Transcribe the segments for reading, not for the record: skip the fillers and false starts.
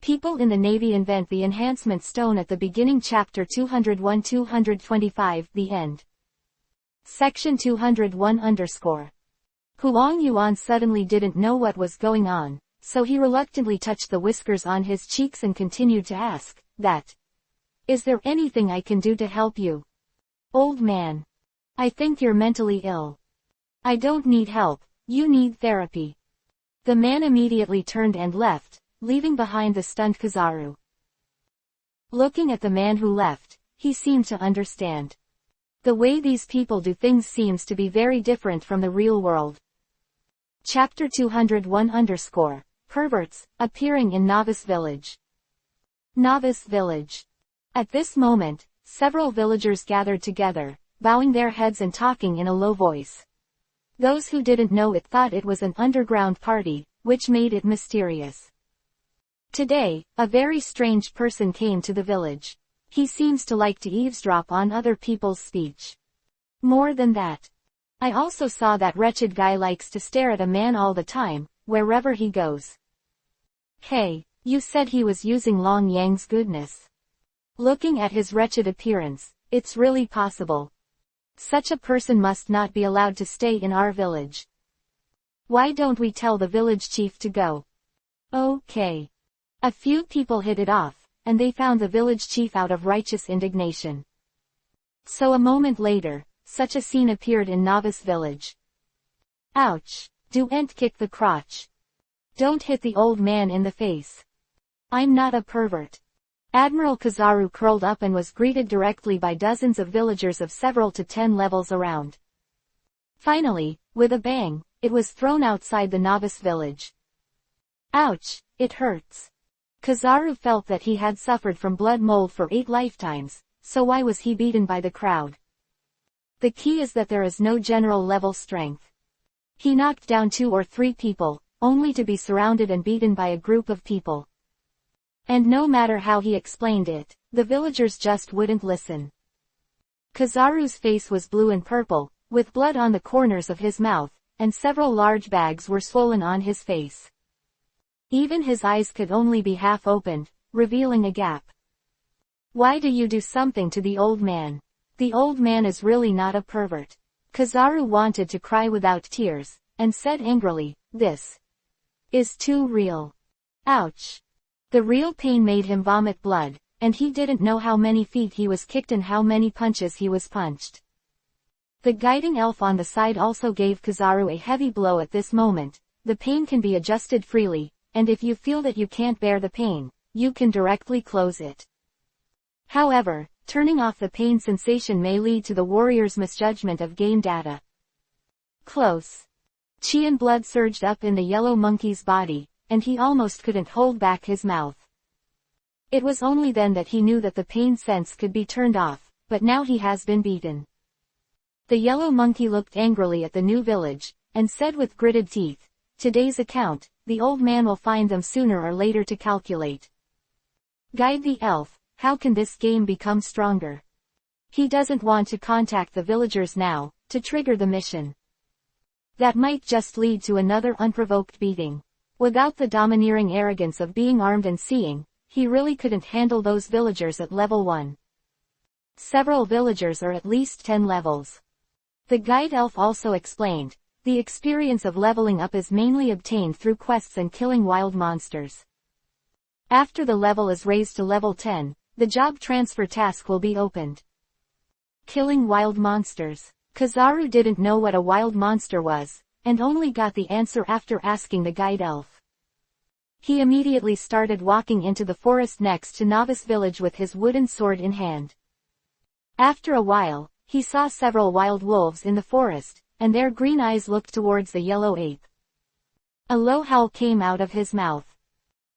People in the Navy invent the enhancement stone at the beginning. Chapter 201-225, the end. Section 201 Huang Yuan suddenly didn't know what was going on, so he reluctantly touched the whiskers on his cheeks and continued to ask, Is there anything I can do to help you? Old man. I think you're mentally ill. I don't need help, you need therapy. The man immediately turned and left, leaving behind the stunned Kizaru. Looking at the man who left, he seemed to understand. The way these people do things seems to be very different from the real world. Chapter 201 Perverts, appearing in Novice Village. Novice Village. At this moment, several villagers gathered together, bowing their heads and talking in a low voice. Those who didn't know it thought it was an underground party, which made it mysterious. Today, a very strange person came to the village. He seems to like to eavesdrop on other people's speech. More than that, I also saw that wretched guy likes to stare at a man all the time, wherever he goes. Hey, you said he was using Long Yang's goodness. Looking at his wretched appearance, it's really possible. Such a person must not be allowed to stay in our village. Why don't we tell the village chief to go? Okay. A few people hit it off, and they found the village chief out of righteous indignation. So a moment later, such a scene appeared in Novice Village. Ouch! Don't kick the crotch. Don't hit the old man in the face. I'm not a pervert. Admiral Kizaru curled up and was greeted directly by dozens of villagers of several to 10 levels around. Finally, with a bang, it was thrown outside the Novice Village. Ouch, it hurts. Kizaru felt that he had suffered from blood mold for 8 lifetimes, so why was he beaten by the crowd? The key is that there is no general level strength. He knocked down 2 or 3 people, only to be surrounded and beaten by a group of people. And no matter how he explained it, the villagers just wouldn't listen. Kizaru's face was blue and purple, with blood on the corners of his mouth, and several large bags were swollen on his face. Even his eyes could only be half opened, revealing a gap. Why do you do something to the old man? The old man is really not a pervert. Kizaru wanted to cry without tears, and said angrily, This is too real. Ouch. The real pain made him vomit blood, and he didn't know how many feet he was kicked and how many punches he was punched. The guiding elf on the side also gave Kizaru a heavy blow at this moment. The pain can be adjusted freely, and if you feel that you can't bear the pain, you can directly close it. However, turning off the pain sensation may lead to the warrior's misjudgment of game data. Close. Chi and blood surged up in the yellow monkey's body, and he almost couldn't hold back his mouth. It was only then that he knew that the pain sense could be turned off, but now he has been beaten. The yellow monkey looked angrily at the new village, and said with gritted teeth, Today's account, the old man will find them sooner or later to calculate. Guide the elf, how can this game become stronger? He doesn't want to contact the villagers now, to trigger the mission. That might just lead to another unprovoked beating. Without the domineering arrogance of being armed and seeing, he really couldn't handle those villagers at level 1. Several villagers are at least 10 levels. The guide elf also explained, the experience of leveling up is mainly obtained through quests and killing wild monsters. After the level is raised to level 10, the job transfer task will be opened. Killing wild monsters. Kizaru didn't know what a wild monster was, and only got the answer after asking the guide elf. He immediately started walking into the forest next to Novice Village with his wooden sword in hand. After a while, he saw several wild wolves in the forest, and their green eyes looked towards the yellow ape. A low howl came out of his mouth.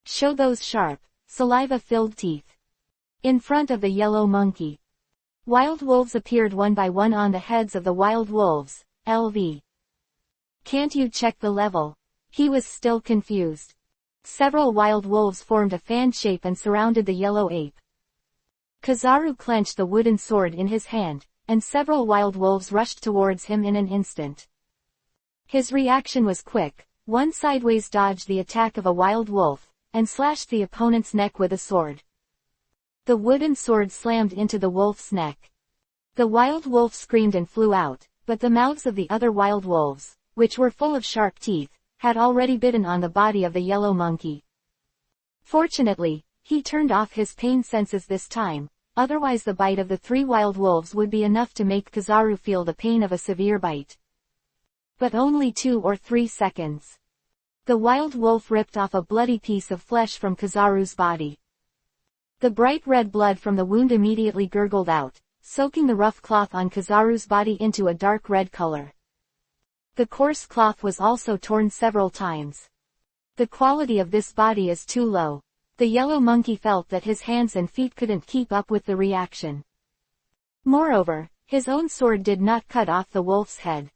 Show those sharp, saliva-filled teeth. In front of the yellow monkey. Wild wolves appeared one by one on the heads of the wild wolves. LV. Can't you check the level? He was still confused. Several wild wolves formed a fan shape and surrounded the yellow ape. Kizaru clenched the wooden sword in his hand, and several wild wolves rushed towards him in an instant. His reaction was quick. One sideways dodged the attack of a wild wolf, and slashed the opponent's neck with a sword. The wooden sword slammed into the wolf's neck. The wild wolf screamed and flew out, but the mouths of the other wild wolves, which were full of sharp teeth, had already bitten on the body of the yellow monkey. Fortunately, he turned off his pain senses this time, otherwise the bite of the 3 wild wolves would be enough to make Kizaru feel the pain of a severe bite. But only 2 or 3 seconds. The wild wolf ripped off a bloody piece of flesh from Kizaru's body. The bright red blood from the wound immediately gurgled out, soaking the rough cloth on Kizaru's body into a dark red color. The coarse cloth was also torn several times. The quality of this body is too low. The yellow monkey felt that his hands and feet couldn't keep up with the reaction. Moreover, his own sword did not cut off the wolf's head.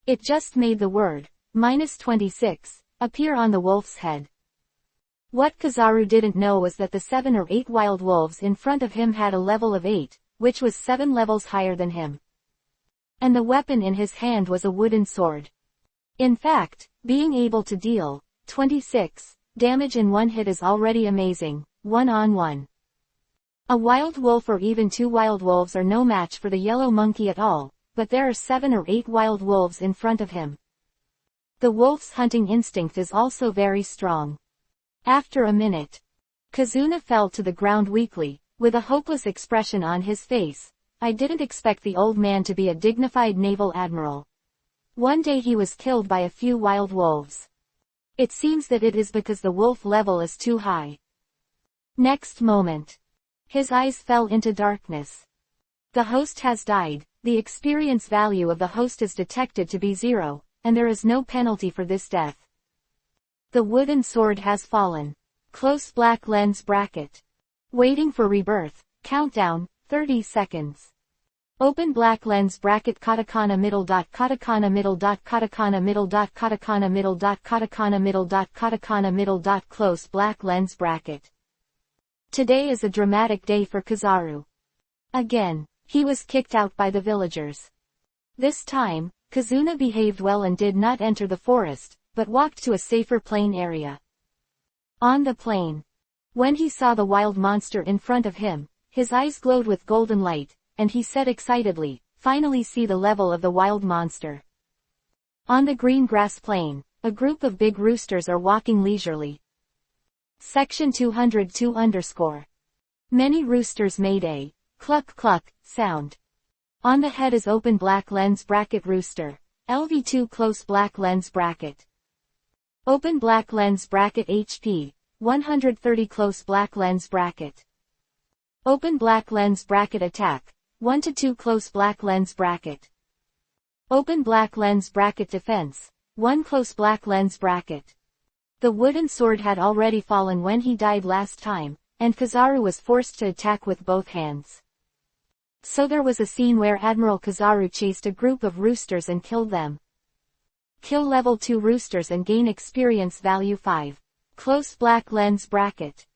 It just made the word, -26, appear on the wolf's head. What Kizaru didn't know was that the 7 or 8 wild wolves in front of him had a level of 8, which was 7 levels higher than him. And the weapon in his hand was a wooden sword. In fact, being able to deal 26 damage in one hit is already amazing, 1-on-1. A wild wolf or even 2 wild wolves are no match for the yellow monkey at all, but there are 7 or 8 wild wolves in front of him. The wolf's hunting instinct is also very strong. After a minute, Kazuna fell to the ground weakly, with a hopeless expression on his face. I didn't expect the old man to be a dignified naval admiral. One day he was killed by a few wild wolves. It seems that it is because the wolf level is too high. Next moment, his eyes fell into darkness. The host has died, the experience value of the host is detected to be 0, and there is no penalty for this death. The wooden sword has fallen. Close black lens bracket. Waiting for rebirth. Countdown, 30 seconds. Open black lens bracket katakana middle dot katakana middle dot katakana middle dot katakana middle dot katakana middle dot katakana middle dot close black lens bracket. Today is a dramatic day for Kizaru. Again, he was kicked out by the villagers. This time, Kazuna behaved well and did not enter the forest, but walked to a safer plain area. On the plain, when he saw the wild monster in front of him, his eyes glowed with golden light, and he said excitedly, "Finally see the level of the wild monster." On the green grass plain, a group of big roosters are walking leisurely. Section 202 Many roosters made a cluck cluck sound. On the head is open black lens bracket rooster, LV2 close black lens bracket. Open black lens bracket HP, 130 close black lens bracket. Open black lens bracket attack, 1 to 2 close black lens bracket. Open black lens bracket defense, 1 close black lens bracket. The wooden sword had already fallen when he died last time, and Kizaru was forced to attack with both hands. So there was a scene where Admiral Kizaru chased a group of roosters and killed them. Kill level 2 roosters and gain experience value 5. Close black lens bracket.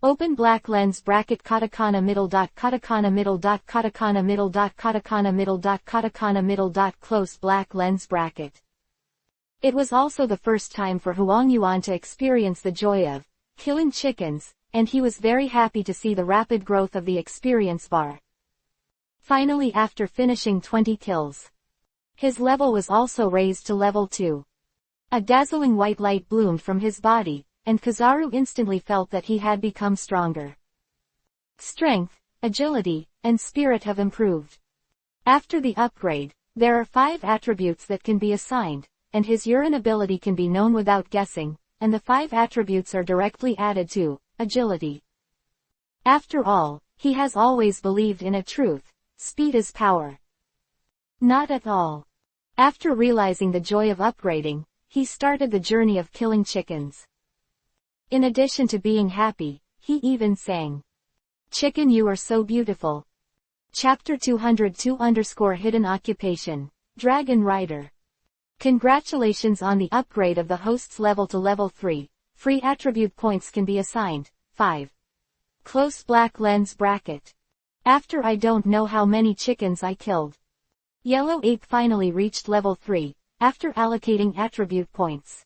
Open black lens bracket katakana middle dot katakana middle dot katakana middle dot katakana middle dot katakana middle dot close black lens bracket. It was also the first time for Huang Yuan to experience the joy of killing chickens, and he was very happy to see the rapid growth of the experience bar. Finally, after finishing 20 kills, his level was also raised to level 2. A dazzling white light bloomed from his body, and Kizaru instantly felt that he had become stronger. Strength, agility, and spirit have improved. After the upgrade, there are 5 attributes that can be assigned, and his urine ability can be known without guessing, and the 5 attributes are directly added to agility. After all, he has always believed in a truth: speed is power. Not at all. After realizing the joy of upgrading, he started the journey of killing chickens. In addition to being happy, he even sang, "Chicken, you are so beautiful." Chapter 202 Hidden Occupation. Dragon Rider. Congratulations on the upgrade of the host's level to level 3. Free attribute points can be assigned. 5. Close black lens bracket. After I don't know how many chickens I killed. Yellow Ape finally reached level 3, after allocating attribute points.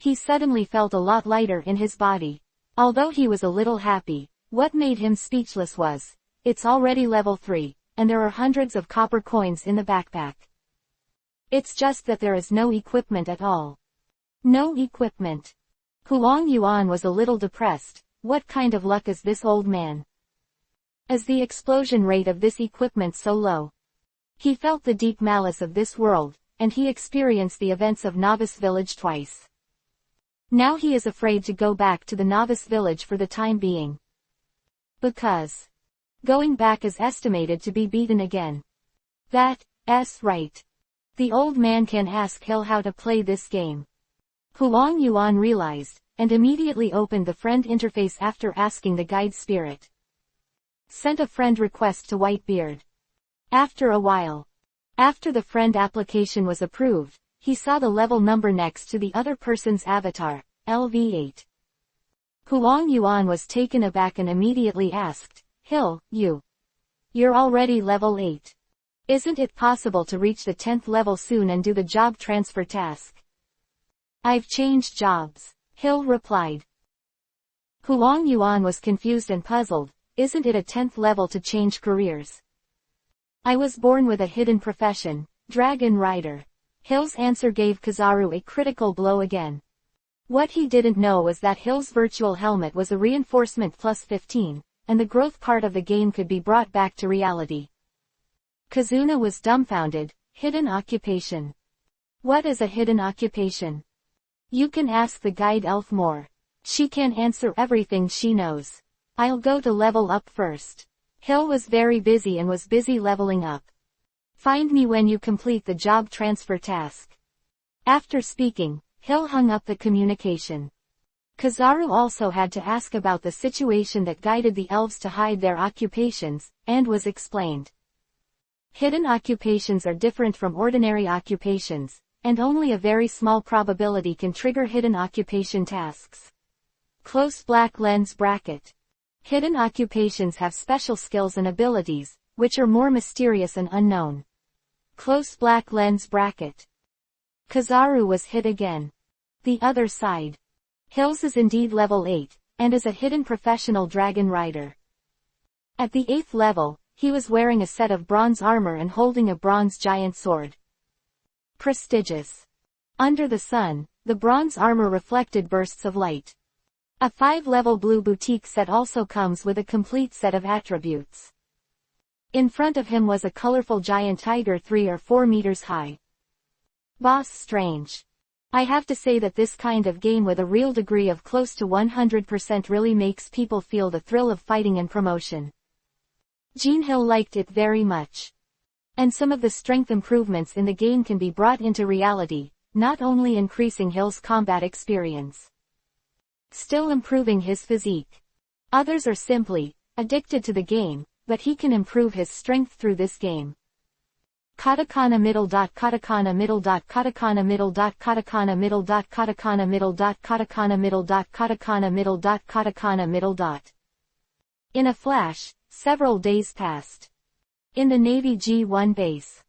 He suddenly felt a lot lighter in his body. Although he was a little happy, what made him speechless was, it's already level 3, and there are hundreds of copper coins in the backpack. It's just that there is no equipment at all. No equipment. Huang Yuan was a little depressed. What kind of luck is this old man? Is the explosion rate of this equipment so low? He felt the deep malice of this world, and he experienced the events of Novice Village twice. Now he is afraid to go back to the Novice Village for the time being. Because going back is estimated to be beaten again. That's right. The old man can ask Hill how to play this game. Huang Yuan realized, and immediately opened the friend interface after asking the guide spirit. Sent a friend request to Whitebeard. After a while, after the friend application was approved, he saw the level number next to the other person's avatar, LV8. Huang Yuan was taken aback and immediately asked, Hill, you're already level 8. Isn't it possible to reach the 10th level soon and do the job transfer task? I've changed jobs, Hill replied. Huang Yuan was confused and puzzled. Isn't it a 10th level to change careers? I was born with a hidden profession, Dragon Rider. Hill's answer gave Kizaru a critical blow again. What he didn't know was that Hill's virtual helmet was a reinforcement plus 15, and the growth part of the game could be brought back to reality. Kazuna was dumbfounded. Hidden occupation. What is a hidden occupation? You can ask the guide elf more. She can answer everything she knows. I'll go to level up first. Hill was very busy and was busy leveling up. Find me when you complete the job transfer task. After speaking, Hill hung up the communication. Kizaru also had to ask about the situation that guided the elves to hide their occupations, and was explained. Hidden occupations are different from ordinary occupations, and only a very small probability can trigger hidden occupation tasks. Close black lens bracket. Hidden occupations have special skills and abilities, which are more mysterious and unknown. Close black lens bracket. Kizaru was hit again. The other side. Hills is indeed level 8, and is a hidden professional dragon rider. At the 8th level, he was wearing a set of bronze armor and holding a bronze giant sword. Prestigious. Under the sun, the bronze armor reflected bursts of light. A 5-level blue boutique set also comes with a complete set of attributes. In front of him was a colorful giant tiger 3 or 4 meters high. Boss strange. I have to say that this kind of game with a real degree of close to 100% really makes people feel the thrill of fighting and promotion. Jean Hill liked it very much. And some of the strength improvements in the game can be brought into reality, not only increasing Hill's combat experience, still improving his physique. Others are simply addicted to the game, but he can improve his strength through this game. Katakana middle dot katakana middle dot katakana middle dot katakana middle dot katakana middle dot katakana middle dot katakana middle dot katakana middle dot. In a flash, several days passed. In the Navy G1 base.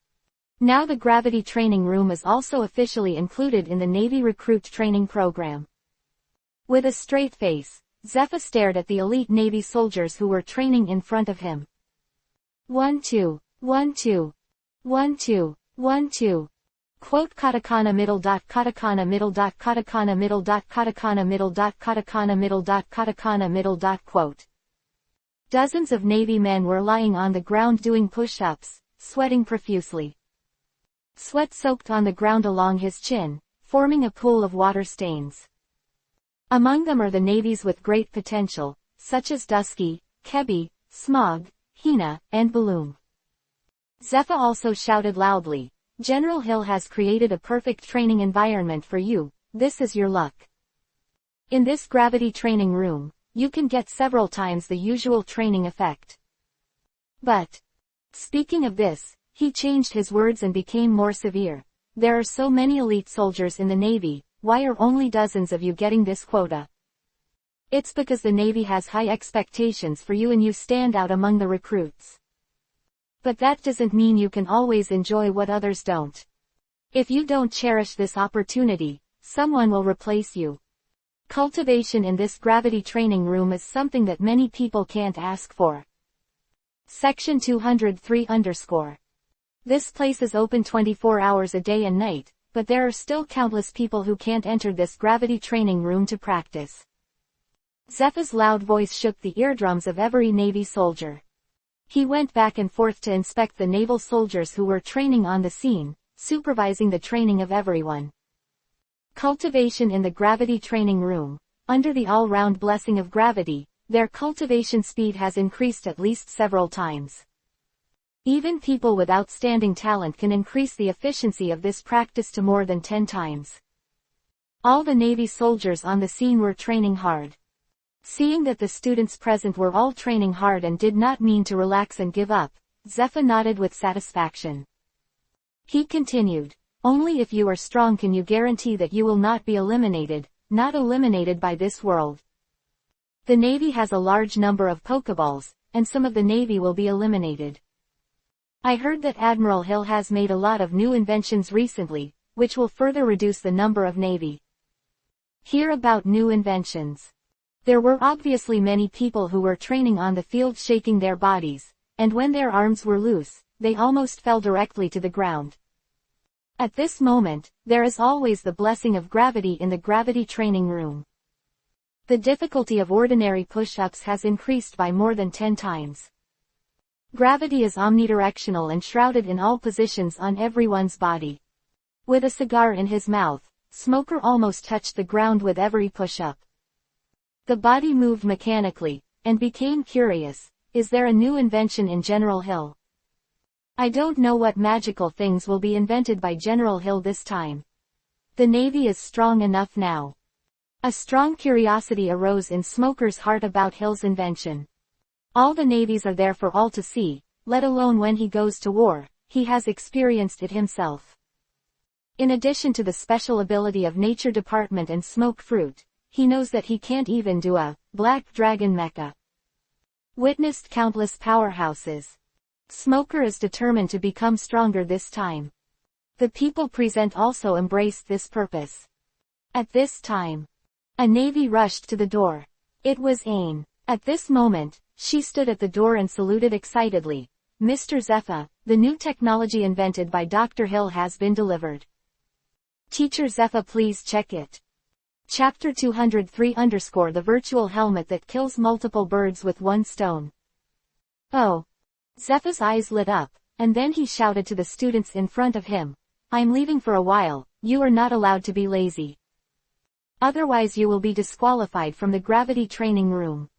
Now the gravity training room is also officially included in the Navy recruit training program. With a straight face, Zephyr stared at the elite Navy soldiers who were training in front of him. 1-2, 1-2, 1-2, 1-2. Quote katakana middle dot katakana middle dot katakana middle dot katakana middle dot katakana middle dot katakana middle dot quote. Dozens of Navy men were lying on the ground doing push-ups, sweating profusely. Sweat soaked on the ground along his chin, forming a pool of water stains. Among them are the navies with great potential, such as Dusky, Kebi, Smog, Hina, and Balloon. Zephyr also shouted loudly, General Hill has created a perfect training environment for you, this is your luck. In this gravity training room, you can get several times the usual training effect. But, speaking of this, he changed his words and became more severe. There are so many elite soldiers in the Navy, why are only dozens of you getting this quota? It's because the Navy has high expectations for you and you stand out among the recruits. But that doesn't mean you can always enjoy what others don't. If you don't cherish this opportunity, someone will replace you. Cultivation in this gravity training room is something that many people can't ask for. Section 203_. This place is open 24 hours a day and night, but there are still countless people who can't enter this gravity training room to practice. Zepha's loud voice shook the eardrums of every Navy soldier. He went back and forth to inspect the naval soldiers who were training on the scene, supervising the training of everyone. Cultivation in the gravity training room. Under the all-round blessing of gravity, their cultivation speed has increased at least several times. Even people with outstanding talent can increase the efficiency of this practice to more than 10 times. All the Navy soldiers on the scene were training hard. Seeing that the students present were all training hard and did not mean to relax and give up, Zepha nodded with satisfaction. He continued, "Only if you are strong can you guarantee that you will not be eliminated, not eliminated by this world. The Navy has a large number of Pokeballs, and some of the Navy will be eliminated. I heard that Admiral Hill has made a lot of new inventions recently, which will further reduce the number of Navy." Hear about new inventions. There were obviously many people who were training on the field shaking their bodies, and when their arms were loose, they almost fell directly to the ground. At this moment, there is always the blessing of gravity in the gravity training room. The difficulty of ordinary push-ups has increased by more than 10 times. Gravity is omnidirectional and shrouded in all positions on everyone's body. With a cigar in his mouth, Smoker almost touched the ground with every push-up. The body moved mechanically, and became curious, is there a new invention in General Hill? I don't know what magical things will be invented by General Hill this time. The Navy is strong enough now. A strong curiosity arose in Smoker's heart about Hill's invention. All the navies are there for all to see, let alone when he goes to war, he has experienced it himself. In addition to the special ability of Nature Department and Smoke Fruit, he knows that he can't even do a Black Dragon mecha. Witnessed countless powerhouses. Smoker is determined to become stronger this time. The people present also embraced this purpose. At this time, a navy rushed to the door. It was Ain. At this moment, she stood at the door and saluted excitedly. "Mr. Zepha, the new technology invented by Dr. Hill has been delivered. Teacher Zepha, please check it." Chapter 203_. The virtual helmet that kills multiple birds with one stone. Oh. Zepha's eyes lit up, and then he shouted to the students in front of him, "I'm leaving for a while, you are not allowed to be lazy. Otherwise you will be disqualified from the gravity training room."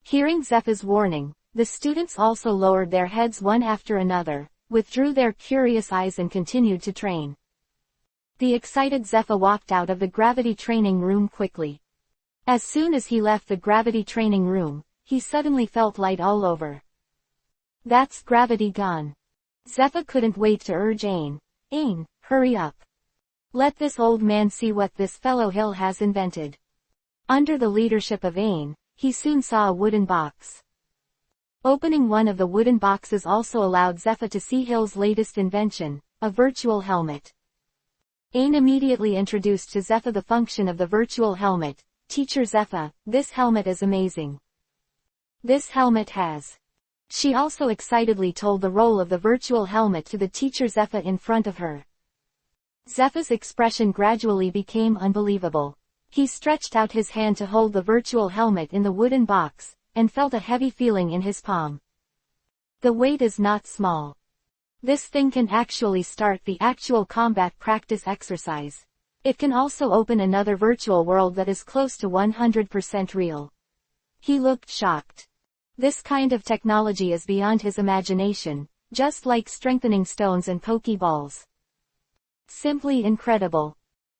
Hearing Zepha's warning, the students also lowered their heads one after another, withdrew their curious eyes and continued to train. The excited Zepha walked out of the gravity training room quickly. As soon as he left the gravity training room, he suddenly felt light all over. That's gravity gone. Zepha couldn't wait to urge Ain. "Ain, hurry up. Let this old man see what this fellow Hill has invented." Under the leadership of Ain, he soon saw a wooden box. Opening one of the wooden boxes also allowed Zepha to see Hill's latest invention, a virtual helmet. Ain immediately introduced to Zepha the function of the virtual helmet. "Teacher Zepha, this helmet is amazing. This helmet has..." She also excitedly told the role of the virtual helmet to the teacher Zepha in front of her. Zepha's expression gradually became unbelievable. He stretched out his hand to hold the virtual helmet in the wooden box, and felt a heavy feeling in his palm. The weight is not small. This thing can actually start the actual combat practice exercise. It can also open another virtual world that is close to 100% real. He looked shocked. This kind of technology is beyond his imagination, just like strengthening stones and Pokeballs. Simply incredible.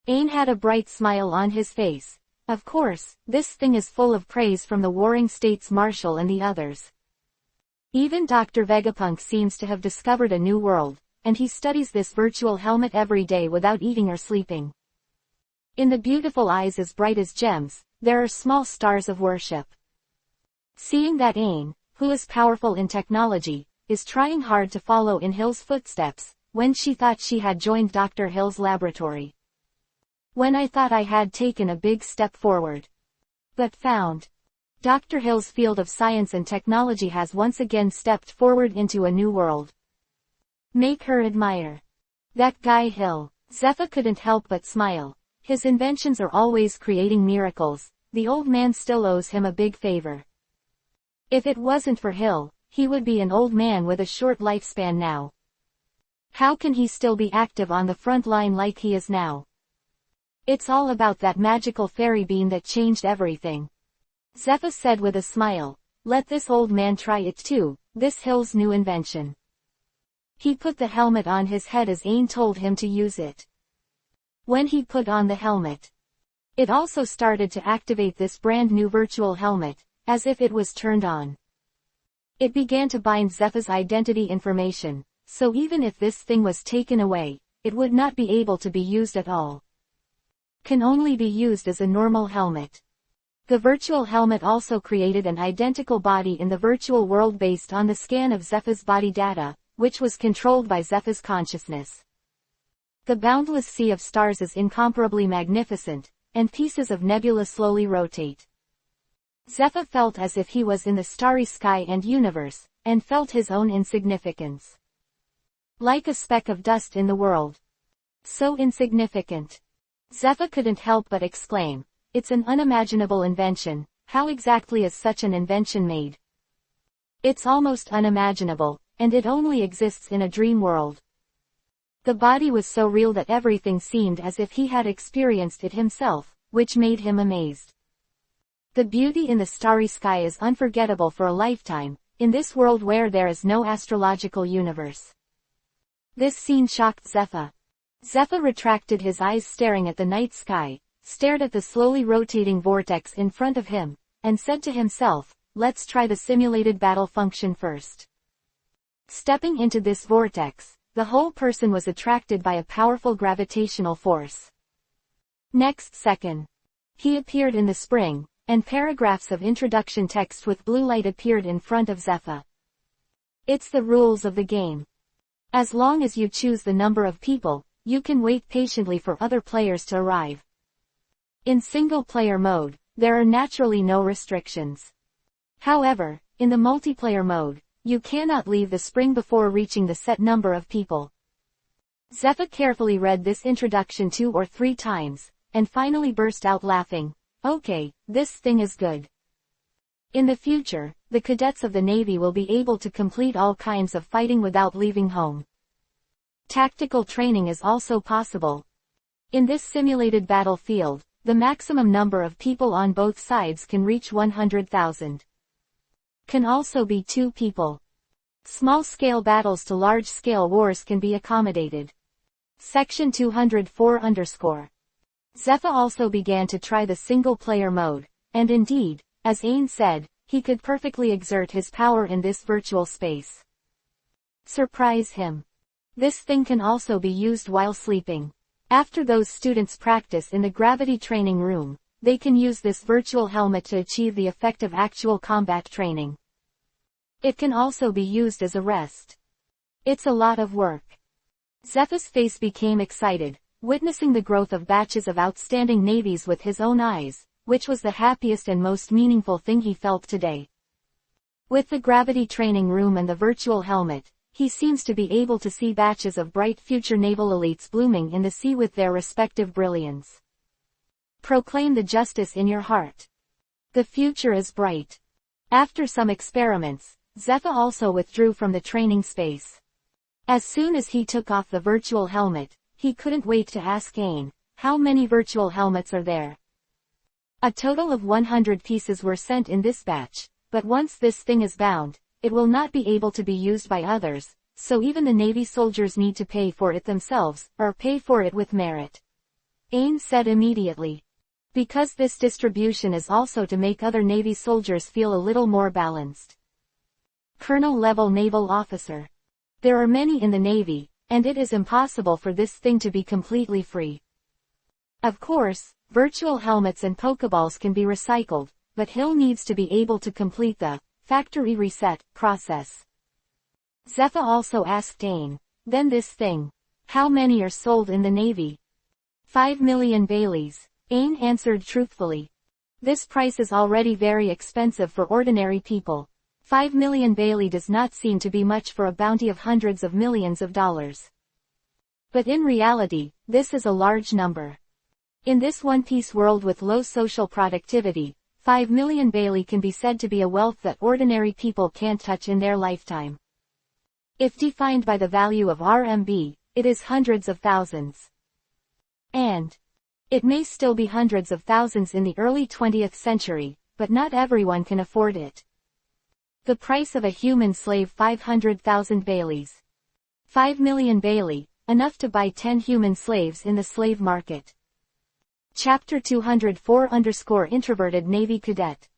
Ain had a bright smile on his face. Of course, this thing is full of praise from the Warring States Marshal and the others. Even Dr. Vegapunk seems to have discovered a new world, and he studies this virtual helmet every day without eating or sleeping. In the beautiful eyes as bright as gems, there are small stars of worship. Seeing that Ain, who is powerful in technology, is trying hard to follow in Hill's footsteps, when she thought she had joined Dr. Hill's laboratory. When I thought I had taken a big step forward. But found. Dr. Hill's field of science and technology has once again stepped forward into a new world. Make her admire. That guy Hill. Zephyr couldn't help but smile. His inventions are always creating miracles. The old man still owes him a big favor. If it wasn't for Hill, he would be an old man with a short lifespan now. How can he still be active on the front line like he is now? It's all about that magical fairy bean that changed everything. Zephyr said with a smile. Let this old man try it too, this Hill's new invention. He put the helmet on his head as Ain told him to use it. When he put on the helmet, it also started to activate this brand new virtual helmet, as if it was turned on. It began to bind Zephyr's identity information, so even if this thing was taken away, it would not be able to be used at all. Can only be used as a normal helmet. The virtual helmet also created an identical body in the virtual world based on the scan of Zephyr's body data, which was controlled by Zephyr's consciousness. The boundless sea of stars is incomparably magnificent, and pieces of nebula slowly rotate. Zephyr felt as if he was in the starry sky and universe, and felt his own insignificance. Like a speck of dust in the world. So insignificant. Zephyr couldn't help but exclaim, it's an unimaginable invention. How exactly is such an invention made? It's almost unimaginable, and it only exists in a dream world. The body was so real that everything seemed as if he had experienced it himself, which made him amazed. The beauty in the starry sky is unforgettable for a lifetime, in this world where there is no astrological universe. This scene shocked Zephyr. Zephyr retracted his eyes staring at the night sky, stared at the slowly rotating vortex in front of him, and said to himself, let's try the simulated battle function first. Stepping into this vortex, the whole person was attracted by a powerful gravitational force. Next second, he appeared in the spring, and paragraphs of introduction text with blue light appeared in front of Zephyr. It's the rules of the game. As long as you choose the number of people, you can wait patiently for other players to arrive. In single-player mode, there are naturally no restrictions. However, in the multiplayer mode, you cannot leave the spring before reaching the set number of people. Zephyr carefully read this introduction 2 or 3 times, and finally burst out laughing. Okay, this thing is good. In the future, the cadets of the Navy will be able to complete all kinds of fighting without leaving home. Tactical training is also possible. In this simulated battlefield, the maximum number of people on both sides can reach 100,000. Can also be 2 people. Small-scale battles to large-scale wars can be accommodated. Section 204_. Zephyr also began to try the single-player mode, and indeed, as Ain said, he could perfectly exert his power in this virtual space. Surprise him. This thing can also be used while sleeping. After those students practice in the gravity training room, they can use this virtual helmet to achieve the effect of actual combat training. It can also be used as a rest. It's a lot of work. Zephyr's face became excited, witnessing the growth of batches of outstanding navies with his own eyes, which was the happiest and most meaningful thing he felt today. With the gravity training room and the virtual helmet, he seems to be able to see batches of bright future naval elites blooming in the sea with their respective brilliance. Proclaim the justice in your heart. The future is bright. After some experiments, Zephyr also withdrew from the training space. As soon as he took off the virtual helmet, he couldn't wait to ask Ain, how many virtual helmets are there? A total of 100 pieces were sent in this batch, but once this thing is bound, it will not be able to be used by others, so even the Navy soldiers need to pay for it themselves, or pay for it with merit. Ain said immediately. Because this distribution is also to make other Navy soldiers feel a little more balanced. Colonel-level naval officer. There are many in the Navy, and it is impossible for this thing to be completely free. Of course, virtual helmets and Pokeballs can be recycled, but Hill needs to be able to complete the factory reset process. Zephyr also asked Ain, then this thing. How many are sold in the Navy? 5 million Baileys, Ain answered truthfully. This price is already very expensive for ordinary people. 5 million Bailey does not seem to be much for a bounty of hundreds of millions of dollars. But in reality, this is a large number. In this one-piece world with low social productivity, 5 million Bailey can be said to be a wealth that ordinary people can't touch in their lifetime. If defined by the value of RMB, it is hundreds of thousands. And it may still be hundreds of thousands in the early 20th century, but not everyone can afford it. The price of a human slave: 500,000 Baileys. 5 million Bailey, enough to buy 10 human slaves in the slave market. Chapter 204-Introverted Navy Cadet.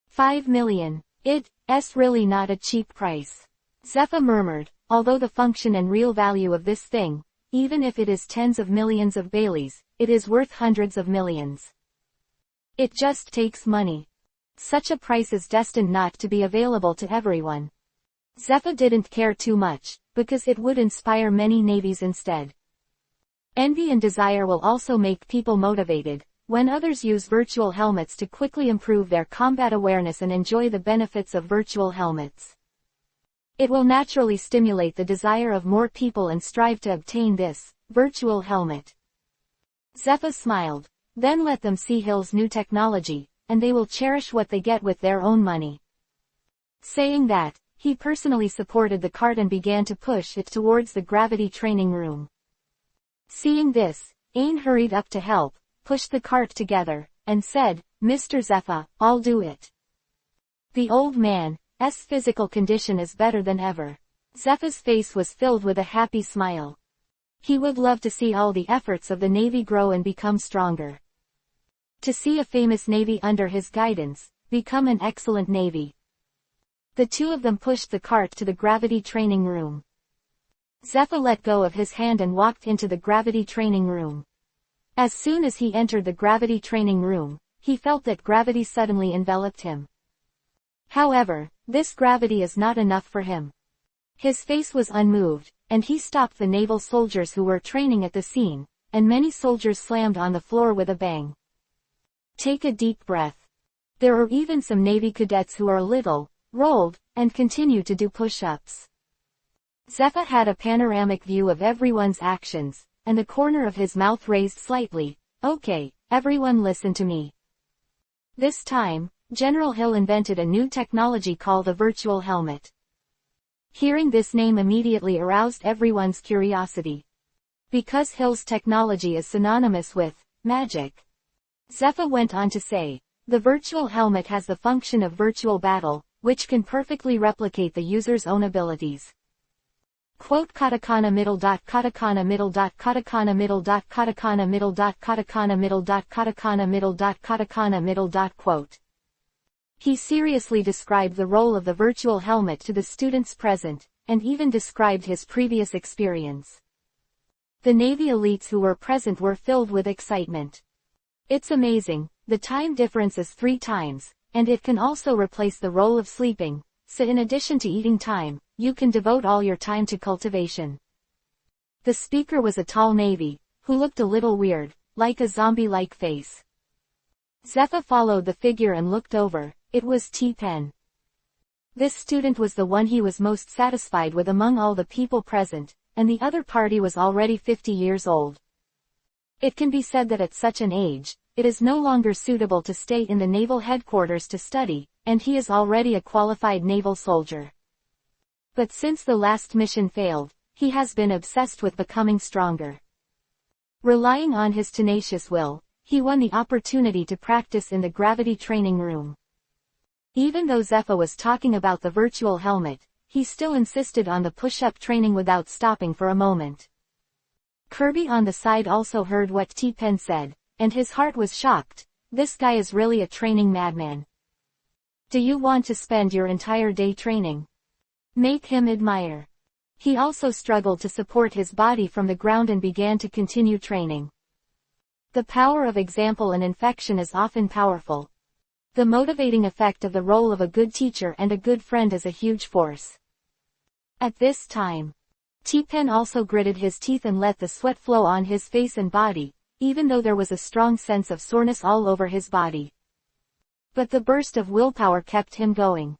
5 million. It's really not a cheap price. Zephyr murmured, although the function and real value of this thing, even if it is tens of millions of Baileys, it is worth hundreds of millions. It just takes money. Such a price is destined not to be available to everyone. Zephyr didn't care too much, because it would inspire many navies instead. Envy and desire will also make people motivated, when others use virtual helmets to quickly improve their combat awareness and enjoy the benefits of virtual helmets. It will naturally stimulate the desire of more people and strive to obtain this virtual helmet. Zephyr smiled. Then let them see Hill's new technology, and they will cherish what they get with their own money. Saying that, he personally supported the cart and began to push it towards the gravity training room. Seeing this, Ain hurried up to help, pushed the cart together, and said, "Mr. Zephyr, I'll do it." The old man's physical condition is better than ever. Zephyr's face was filled with a happy smile. He would love to see all the efforts of the Navy grow and become stronger. To see a famous Navy under his guidance, become an excellent Navy. The two of them pushed the cart to the gravity training room. Zephyr let go of his hand and walked into the gravity training room. As soon as he entered the gravity training room, he felt that gravity suddenly enveloped him. However, this gravity is not enough for him. His face was unmoved, and he stopped the naval soldiers who were training at the scene, and many soldiers slammed on the floor with a bang. Take a deep breath. There are even some Navy cadets who are a little rolled, and continue to do push-ups. Zephyr had a panoramic view of everyone's actions, and the corner of his mouth raised slightly. Okay, everyone listen to me. This time, General Hill invented a new technology called the virtual helmet. Hearing this name immediately aroused everyone's curiosity. Because Hill's technology is synonymous with magic. Zephyr went on to say, the virtual helmet has the function of virtual battle, which can perfectly replicate the user's own abilities. Quote katakana middle dot katakana middle dot katakana middle dot katakana middle dot katakana middle dot katakana middle dot katakana middle dot quote. He seriously described the role of the virtual helmet to the students present, and even described his previous experience. The Navy elites who were present were filled with excitement. It's amazing, the time difference is 3 times, and it can also replace the role of sleeping, so in addition to eating time, you can devote all your time to cultivation. The speaker was a tall Navy, who looked a little weird, like a zombie-like face. Zephyr followed the figure and looked over. It was T-Pen. This student was the one he was most satisfied with among all the people present, and the other party was already 50 years old. It can be said that at such an age, it is no longer suitable to stay in the naval headquarters to study, and he is already a qualified naval soldier. But since the last mission failed, he has been obsessed with becoming stronger. Relying on his tenacious will, he won the opportunity to practice in the gravity training room. Even though Zephyr was talking about the virtual helmet, he still insisted on the push-up training without stopping for a moment. Kirby on the side also heard what T-Pen said, and his heart was shocked. This guy is really a training madman. Do you want to spend your entire day training? Make him admire. He also struggled to support his body from the ground and began to continue training. The power of example and infection is often powerful. The motivating effect of the role of a good teacher and a good friend is a huge force. At this time, T-Pen also gritted his teeth and let the sweat flow on his face and body, even though there was a strong sense of soreness all over his body. But the burst of willpower kept him going.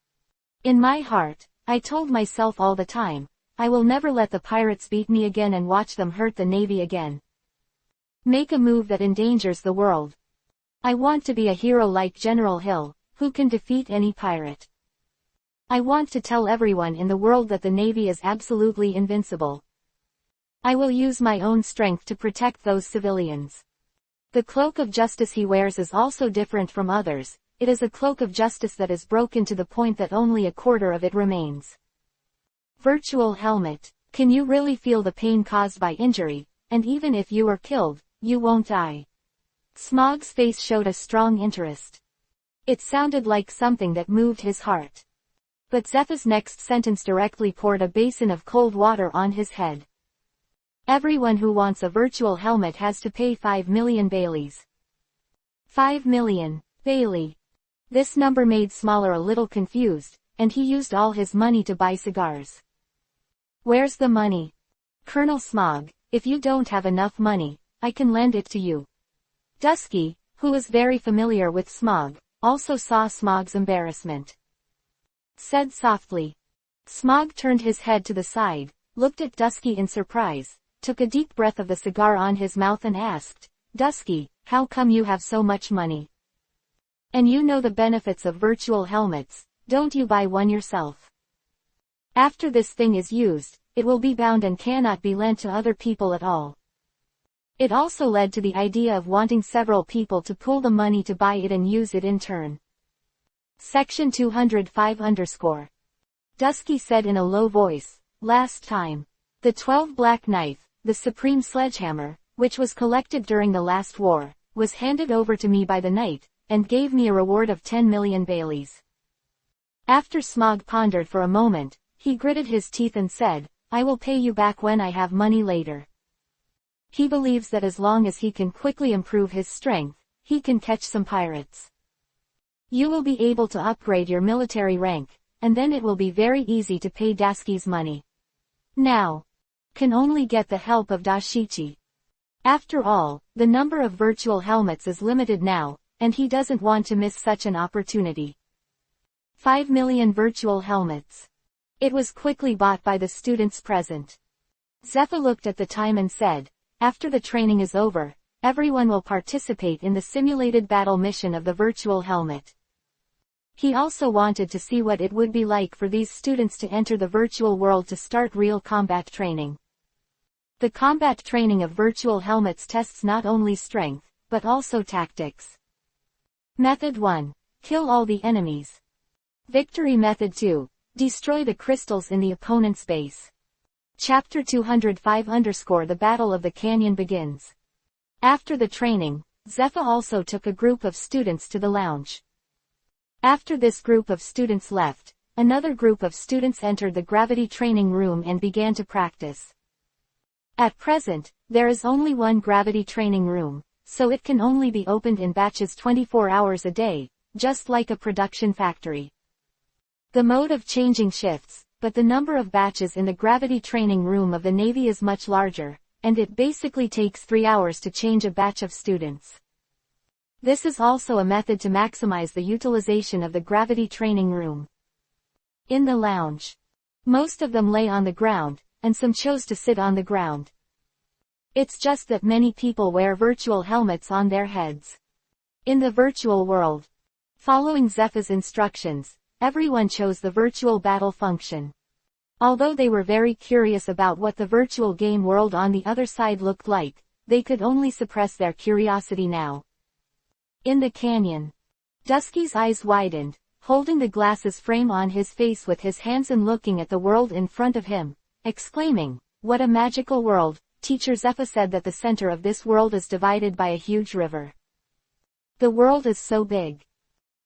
In my heart, I told myself all the time, I will never let the pirates beat me again and watch them hurt the Navy again. Make a move that endangers the world. I want to be a hero like General Hill, who can defeat any pirate. I want to tell everyone in the world that the Navy is absolutely invincible. I will use my own strength to protect those civilians. The cloak of justice he wears is also different from others. It is a cloak of justice that is broken to the point that only a quarter of it remains. Virtual helmet. Can you really feel the pain caused by injury, and even if you are killed, you won't die? Smaug's face showed a strong interest. It sounded like something that moved his heart. But Zepha's next sentence directly poured a basin of cold water on his head. Everyone who wants a virtual helmet has to pay 5 million Baileys. 5 million. Bailey. This number made Smaller a little confused, and he used all his money to buy cigars. Where's the money? Colonel Smaug, if you don't have enough money, I can lend it to you. Dusky, who was very familiar with Smaug, also saw Smaug's embarrassment. Said softly. Smaug turned his head to the side, looked at Dusky in surprise, took a deep breath of the cigar on his mouth and asked, Dusky, how come you have so much money? And you know the benefits of virtual helmets, don't you buy one yourself? After this thing is used, it will be bound and cannot be lent to other people at all. It also led to the idea of wanting several people to pool the money to buy it and use it in turn. Section 205 Dusky said in a low voice, last time. The 12 black knife, the supreme sledgehammer, which was collected during the last war, was handed over to me by the knight, and gave me a reward of 10 million Baileys. After Smaug pondered for a moment, he gritted his teeth and said, I will pay you back when I have money later. He believes that as long as he can quickly improve his strength, he can catch some pirates. You will be able to upgrade your military rank, and then it will be very easy to pay Dusky's money. Now, can only get the help of Dashichi. After all, the number of virtual helmets is limited now, and he doesn't want to miss such an opportunity. 5 million virtual helmets. It was quickly bought by the students present. Zepha looked at the time and said, after the training is over, everyone will participate in the simulated battle mission of the virtual helmet. He also wanted to see what it would be like for these students to enter the virtual world to start real combat training. The combat training of virtual helmets tests not only strength, but also tactics. Method 1. Kill all the enemies. Victory Method 2. Destroy the crystals in the opponent's base. Chapter 205 The Battle of the Canyon begins. After the training, Zepha also took a group of students to the lounge. After this group of students left, another group of students entered the gravity training room and began to practice. At present, there is only one gravity training room, so it can only be opened in batches 24 hours a day, just like a production factory. The mode of changing shifts, but the number of batches in the gravity training room of the Navy is much larger, and it basically takes 3 hours to change a batch of students. This is also a method to maximize the utilization of the gravity training room. In the lounge, most of them lay on the ground, and some chose to sit on the ground. It's just that many people wear virtual helmets on their heads. In the virtual world, following Zepha's instructions, everyone chose the virtual battle function. Although they were very curious about what the virtual game world on the other side looked like, they could only suppress their curiosity now. In the canyon, Dusky's eyes widened, holding the glasses frame on his face with his hands and looking at the world in front of him, exclaiming, "What a magical world!" Teacher Zepha said that the center of this world is divided by a huge river. The world is so big.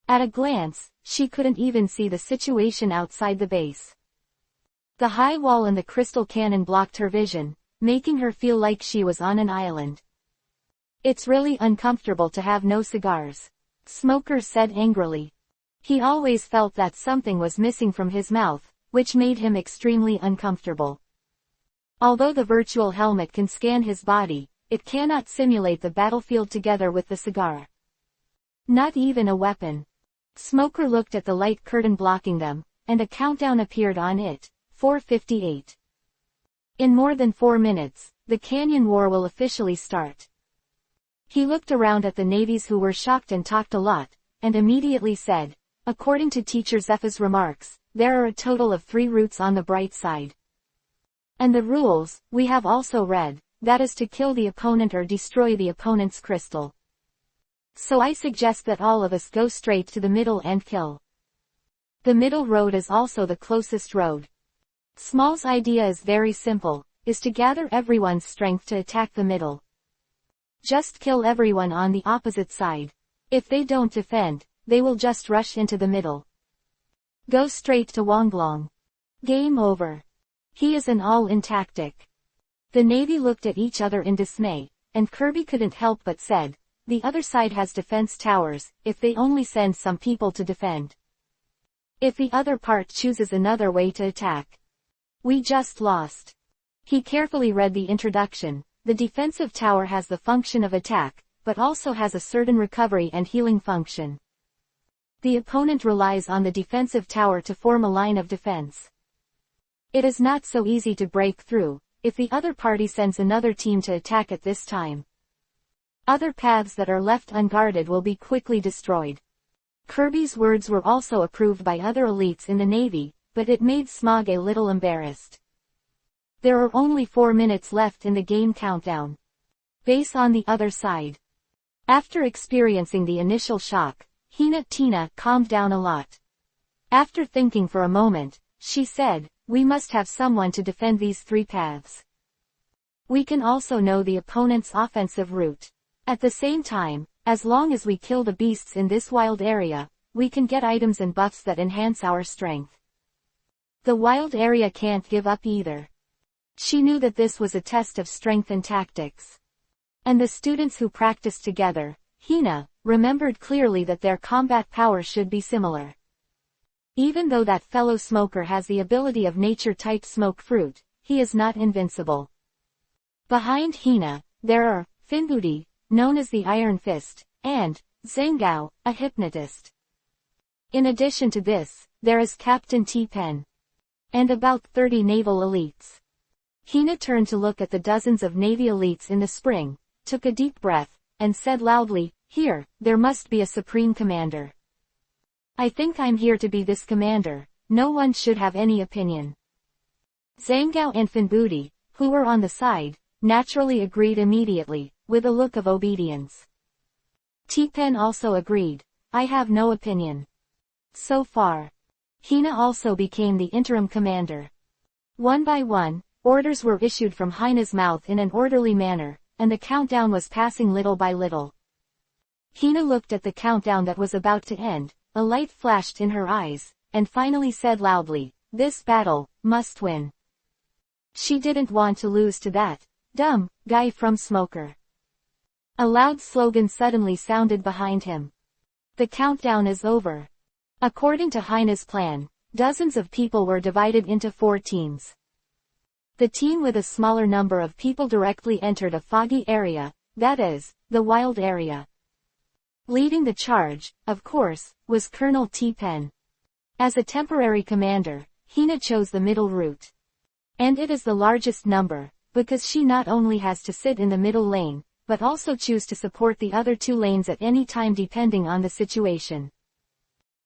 At a glance, she couldn't even see the situation outside the base. The high wall and the crystal cannon blocked her vision, making her feel like she was on an island. "It's really uncomfortable to have no cigars," Smoker said angrily. He always felt that something was missing from his mouth, which made him extremely uncomfortable. Although the virtual helmet can scan his body, it cannot simulate the battlefield together with the cigar. Not even a weapon. Smoker looked at the light curtain blocking them, and a countdown appeared on it, 4:58. In more than 4 minutes, the Canyon War will officially start. He looked around at the navies who were shocked and talked a lot, and immediately said, according to Teacher Zepha's remarks, there are a total of 3 routes on the bright side. And the rules, we have also read, that is to kill the opponent or destroy the opponent's crystal. So I suggest that all of us go straight to the middle and kill. The middle road is also the closest road. Small's idea is very simple, is to gather everyone's strength to attack the middle. Just kill everyone on the opposite side. If they don't defend, they will just rush into the middle. Go straight to Wonglong. Game over. He is an all-in tactic. The Navy looked at each other in dismay, and Kirby couldn't help but said, the other side has defense towers, if they only send some people to defend. If the other part chooses another way to attack. We just lost. He carefully read the introduction. The defensive tower has the function of attack, but also has a certain recovery and healing function. The opponent relies on the defensive tower to form a line of defense. It is not so easy to break through, if the other party sends another team to attack at this time. Other paths that are left unguarded will be quickly destroyed. Kirby's words were also approved by other elites in the Navy, but it made Smog a little embarrassed. There are only 4 minutes left in the game countdown. Base on the other side. After experiencing the initial shock, Tina calmed down a lot. After thinking for a moment, she said, we must have someone to defend these 3 paths. We can also know the opponent's offensive route. At the same time, as long as we kill the beasts in this wild area, we can get items and buffs that enhance our strength. The wild area can't give up either. She knew that this was a test of strength and tactics. And the students who practiced together, Hina, remembered clearly that their combat power should be similar. Even though that fellow smoker has the ability of nature-type smoke fruit, he is not invincible. Behind Hina, there are, Finbooty, known as the Iron Fist, and, Zengao, a hypnotist. In addition to this, there is Captain T-Pen. And about 30 naval elites. Hina turned to look at the dozens of Navy elites in the spring, took a deep breath, and said loudly, here, there must be a supreme commander. I think I'm here to be this commander, no one should have any opinion. Zengao and Finbooty, who were on the side, naturally agreed immediately, with a look of obedience. T-Pen also agreed, I have no opinion. So far. Hina also became the interim commander. One by one, orders were issued from Hina's mouth in an orderly manner, and the countdown was passing little by little. Hina looked at the countdown that was about to end, a light flashed in her eyes, and finally said loudly, this battle, must win. She didn't want to lose to that dumb guy from Smoker. A loud slogan suddenly sounded behind him. The countdown is over. According to Hina's plan, dozens of people were divided into 4 teams. The team with a smaller number of people directly entered a foggy area, that is, the wild area. Leading the charge, of course, was Colonel T-Pen. As a temporary commander, Hina chose the middle route. And it is the largest number, because she not only has to sit in the middle lane, but also choose to support the other 2 lanes at any time depending on the situation.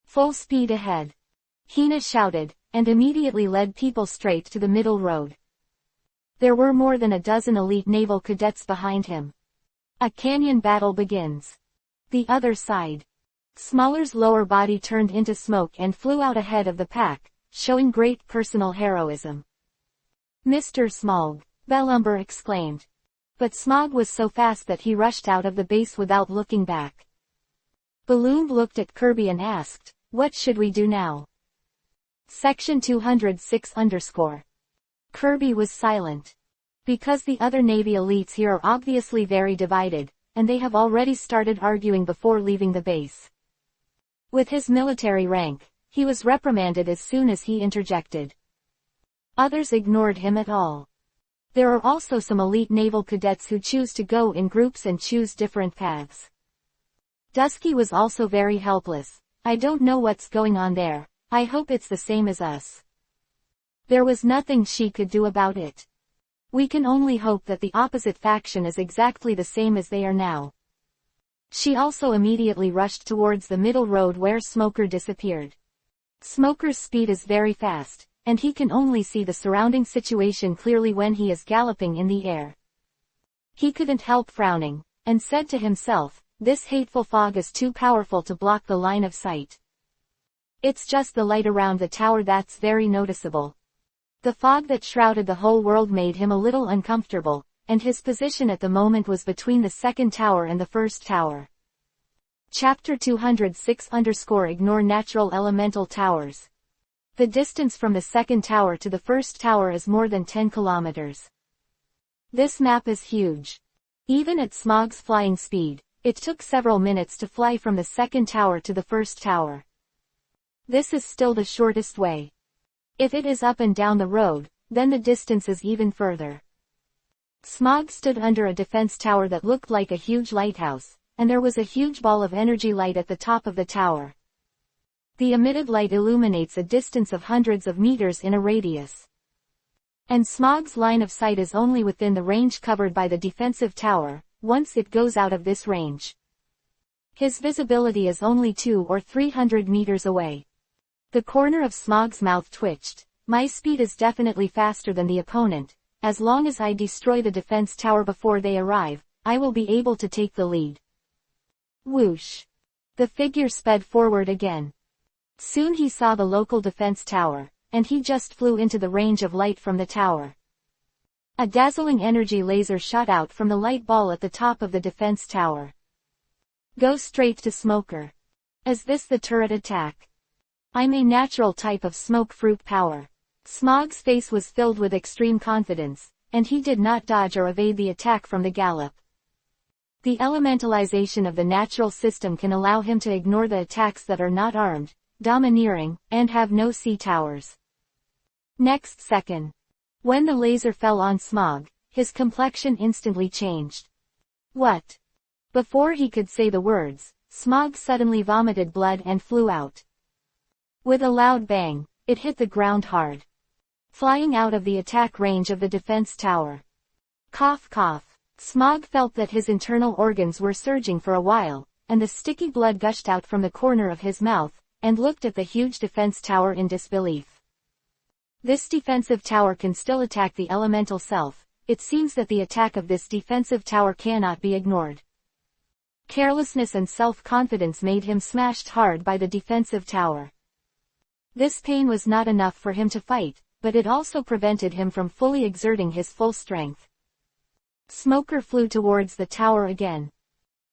Full speed ahead. Hina shouted, and immediately led people straight to the middle road. There were more than a dozen elite naval cadets behind him. A canyon battle begins. The other side. Smaller's lower body turned into smoke and flew out ahead of the pack, showing great personal heroism. Mr. Smog, Bellumber exclaimed. But Smog was so fast that he rushed out of the base without looking back. Balloon looked at Kirby and asked, what should we do now? Section 206_. Kirby was silent. Because the other Navy elites here are obviously very divided, and they have already started arguing before leaving the base. With his military rank, he was reprimanded as soon as he interjected. Others ignored him at all. There are also some elite naval cadets who choose to go in groups and choose different paths. Dusky was also very helpless. I don't know what's going on there. I hope it's the same as us. There was nothing she could do about it. We can only hope that the opposite faction is exactly the same as they are now. She also immediately rushed towards the middle road where Smoker disappeared. Smoker's speed is very fast, and he can only see the surrounding situation clearly when he is galloping in the air. He couldn't help frowning, and said to himself, "This hateful fog is too powerful to block the line of sight. It's just the light around the tower that's very noticeable." The fog that shrouded the whole world made him a little uncomfortable, and his position at the moment was between the second tower and the first tower. Chapter 206 Ignore natural elemental towers. The distance from the second tower to the first tower is more than 10 kilometers. This map is huge. Even at Smog's flying speed, it took several minutes to fly from the second tower to the first tower. This is still the shortest way. If it is up and down the road, then the distance is even further. Smog stood under a defense tower that looked like a huge lighthouse, and there was a huge ball of energy light at the top of the tower. The emitted light illuminates a distance of hundreds of meters in a radius. And Smog's line of sight is only within the range covered by the defensive tower. Once it goes out of this range, his visibility is only 200 or 300 meters away. The corner of Smog's mouth twitched. My speed is definitely faster than the opponent. As long as I destroy the defense tower before they arrive, I will be able to take the lead. Whoosh! The figure sped forward again. Soon he saw the local defense tower, and he just flew into the range of light from the tower. A dazzling energy laser shot out from the light ball at the top of the defense tower. Go straight to Smoker. Is this the turret attack? I'm a natural type of smoke fruit power. Smog's face was filled with extreme confidence, and he did not dodge or evade the attack from the gallop. The elementalization of the natural system can allow him to ignore the attacks that are not armed, domineering, and have no sea towers. Next second, when the laser fell on Smog, his complexion instantly changed. What? Before he could say the words, Smog suddenly vomited blood and flew out. With a loud bang, it hit the ground hard, flying out of the attack range of the defense tower. Cough cough. Smog felt that his internal organs were surging for a while, and the sticky blood gushed out from the corner of his mouth, and looked at the huge defense tower in disbelief. This defensive tower can still attack the elemental self. It seems that the attack of this defensive tower cannot be ignored. Carelessness and self-confidence made him smashed hard by the defensive tower. This pain was not enough for him to fight, but it also prevented him from fully exerting his full strength. Smoker flew towards the tower again.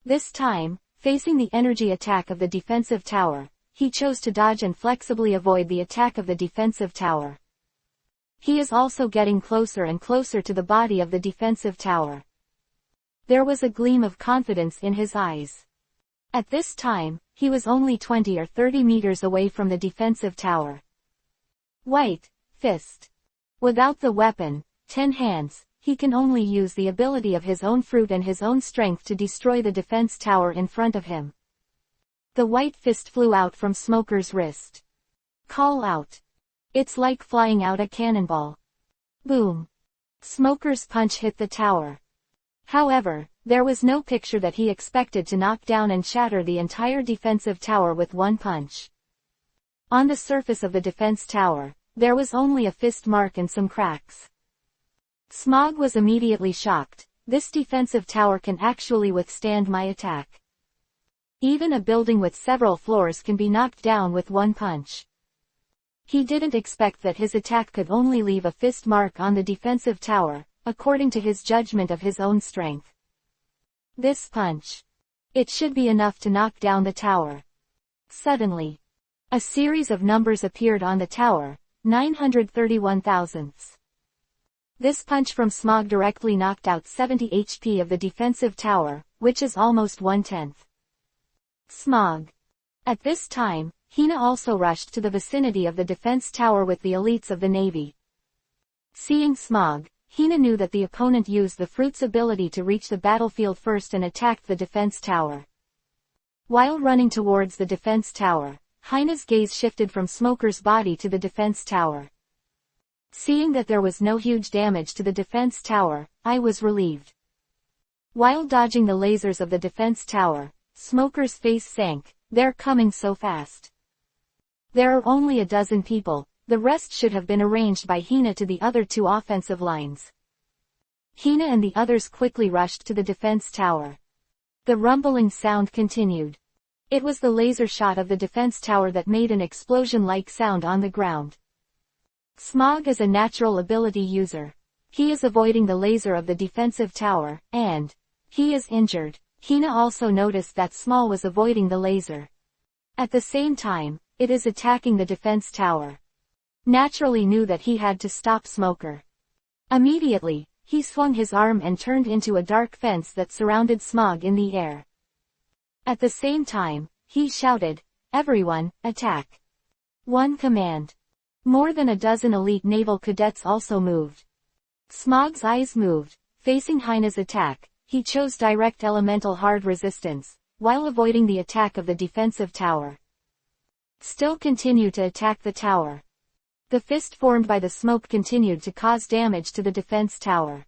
This time, facing the energy attack of the defensive tower, he chose to dodge and flexibly avoid the attack of the defensive tower. He is also getting closer and closer to the body of the defensive tower. There was a gleam of confidence in his eyes. At this time, he was only 20 or 30 meters away from the defensive tower. White fist. Without the weapon, 10 hands, he can only use the ability of his own fruit and his own strength to destroy the defense tower in front of him. The white fist flew out from Smoker's wrist. Call out. It's like flying out a cannonball. Boom. Smoker's punch hit the tower. However, there was no picture that he expected to knock down and shatter the entire defensive tower with one punch. On the surface of the defense tower, there was only a fist mark and some cracks. Smog was immediately shocked. This defensive tower can actually withstand my attack. Even a building with several floors can be knocked down with one punch. He didn't expect that his attack could only leave a fist mark on the defensive tower, according to his judgment of his own strength. This punch. It should be enough to knock down the tower. Suddenly, a series of numbers appeared on the tower, 931 thousandths. This punch from Smog directly knocked out 70 HP of the defensive tower, which is almost 1/10. Smog. At this time, Hina also rushed to the vicinity of the defense tower with the elites of the Navy. Seeing Smog, Hina knew that the opponent used the fruit's ability to reach the battlefield first and attacked the defense tower. While running towards the defense tower, Hina's gaze shifted from Smoker's body to the defense tower. Seeing that there was no huge damage to the defense tower, I was relieved. While dodging the lasers of the defense tower, Smoker's face sank. They're coming so fast. There are only a dozen people, the rest should have been arranged by Hina to the other two offensive lines. Hina and the others quickly rushed to the defense tower. The rumbling sound continued. It was the laser shot of the defense tower that made an explosion-like sound on the ground. Smog is a natural ability user. He is avoiding the laser of the defensive tower, and he is injured. Hina also noticed that Small was avoiding the laser. At the same time, it is attacking the defense tower. Naturally knew that he had to stop Smoker. Immediately, he swung his arm and turned into a dark fence that surrounded Smog in the air. At the same time, he shouted, "Everyone, attack!" One command. More than a dozen elite naval cadets also moved. Smog's eyes moved, facing Hina's attack. He chose direct elemental hard resistance, while avoiding the attack of the defensive tower. Still continued to attack the tower. The fist formed by the smoke continued to cause damage to the defense tower.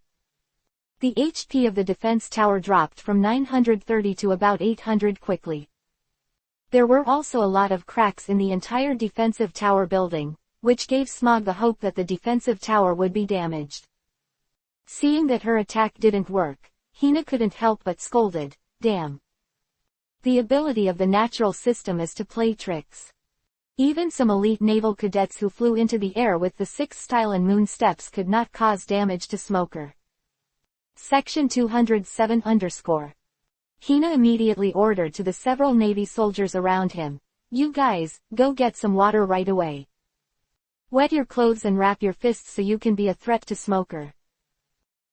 The HP of the defense tower dropped from 930 to about 800 quickly. There were also a lot of cracks in the entire defensive tower building, which gave Smog the hope that the defensive tower would be damaged. Seeing that her attack didn't work, Hina couldn't help but scolded, "Damn. The ability of the natural system is to play tricks." Even some elite naval cadets who flew into the air with the 6 style and moon steps could not cause damage to Smoker. Section 207_. Hina immediately ordered to the several Navy soldiers around him, "You guys, go get some water right away. Wet your clothes and wrap your fists so you can be a threat to Smoker."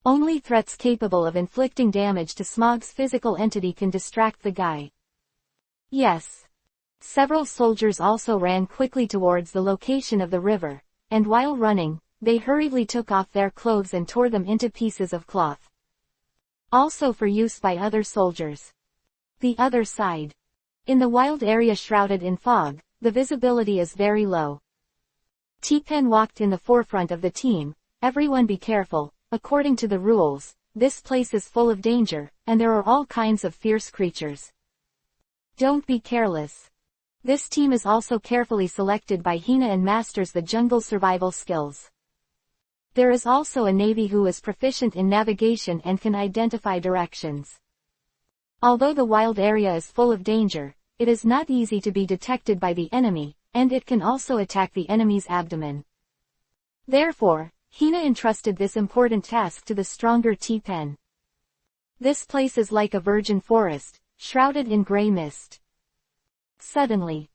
Only threats capable of inflicting damage to Smog's physical entity can distract the guy. Yes. Several soldiers also ran quickly towards the location of the river, and while running, they hurriedly took off their clothes and tore them into pieces of cloth. Also for use by other soldiers. The other side. In the wild area shrouded in fog, the visibility is very low. T-Pen walked in the forefront of the team. "Everyone be careful. According to the rules, this place is full of danger, and there are all kinds of fierce creatures. Don't be careless." This team is also carefully selected by Hina and masters the jungle survival skills. There is also a Navy who is proficient in navigation and can identify directions. Although the wild area is full of danger, it is not easy to be detected by the enemy, and it can also attack the enemy's abdomen. Therefore, Hina entrusted this important task to the stronger T-Pen. This place is like a virgin forest, shrouded in gray mist. Suddenly,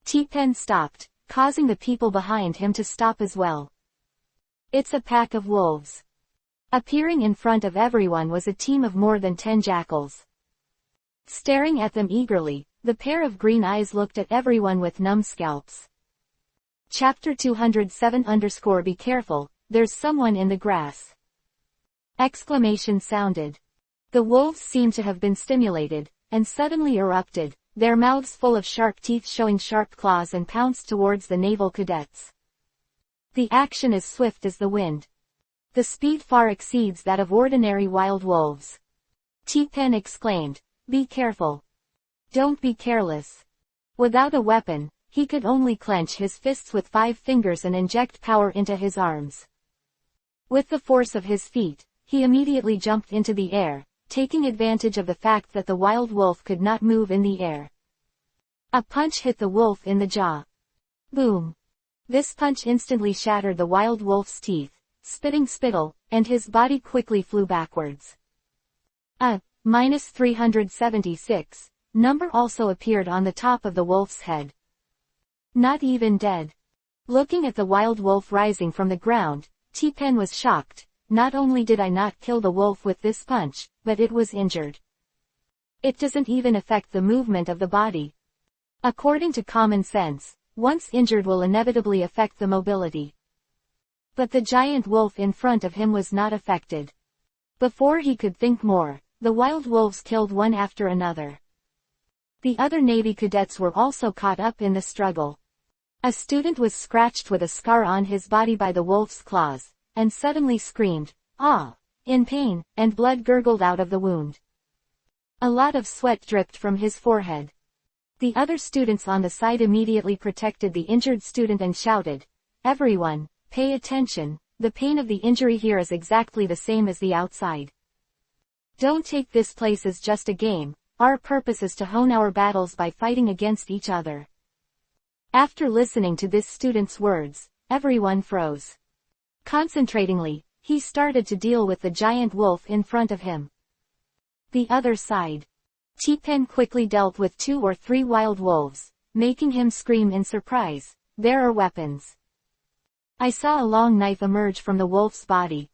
T-Pen stopped, causing the people behind him to stop as well. It's a pack of wolves. Appearing in front of everyone was a team of more than 10 jackals. Staring at them eagerly, the pair of green eyes looked at everyone with numb scalps. Chapter 207_. Be careful, there's someone in the grass. Exclamation sounded. The wolves seemed to have been stimulated, and suddenly erupted, their mouths full of sharp teeth showing sharp claws, and pounced towards the naval cadets. The action is swift as the wind. The speed far exceeds that of ordinary wild wolves. T-Pen exclaimed, "Be careful. Don't be careless." Without a weapon, he could only clench his fists with 5 fingers and inject power into his arms. With the force of his feet, he immediately jumped into the air, taking advantage of the fact that the wild wolf could not move in the air. A punch hit the wolf in the jaw. Boom. This punch instantly shattered the wild wolf's teeth, spitting spittle, and his body quickly flew backwards. A -376 number also appeared on the top of the wolf's head. Not even dead. Looking at the wild wolf rising from the ground, T-Pen was shocked. Not only did I not kill the wolf with this punch, but it was injured. It doesn't even affect the movement of the body. According to common sense, once injured will inevitably affect the mobility. But the giant wolf in front of him was not affected. Before he could think more, the wild wolves killed one after another. The other Navy cadets were also caught up in the struggle. A student was scratched with a scar on his body by the wolf's claws, and suddenly screamed, "Ah!" in pain, and blood gurgled out of the wound. A lot of sweat dripped from his forehead. The other students on the side immediately protected the injured student and shouted, "Everyone, pay attention, the pain of the injury here is exactly the same as the outside. Don't take this place as just a game, our purpose is to hone our battles by fighting against each other." After listening to this student's words, everyone froze. Concentratingly, he started to deal with the giant wolf in front of him. The other side. T-Pen quickly dealt with 2 or 3 wild wolves, making him scream in surprise, "There are weapons." I saw a long knife emerge from the wolf's body.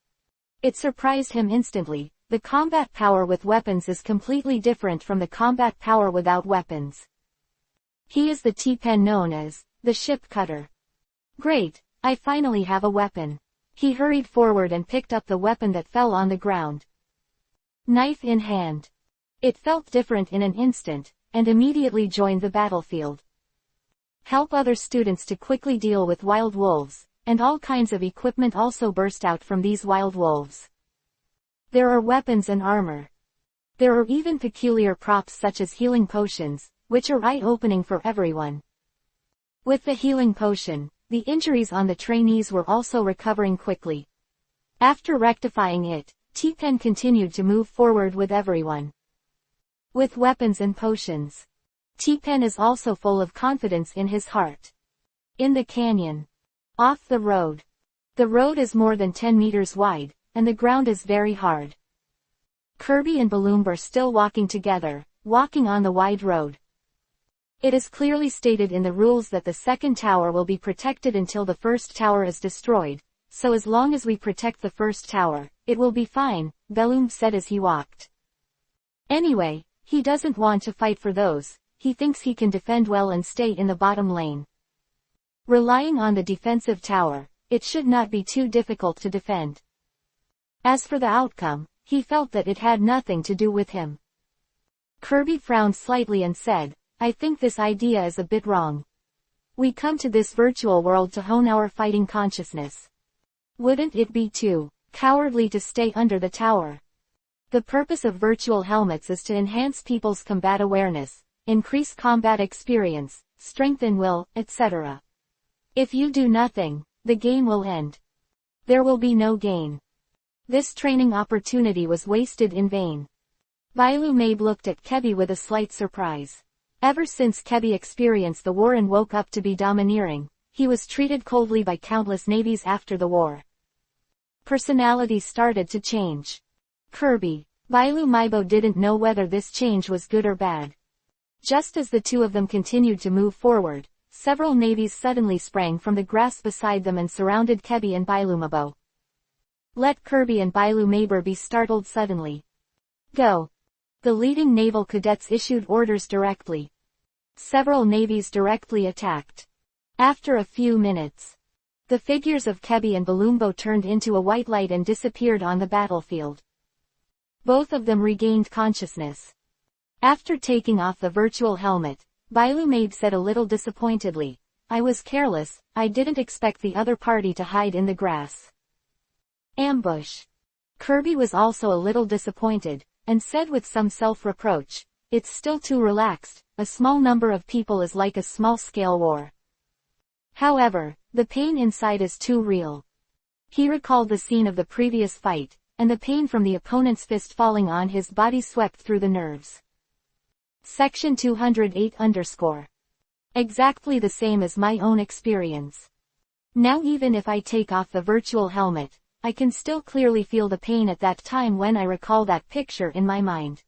It surprised him instantly. The combat power with weapons is completely different from the combat power without weapons. He is the T-Pen known as the ship cutter. Great, I finally have a weapon. He hurried forward and picked up the weapon that fell on the ground. Knife in hand. It felt different in an instant, and immediately joined the battlefield. Help other students to quickly deal with wild wolves, and all kinds of equipment also burst out from these wild wolves. There are weapons and armor. There are even peculiar props such as healing potions, which are eye-opening for everyone. With the healing potion, the injuries on the trainees were also recovering quickly. After rectifying it, T-Pen continued to move forward with everyone. With weapons and potions. T-Pen is also full of confidence in his heart. In the canyon. Off the road. The road is more than 10 meters wide, and the ground is very hard. Kirby and Balloon are still walking together, walking on the wide road. It is clearly stated in the rules that the second tower will be protected until the first tower is destroyed, so as long as we protect the first tower, it will be fine, Balloon said as he walked. Anyway, he doesn't want to fight for those, he thinks he can defend well and stay in the bottom lane. Relying on the defensive tower, it should not be too difficult to defend. As for the outcome, he felt that it had nothing to do with him. Kirby frowned slightly and said, "I think this idea is a bit wrong. We come to this virtual world to hone our fighting consciousness. Wouldn't it be too cowardly to stay under the tower? The purpose of virtual helmets is to enhance people's combat awareness, increase combat experience, strengthen will, etc. If you do nothing, the game will end. There will be no gain. This training opportunity was wasted in vain." Bailu Mabe looked at Kebi with a slight surprise. Ever since Kebi experienced the war and woke up to be domineering, he was treated coldly by countless navies after the war. Personality started to change. Kirby, Bailu Maibo didn't know whether this change was good or bad. Just as the two of them continued to move forward, several navies suddenly sprang from the grass beside them and surrounded Kebi and Bailu Maibo. Let Kirby and Bailu Maber be startled suddenly. Go. The leading naval cadets issued orders directly. Several navies directly attacked. After a few minutes, the figures of Kebi and Balloombo turned into a white light and disappeared on the battlefield. Both of them regained consciousness. After taking off the virtual helmet, Bailu Mabe said a little disappointedly, "I was careless, I didn't expect the other party to hide in the grass." Ambush. Kirby was also a little disappointed, and said with some self-reproach, "It's still too relaxed, a small number of people is like a small-scale war." However, the pain inside is too real. He recalled the scene of the previous fight, and the pain from the opponent's fist falling on his body swept through the nerves. Section 208_. Exactly the same as my own experience. Now even if I take off the virtual helmet, I can still clearly feel the pain at that time when I recall that picture in my mind.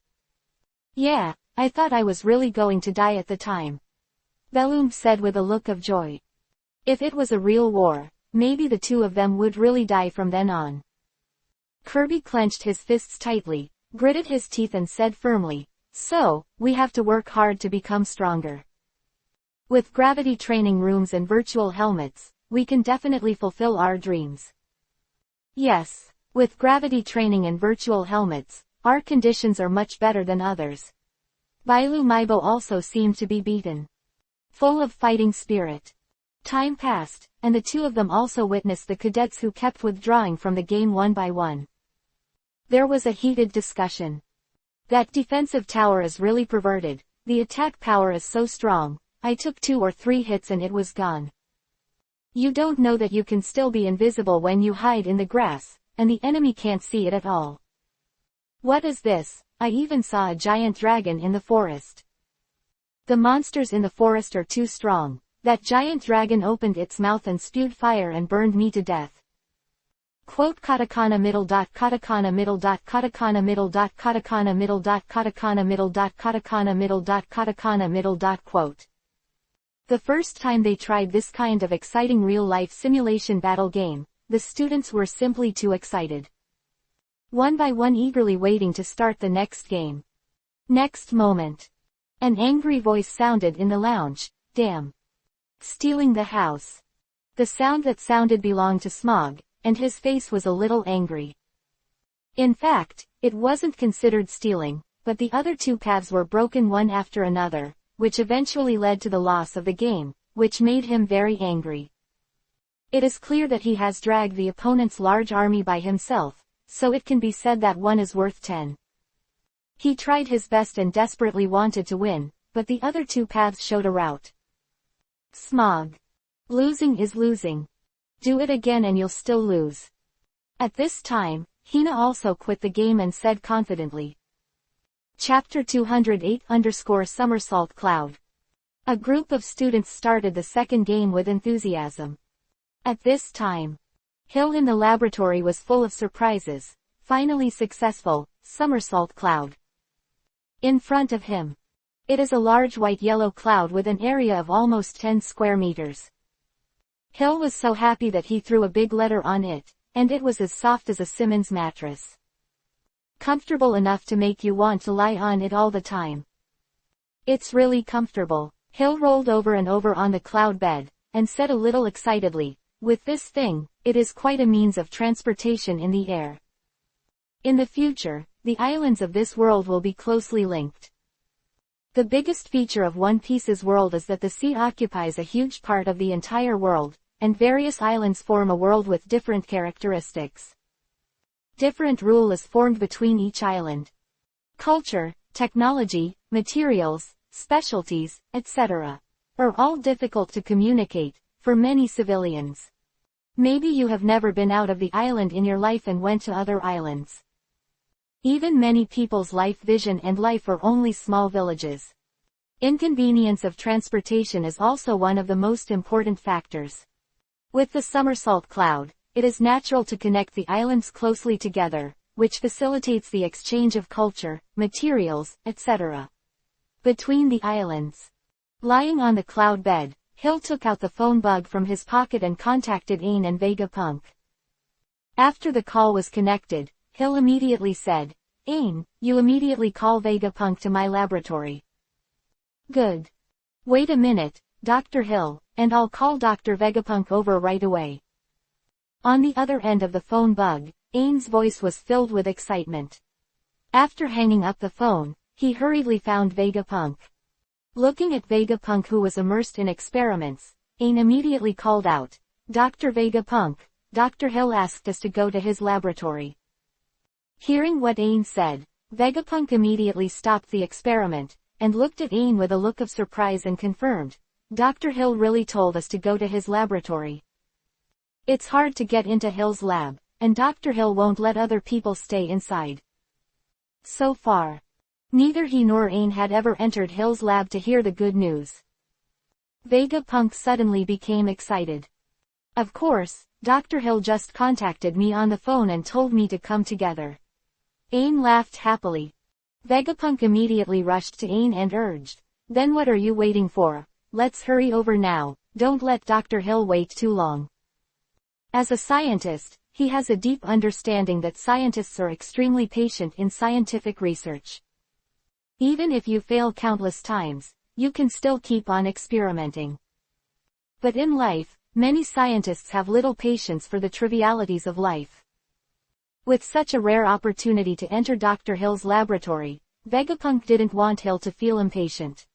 Yeah, I thought I was really going to die at the time. Balloon said with a look of joy. If it was a real war, maybe the two of them would really die from then on. Kirby clenched his fists tightly, gritted his teeth and said firmly, "So, we have to work hard to become stronger. With gravity training rooms and virtual helmets, we can definitely fulfill our dreams." Yes, with gravity training and virtual helmets, our conditions are much better than others. Bailu Maibo also seemed to be beaten. Full of fighting spirit. Time passed, and the two of them also witnessed the cadets who kept withdrawing from the game one by one. There was a heated discussion. That defensive tower is really perverted, the attack power is so strong, I took 2 or 3 hits and it was gone. You don't know that you can still be invisible when you hide in the grass, and the enemy can't see it at all. What is this? I even saw a giant dragon in the forest. The monsters in the forest are too strong. That giant dragon opened its mouth and spewed fire and burned me to death. Quote katakana middle dot katakana middle dot katakana middle dot katakana middle dot katakana middle dot katakana middle dot katakana middle dot quote. The first time they tried this kind of exciting real-life simulation battle game, the students were simply too excited. One by one eagerly waiting to start the next game. Next moment. An angry voice sounded in the lounge, damn. Stealing the house. The sound that sounded belonged to Smog, and his face was a little angry. In fact, it wasn't considered stealing, but the other two paths were broken one after another, which eventually led to the loss of the game, which made him very angry. It is clear that he has dragged the opponent's large army by himself, so it can be said that 1 is worth 10. He tried his best and desperately wanted to win, but the other two paths showed a route. Smog. Losing is losing. Do it again and you'll still lose. At this time, Hina also quit the game and said confidently. Chapter 208_Somersault Cloud. A group of students started the second game with enthusiasm. At this time, Hill in the laboratory was full of surprises. Finally successful, Somersault Cloud. In front of him. It is a large white-yellow cloud with an area of almost 10 square meters. Hill was so happy that he threw a big letter on it, and it was as soft as a Simmons mattress. Comfortable enough to make you want to lie on it all the time. It's really comfortable. Hill rolled over and over on the cloud bed, and said a little excitedly, with this thing, it is quite a means of transportation in the air. In the future, the islands of this world will be closely linked. The biggest feature of One Piece's world is that the sea occupies a huge part of the entire world, and various islands form a world with different characteristics. Different rule is formed between each island. Culture, technology, materials, specialties, etc. are all difficult to communicate, for many civilians. Maybe you have never been out of the island in your life and went to other islands. Even many people's life vision and life are only small villages. Inconvenience of transportation is also one of the most important factors. With the Somersault Cloud, it is natural to connect the islands closely together, which facilitates the exchange of culture, materials, etc. between the islands. Lying on the cloud bed, Hill took out the phone bug from his pocket and contacted Ain and Vegapunk. After the call was connected, Hill immediately said, Ain, you immediately call Vegapunk to my laboratory. Good. Wait a minute, Dr. Hill, and I'll call Dr. Vegapunk over right away. On the other end of the phone bug, Ain's voice was filled with excitement. After hanging up the phone, he hurriedly found Vegapunk. Looking at Vegapunk who was immersed in experiments, Ain immediately called out, Dr. Vegapunk, Dr. Hill asked us to go to his laboratory. Hearing what Ain said, Vegapunk immediately stopped the experiment, and looked at Ain with a look of surprise and confirmed, Dr. Hill really told us to go to his laboratory. It's hard to get into Hill's lab, and Dr. Hill won't let other people stay inside. So far, neither he nor Ain had ever entered Hill's lab to hear the good news. Vegapunk suddenly became excited. Of course, Dr. Hill just contacted me on the phone and told me to come together. Ain laughed happily. Vegapunk immediately rushed to Ain and urged, Then what are you waiting for? Let's hurry over now, don't let Dr. Hill wait too long. As a scientist, he has a deep understanding that scientists are extremely patient in scientific research. Even if you fail countless times, you can still keep on experimenting. But in life, many scientists have little patience for the trivialities of life. With such a rare opportunity to enter Dr. Hill's laboratory, Vegapunk didn't want Hill to feel impatient.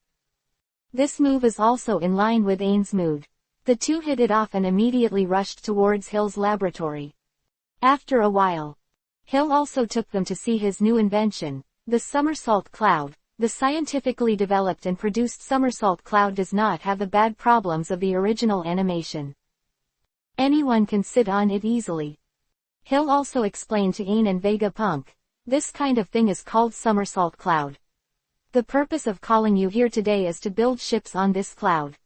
This move is also in line with Ain's mood. The two hit it off and immediately rushed towards Hill's laboratory. After a while, Hill also took them to see his new invention, the somersault cloud. The scientifically developed and produced somersault cloud does not have the bad problems of the original animation. Anyone can sit on it easily. Hill also explained to Ain and Vegapunk, this kind of thing is called somersault cloud. The purpose of calling you here today is to build ships on this cloud.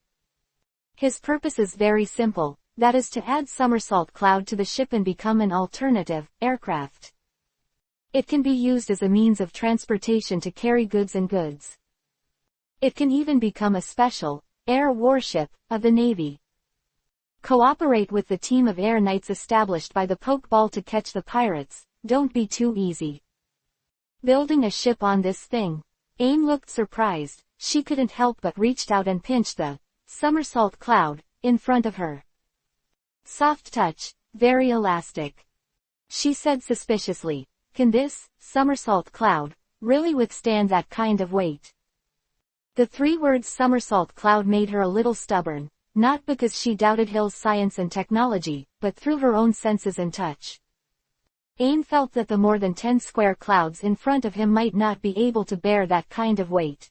His purpose is very simple, that is to add somersault cloud to the ship and become an alternative aircraft. It can be used as a means of transportation to carry goods and goods. It can even become a special air warship of the Navy. Cooperate with the team of air knights established by the Pokeball to catch the pirates. Don't be too easy. Building a ship on this thing. Ain looked surprised. She couldn't help but reached out and pinched the somersault cloud in front of her. Soft touch, very elastic. She said suspiciously, can this somersault cloud really withstand that kind of weight? The three words somersault cloud made her a little stubborn, not because she doubted Hill's science and technology, but through her own senses and touch. Ain felt that the more than 10 square clouds in front of him might not be able to bear that kind of weight.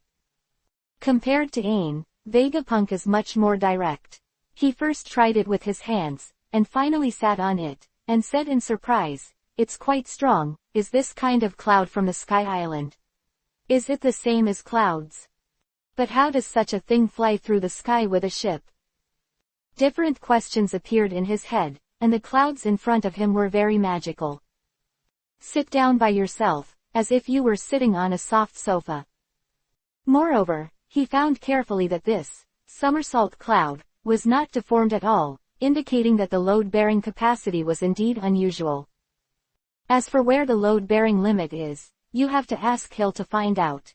Compared to Ain, Vegapunk is much more direct. He first tried it with his hands, and finally sat on it, and said in surprise, it's quite strong. Is this kind of cloud from the Sky Island? Is it the same as clouds? But how does such a thing fly through the sky with a ship? Different questions appeared in his head, and the clouds in front of him were very magical. Sit down by yourself, as if you were sitting on a soft sofa. Moreover, he found carefully that this somersault cloud was not deformed at all, indicating that the load-bearing capacity was indeed unusual. As for where the load-bearing limit is, you have to ask Hill to find out.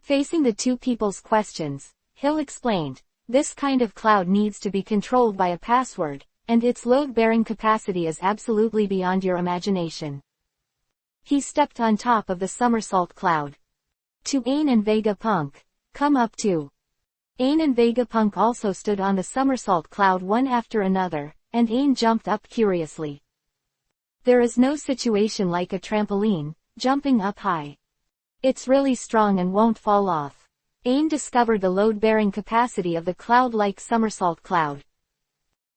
Facing the two people's questions, Hill explained, this kind of cloud needs to be controlled by a password, and its load-bearing capacity is absolutely beyond your imagination. He stepped on top of the somersault cloud. To Ain and Vegapunk, come up too. Ain and Vegapunk also stood on the somersault cloud one after another, and Ain jumped up curiously. There is no situation like a trampoline, jumping up high. It's really strong and won't fall off. Ain discovered the load-bearing capacity of the cloud-like somersault cloud.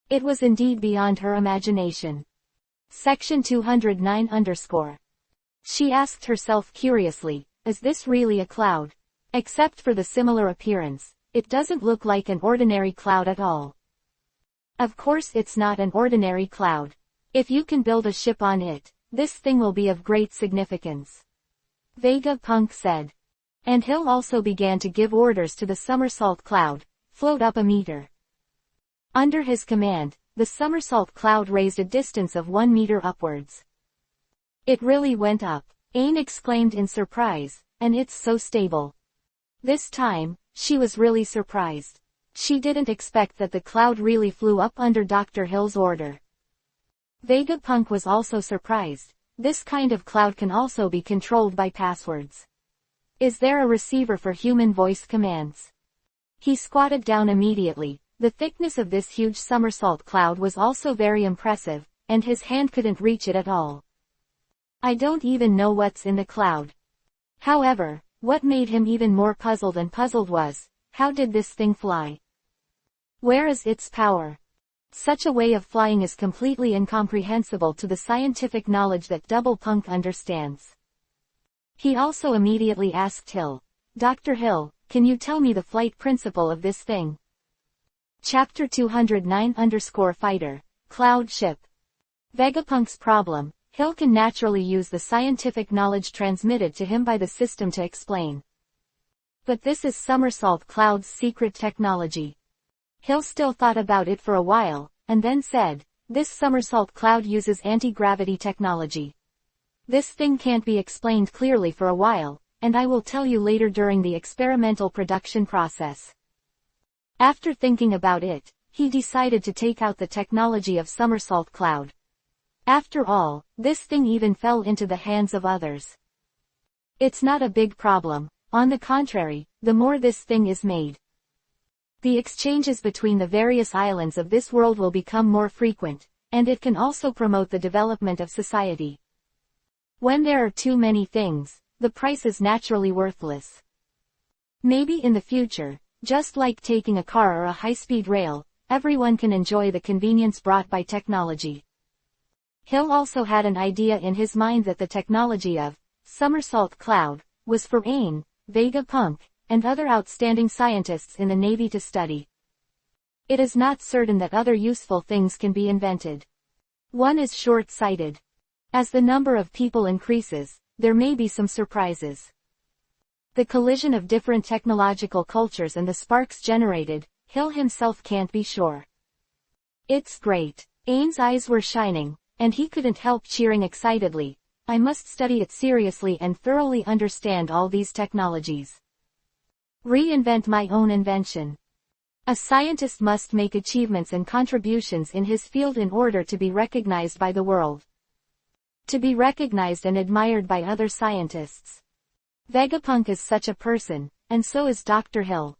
It was indeed beyond her imagination. Section 209_. She asked herself curiously, is this really a cloud? Except for the similar appearance, it doesn't look like an ordinary cloud at all. Of course it's not an ordinary cloud. If you can build a ship on it, this thing will be of great significance. Vegapunk said. And Hill also began to give orders to the somersault cloud, float up a meter. Under his command, the somersault cloud raised a distance of 1 meter upwards. It really went up, Ain exclaimed in surprise, and it's so stable. This time, she was really surprised. She didn't expect that the cloud really flew up under Dr. Hill's order. Vegapunk was also surprised. This kind of cloud can also be controlled by passwords. Is there a receiver for human voice commands? He squatted down immediately. The thickness of this huge somersault cloud was also very impressive, and his hand couldn't reach it at all. I don't even know what's in the cloud. However, what made him even more puzzled was, how did this thing fly? Where is its power? Such a way of flying is completely incomprehensible to the scientific knowledge that Double Punk understands. He also immediately asked Hill, Dr. Hill, can you tell me the flight principle of this thing? Chapter 209_Fighter, Cloud Ship. Vegapunk's problem, Hill can naturally use the scientific knowledge transmitted to him by the system to explain. But this is Somersault Cloud's secret technology. Hill still thought about it for a while, and then said, this Somersault Cloud uses anti-gravity technology. This thing can't be explained clearly for a while, and I will tell you later during the experimental production process. After thinking about it, he decided to take out the technology of Somersault Cloud. After all, this thing even fell into the hands of others. It's not a big problem. On the contrary, the more this thing is made, the exchanges between the various islands of this world will become more frequent, and it can also promote the development of society. When there are too many things, the price is naturally worthless. Maybe in the future, just like taking a car or a high-speed rail, everyone can enjoy the convenience brought by technology. Hill also had an idea in his mind that the technology of somersault cloud was for Aang, Vegapunk, and other outstanding scientists in the Navy to study. It is not certain that other useful things can be invented. One is short-sighted. As the number of people increases, there may be some surprises. The collision of different technological cultures and the sparks generated, Hill himself can't be sure. It's great. Aang's eyes were shining, and he couldn't help cheering excitedly. I must study it seriously and thoroughly understand all these technologies. Reinvent my own invention. A scientist must make achievements and contributions in his field in order to be recognized by the world. To be recognized and admired by other scientists. Vegapunk is such a person, and so is Dr. Hill.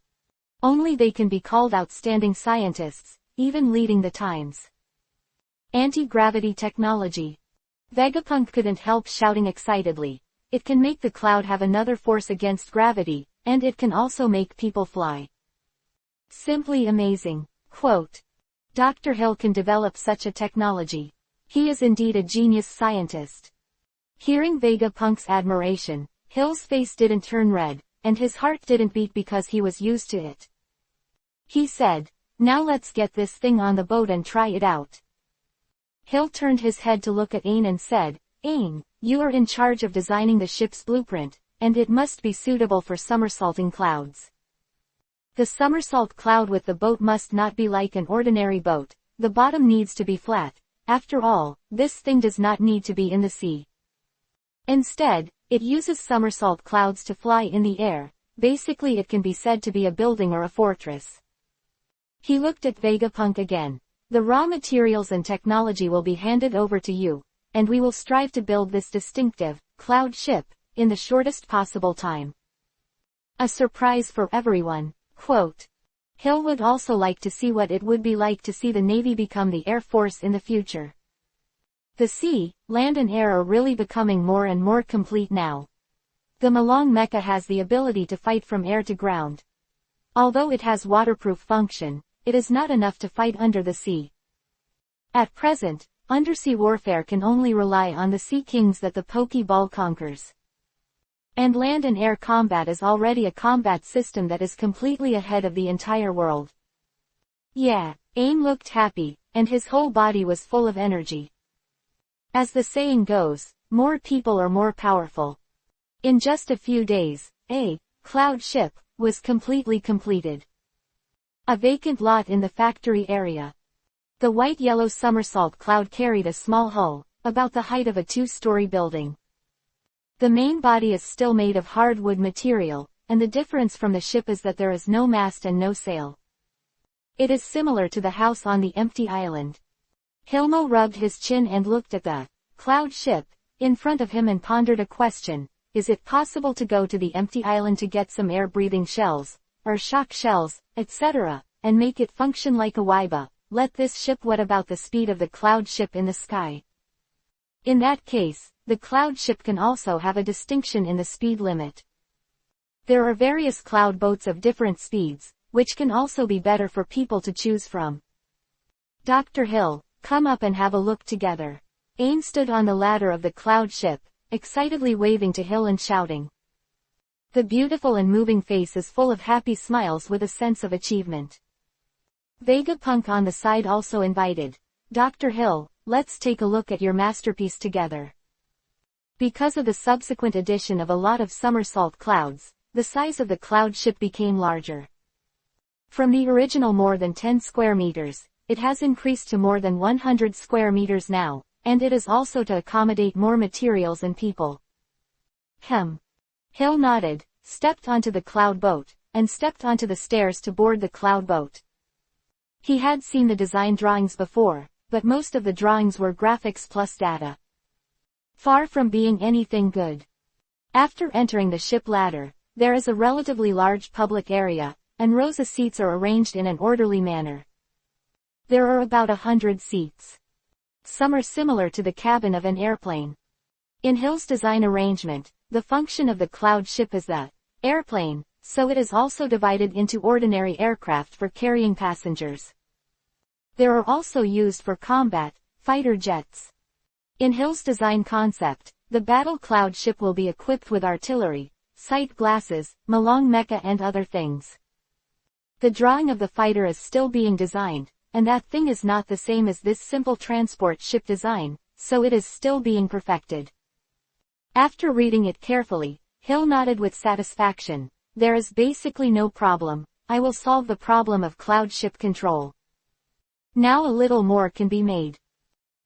Only they can be called outstanding scientists, even leading the times. Anti-gravity technology. Vegapunk couldn't help shouting excitedly. It can make the cloud have another force against gravity, and it can also make people fly. Simply amazing. Quote. Dr. Hill can develop such a technology. He is indeed a genius scientist. Hearing Vegapunk's admiration, Hill's face didn't turn red, and his heart didn't beat because he was used to it. He said, "Now let's get this thing on the boat and try it out." Hill turned his head to look at Aang and said, "Aang, you are in charge of designing the ship's blueprint, and it must be suitable for somersaulting clouds. The somersault cloud with the boat must not be like an ordinary boat. The bottom needs to be flat. After all, this thing does not need to be in the sea. Instead, it uses somersault clouds to fly in the air. Basically it can be said to be a building or a fortress." He looked at Vegapunk again. "The raw materials and technology will be handed over to you, and we will strive to build this distinctive, cloud ship, in the shortest possible time. A surprise for everyone." Quote. Hill would also like to see what it would be like to see the Navy become the Air Force in the future. The sea, land and air are really becoming more and more complete now. The Malong Mecha has the ability to fight from air to ground. Although it has waterproof function, it is not enough to fight under the sea. At present, undersea warfare can only rely on the sea kings that the Pokeball conquers. And land and air combat is already a combat system that is completely ahead of the entire world. Yeah, Aang looked happy, and his whole body was full of energy. As the saying goes, more people are more powerful. In just a few days, a cloud ship was completely completed. A vacant lot in the factory area. The white-yellow somersault cloud carried a small hull, about the height of a two-story building. The main body is still made of hardwood material, and the difference from the ship is that there is no mast and no sail. It is similar to the house on the empty island. Hilmo rubbed his chin and looked at the cloud ship in front of him and pondered a question. Is it possible to go to the empty island to get some air-breathing shells, or shock shells, etc., and make it function like a waiba? Let this ship. What about the speed of the cloud ship in the sky? In that case, the cloud ship can also have a distinction in the speed limit. There are various cloud boats of different speeds, which can also be better for people to choose from. Dr. Hill, come up and have a look together. Aang stood on the ladder of the cloud ship, excitedly waving to Hill and shouting. The beautiful and moving face is full of happy smiles with a sense of achievement. Vegapunk on the side also invited. Dr. Hill, let's take a look at your masterpiece together. Because of the subsequent addition of a lot of somersault clouds, the size of the cloud ship became larger. From the original more than 10 square meters, it has increased to more than 100 square meters now, and it is also to accommodate more materials and people. Hill nodded, stepped onto the cloud boat, and stepped onto the stairs to board the cloud boat. He had seen the design drawings before, but most of the drawings were graphics plus data. Far from being anything good. After entering the ship ladder, there is a relatively large public area, and rows of seats are arranged in an orderly manner. There are about 100 seats. Some are similar to the cabin of an airplane. In Hill's design arrangement, the function of the cloud ship is the airplane, so it is also divided into ordinary aircraft for carrying passengers. There are also used for combat, fighter jets. In Hill's design concept, the battle cloud ship will be equipped with artillery, sight glasses, Malong mecha and other things. The drawing of the fighter is still being designed, and that thing is not the same as this simple transport ship design, so it is still being perfected. After reading it carefully, Hill nodded with satisfaction. There is basically no problem. I will solve the problem of cloud ship control. Now a little more can be made.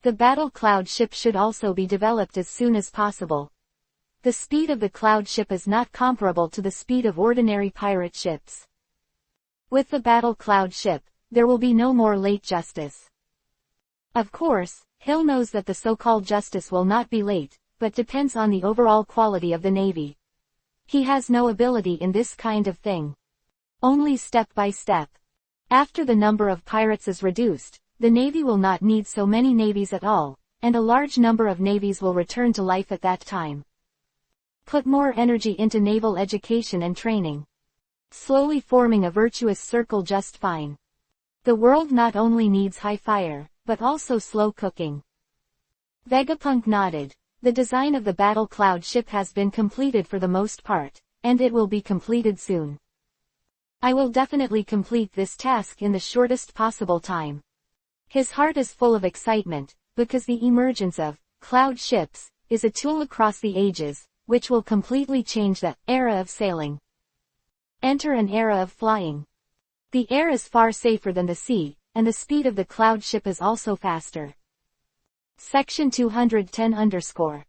The battle cloud ship should also be developed as soon as possible. The speed of the cloud ship is not comparable to the speed of ordinary pirate ships. With the battle cloud ship, there will be no more late justice. Of course, Hill knows that the so-called justice will not be late, but depends on the overall quality of the Navy. He has no ability in this kind of thing. Only step by step. After the number of pirates is reduced, the Navy will not need so many navies at all, and a large number of navies will return to life at that time. Put more energy into naval education and training. Slowly forming a virtuous circle just fine. The world not only needs high fire, but also slow cooking. Vegapunk nodded. The design of the battle cloud ship has been completed for the most part, and it will be completed soon. I will definitely complete this task in the shortest possible time. His heart is full of excitement, because the emergence of cloud ships is a tool across the ages, which will completely change the era of sailing. Enter an era of flying. The air is far safer than the sea, and the speed of the cloud ship is also faster. Section 210_.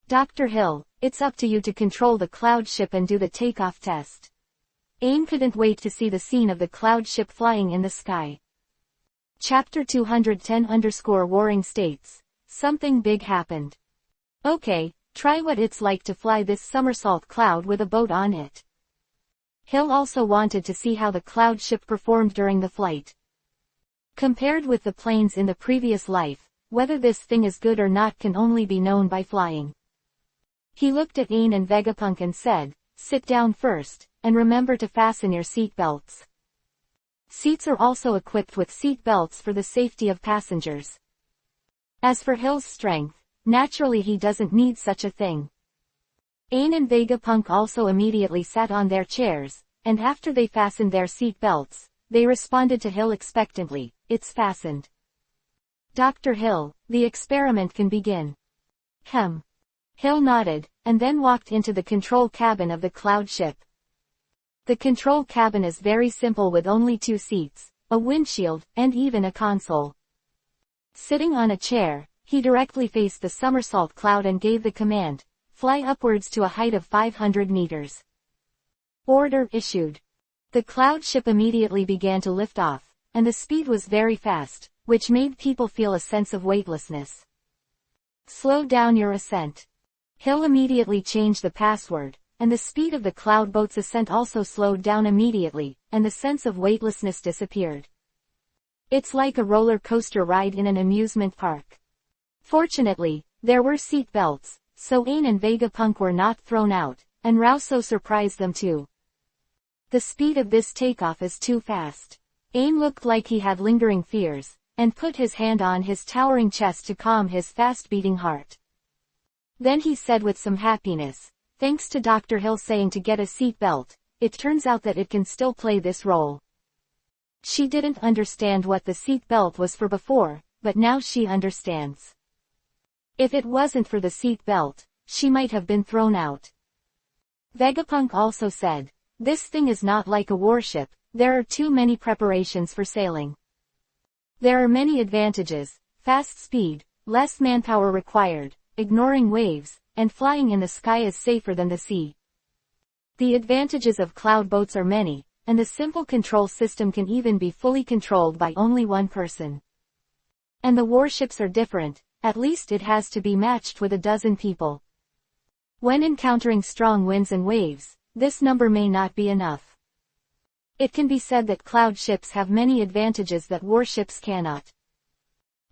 Dr. Hill, it's up to you to control the cloud ship and do the takeoff test. Aang couldn't wait to see the scene of the cloud ship flying in the sky. Chapter 210_ Warring states, something big happened. Okay, try what it's like to fly this somersault cloud with a boat on it. Hill also wanted to see how the cloud ship performed during the flight. Compared with the planes in the previous life, whether this thing is good or not can only be known by flying. He looked at Aang and Vegapunk and said, "Sit down first, and remember to fasten your seat belts." Seats are also equipped with seat belts for the safety of passengers. As for Hill's strength, naturally he doesn't need such a thing. Aang and Vegapunk also immediately sat on their chairs, and after they fastened their seat belts, they responded to Hill expectantly, "It's fastened." "Dr. Hill, the experiment can begin." Hill nodded, and then walked into the control cabin of the cloud ship. The control cabin is very simple with only 2 seats, a windshield, and even a console. Sitting on a chair, he directly faced the somersault cloud and gave the command, "Fly upwards to a height of 500 meters. Order issued. The cloud ship immediately began to lift off, and the speed was very fast, which made people feel a sense of weightlessness. "Slow down your ascent." Hill immediately changed the password, and the speed of the cloud boat's ascent also slowed down immediately, and the sense of weightlessness disappeared. It's like a roller coaster ride in an amusement park. Fortunately, there were seat belts, so Aang and Vegapunk were not thrown out, and Rauso surprised them too. The speed of this takeoff is too fast. Aang looked like he had lingering fears, and put his hand on his towering chest to calm his fast-beating heart. Then he said with some happiness, "Thanks to Dr. Hill saying to get a seat belt, it turns out that it can still play this role." She didn't understand what the seat belt was for before, but now she understands. If it wasn't for the seat belt, she might have been thrown out. Vegapunk also said, "This thing is not like a warship, there are too many preparations for sailing. There are many advantages, fast speed, less manpower required, ignoring waves, and flying in the sky is safer than the sea. The advantages of cloud boats are many, and the simple control system can even be fully controlled by only one person." And the warships are different, at least it has to be matched with a dozen people. When encountering strong winds and waves, this number may not be enough. It can be said that cloud ships have many advantages that warships cannot.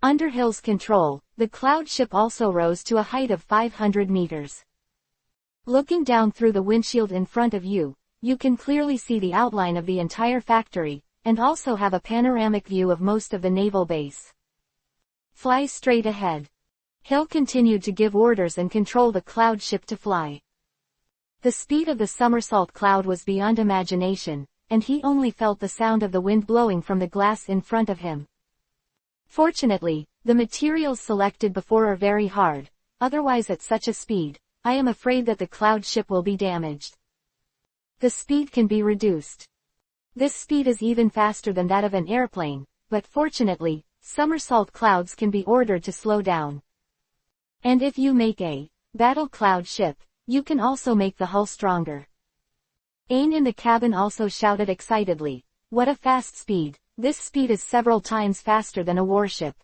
Under Hill's control, the cloud ship also rose to a height of 500 meters. Looking down through the windshield in front of you, you can clearly see the outline of the entire factory, and also have a panoramic view of most of the naval base. Fly straight ahead. Hill continued to give orders and control the cloud ship to fly. The speed of the somersault cloud was beyond imagination, and he only felt the sound of the wind blowing from the glass in front of him. Fortunately, the materials selected before are very hard, otherwise at such a speed, I am afraid that the cloud ship will be damaged. The speed can be reduced. This speed is even faster than that of an airplane, but fortunately, somersault clouds can be ordered to slow down. And if you make a battle cloud ship, you can also make the hull stronger. Aine in the cabin also shouted excitedly, "What a fast speed! This speed is several times faster than a warship.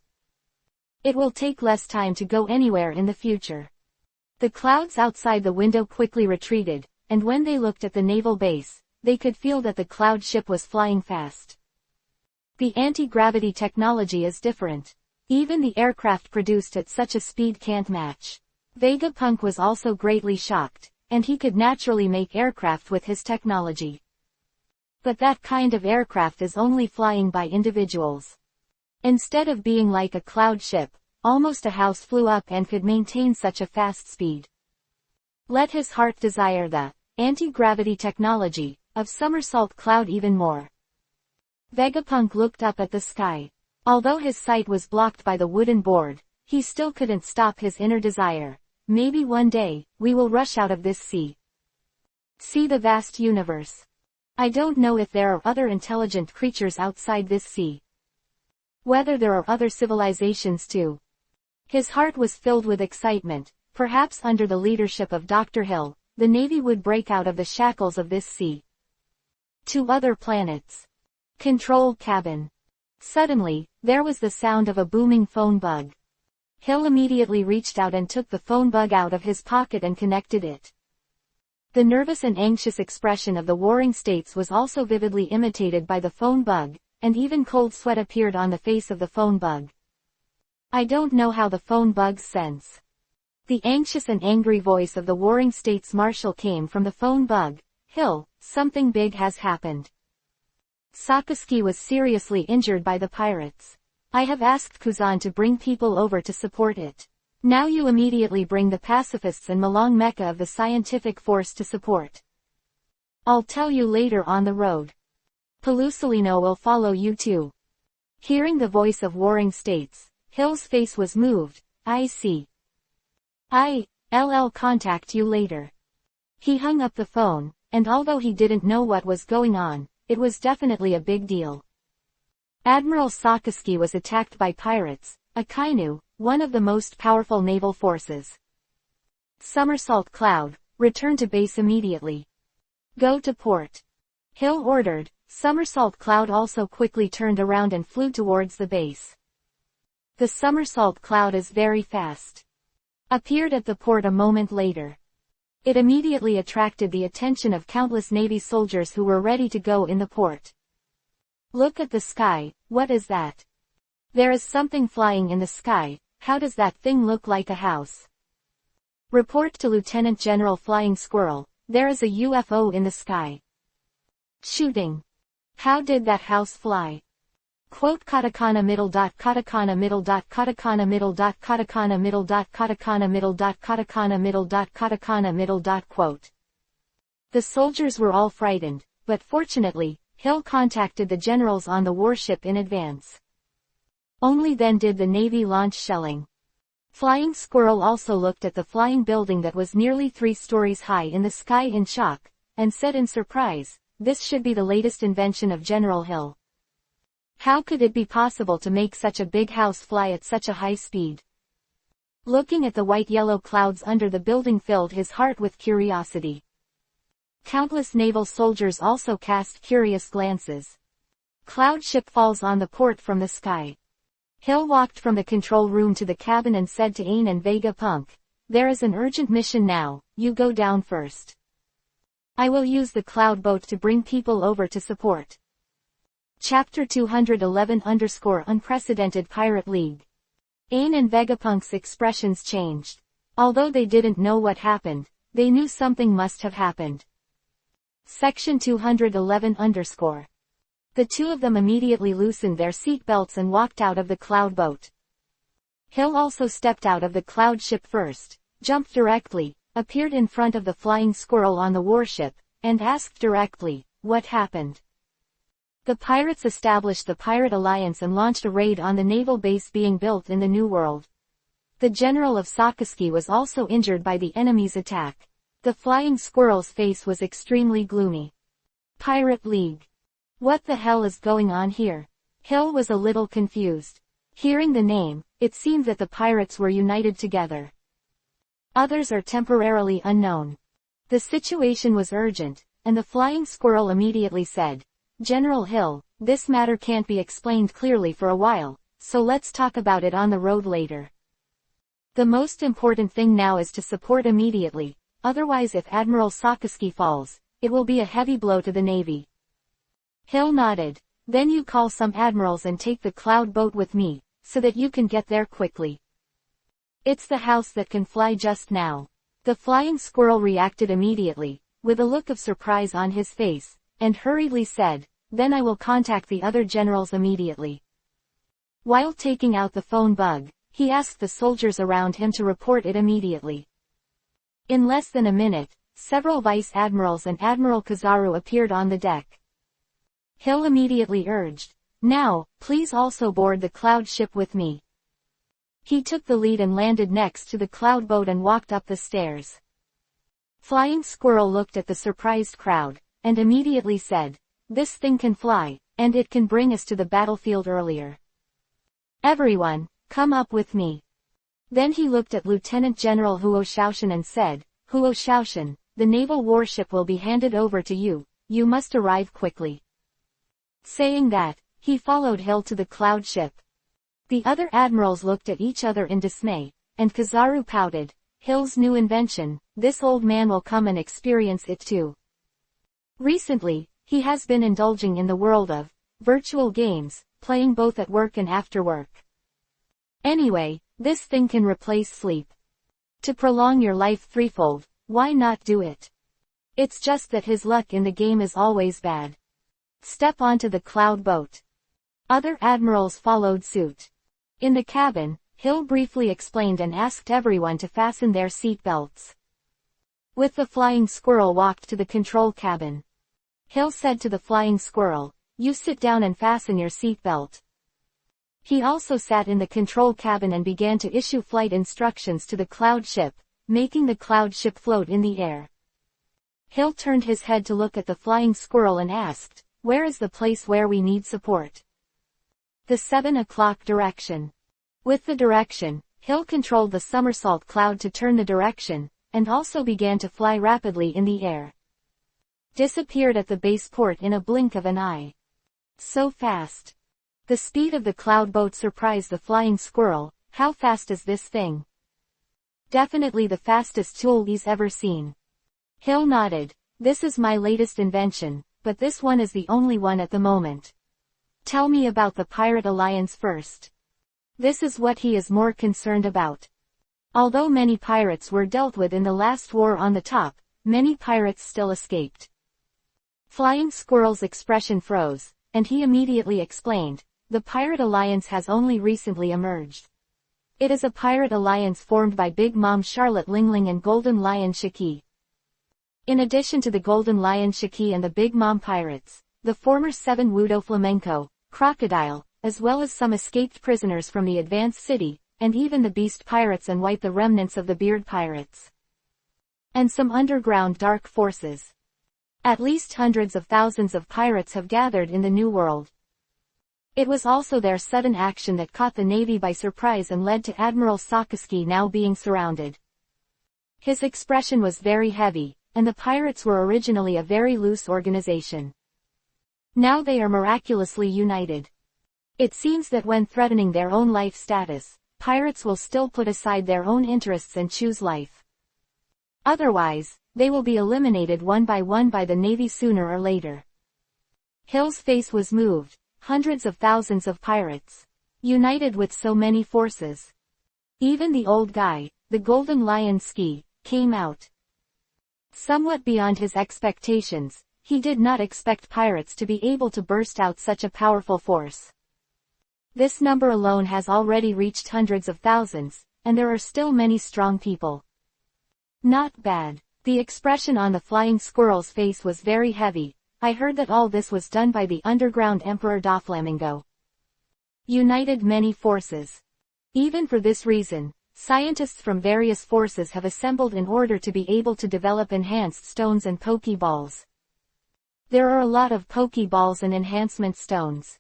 It will take less time to go anywhere in the future." The clouds outside the window quickly retreated, and when they looked at the naval base, they could feel that the cloud ship was flying fast. The anti-gravity technology is different. Even the aircraft produced at such a speed can't match. Vegapunk was also greatly shocked, and he could naturally make aircraft with his technology. But that kind of aircraft is only flying by individuals. Instead of being like a cloud ship, almost a house flew up and could maintain such a fast speed. Let his heart desire the anti-gravity technology of somersault cloud even more. Vegapunk looked up at the sky. Although his sight was blocked by the wooden board, he still couldn't stop his inner desire. Maybe one day, we will rush out of this sea. See the vast universe. I don't know if there are other intelligent creatures outside this sea. Whether there are other civilizations too. His heart was filled with excitement. Perhaps under the leadership of Dr. Hill, the Navy would break out of the shackles of this sea. To other planets. Control cabin. Suddenly, there was the sound of a booming phone bug. Hill immediately reached out and took the phone bug out of his pocket and connected it. The nervous and anxious expression of the warring states was also vividly imitated by the phone bug, and even cold sweat appeared on the face of the phone bug. I don't know how the phone bugs sense. The anxious and angry voice of the warring states marshal came from the phone bug. Hill, something big has happened. Sakazuki was seriously injured by the pirates. I have asked Kuzan to bring people over to support it. Now you immediately bring the pacifists and Malong Mecha of the scientific force to support. I'll tell you later on the road. Pelusolino will follow you too. Hearing the voice of warring states, Hill's face was moved. I see. I'll contact you later. He hung up the phone, and although he didn't know what was going on, it was definitely a big deal. Admiral Sakazuki was attacked by pirates, Akainu, one of the most powerful naval forces. Somersault Cloud, return to base immediately. Go to port. Hill ordered. Somersault Cloud also quickly turned around and flew towards the base. The Somersault Cloud is very fast. Appeared at the port a moment later. It immediately attracted the attention of countless Navy soldiers who were ready to go in the port. Look at the sky, what is that? There is something flying in the sky. How does that thing look like a house? Report to Lieutenant General Flying Squirrel, there is a UFO in the sky. Shooting. How did that house fly? Quote katakana middle dot katakana middle dot katakana middle dot katakana middle dot katakana middle dot katakana middle dot katakana middle dot quote. The soldiers were all frightened, but fortunately, Hill contacted the generals on the warship in advance. Only then did the Navy launch shelling. Flying Squirrel also looked at the flying building that was nearly 3 stories high in the sky in shock, and said in surprise, this should be the latest invention of General Hill. How could it be possible to make such a big house fly at such a high speed? Looking at the white-yellow clouds under the building filled his heart with curiosity. Countless naval soldiers also cast curious glances. Cloud ship falls on the port from the sky. Hill walked from the control room to the cabin and said to Ain and Vegapunk, "There is an urgent mission now, you go down first. I will use the cloud boat to bring people over to support." Chapter 211-Unprecedented Pirate League. Ain and Vegapunk's expressions changed. Although they didn't know what happened, they knew something must have happened. Section 211_. The two of them immediately loosened their seat belts and walked out of the cloud boat. Hill also stepped out of the cloud ship first, jumped directly, appeared in front of the flying squirrel on the warship, and asked directly, "What happened?" The pirates established the Pirate Alliance and launched a raid on the naval base being built in the New World. The general of Sakaski was also injured by the enemy's attack. The flying squirrel's face was extremely gloomy. Pirate League. What the hell is going on here? Hill was a little confused. Hearing the name, it seemed that the pirates were united together. Others are temporarily unknown. The situation was urgent, and the flying squirrel immediately said, "General Hill, this matter can't be explained clearly for a while, so let's talk about it on the road later. The most important thing now is to support immediately, otherwise if Admiral Sakaski falls, it will be a heavy blow to the Navy." Hill nodded. "Then you call some admirals and take the cloud boat with me, so that you can get there quickly. It's the house that can fly just now." The flying squirrel reacted immediately, with a look of surprise on his face, and hurriedly said, "Then I will contact the other generals immediately." While taking out the phone bug, he asked the soldiers around him to report it immediately. In less than a minute, several vice admirals and Admiral Kizaru appeared on the deck. Hill immediately urged, "Now, please also board the cloud ship with me." He took the lead and landed next to the cloud boat and walked up the stairs. Flying Squirrel looked at the surprised crowd, and immediately said, "This thing can fly, and it can bring us to the battlefield earlier. Everyone, come up with me." Then he looked at Lieutenant General Huo Shaoshan and said, "Huo Shaoshan, the naval warship will be handed over to you, you must arrive quickly." Saying that, he followed Hill to the cloud ship. The other admirals looked at each other in dismay, and Kizaru pouted, "Hill's new invention, this old man will come and experience it too. Recently, he has been indulging in the world of virtual games, playing both at work and after work. Anyway, this thing can replace sleep. To prolong your life threefold, why not do it? It's just that his luck in the game is always bad. Step onto the cloud boat." Other admirals followed suit. In the cabin, Hill briefly explained and asked everyone to fasten their seat belts. With the flying squirrel walked to the control cabin. Hill said to the flying squirrel, "You sit down and fasten your seat belt." He also sat in the control cabin and began to issue flight instructions to the cloud ship, making the cloud ship float in the air. Hill turned his head to look at the flying squirrel and asked, "Where is the place where we need support?" The 7 o'clock direction. With the direction, Hill controlled the somersault cloud to turn the direction, and also began to fly rapidly in the air. Disappeared at the base port in a blink of an eye. So fast. The speed of the cloud boat surprised the flying squirrel. "How fast is this thing?" "Definitely the fastest tool he's ever seen." Hill nodded. "This is my latest invention, but this one is the only one at the moment. Tell me about the Pirate Alliance first." This is what he is more concerned about. Although many pirates were dealt with in the last war on the top, many pirates still escaped. Flying Squirrel's expression froze, and he immediately explained, "The Pirate Alliance has only recently emerged. It is a pirate alliance formed by Big Mom Charlotte Lingling and Golden Lion Shiki. In addition to the Golden Lion Shiki and the Big Mom pirates, the former 7 Wudo Flamenco, Crocodile, as well as some escaped prisoners from the Advanced City, and even the Beast Pirates and White the remnants of the Beard Pirates. And some underground dark forces. At least hundreds of thousands of pirates have gathered in the New World. It was also their sudden action that caught the Navy by surprise and led to Admiral Sakaski now being surrounded." His expression was very heavy, and the pirates were originally a very loose organization. Now they are miraculously united. It seems that when threatening their own life status, pirates will still put aside their own interests and choose life. Otherwise, they will be eliminated one by the Navy sooner or later. Hill's face was moved. Hundreds of thousands of pirates. United with so many forces. Even the old guy, the Golden Lion Ski, came out. Somewhat beyond his expectations, he did not expect pirates to be able to burst out such a powerful force. This number alone has already reached hundreds of thousands, and there are still many strong people. Not bad. The expression on the flying squirrel's face was very heavy. I heard that all this was done by the underground Emperor Doflamingo. United many forces. Even for this reason, scientists from various forces have assembled in order to be able to develop enhanced stones and Pokeballs. There are a lot of Pokeballs and enhancement stones.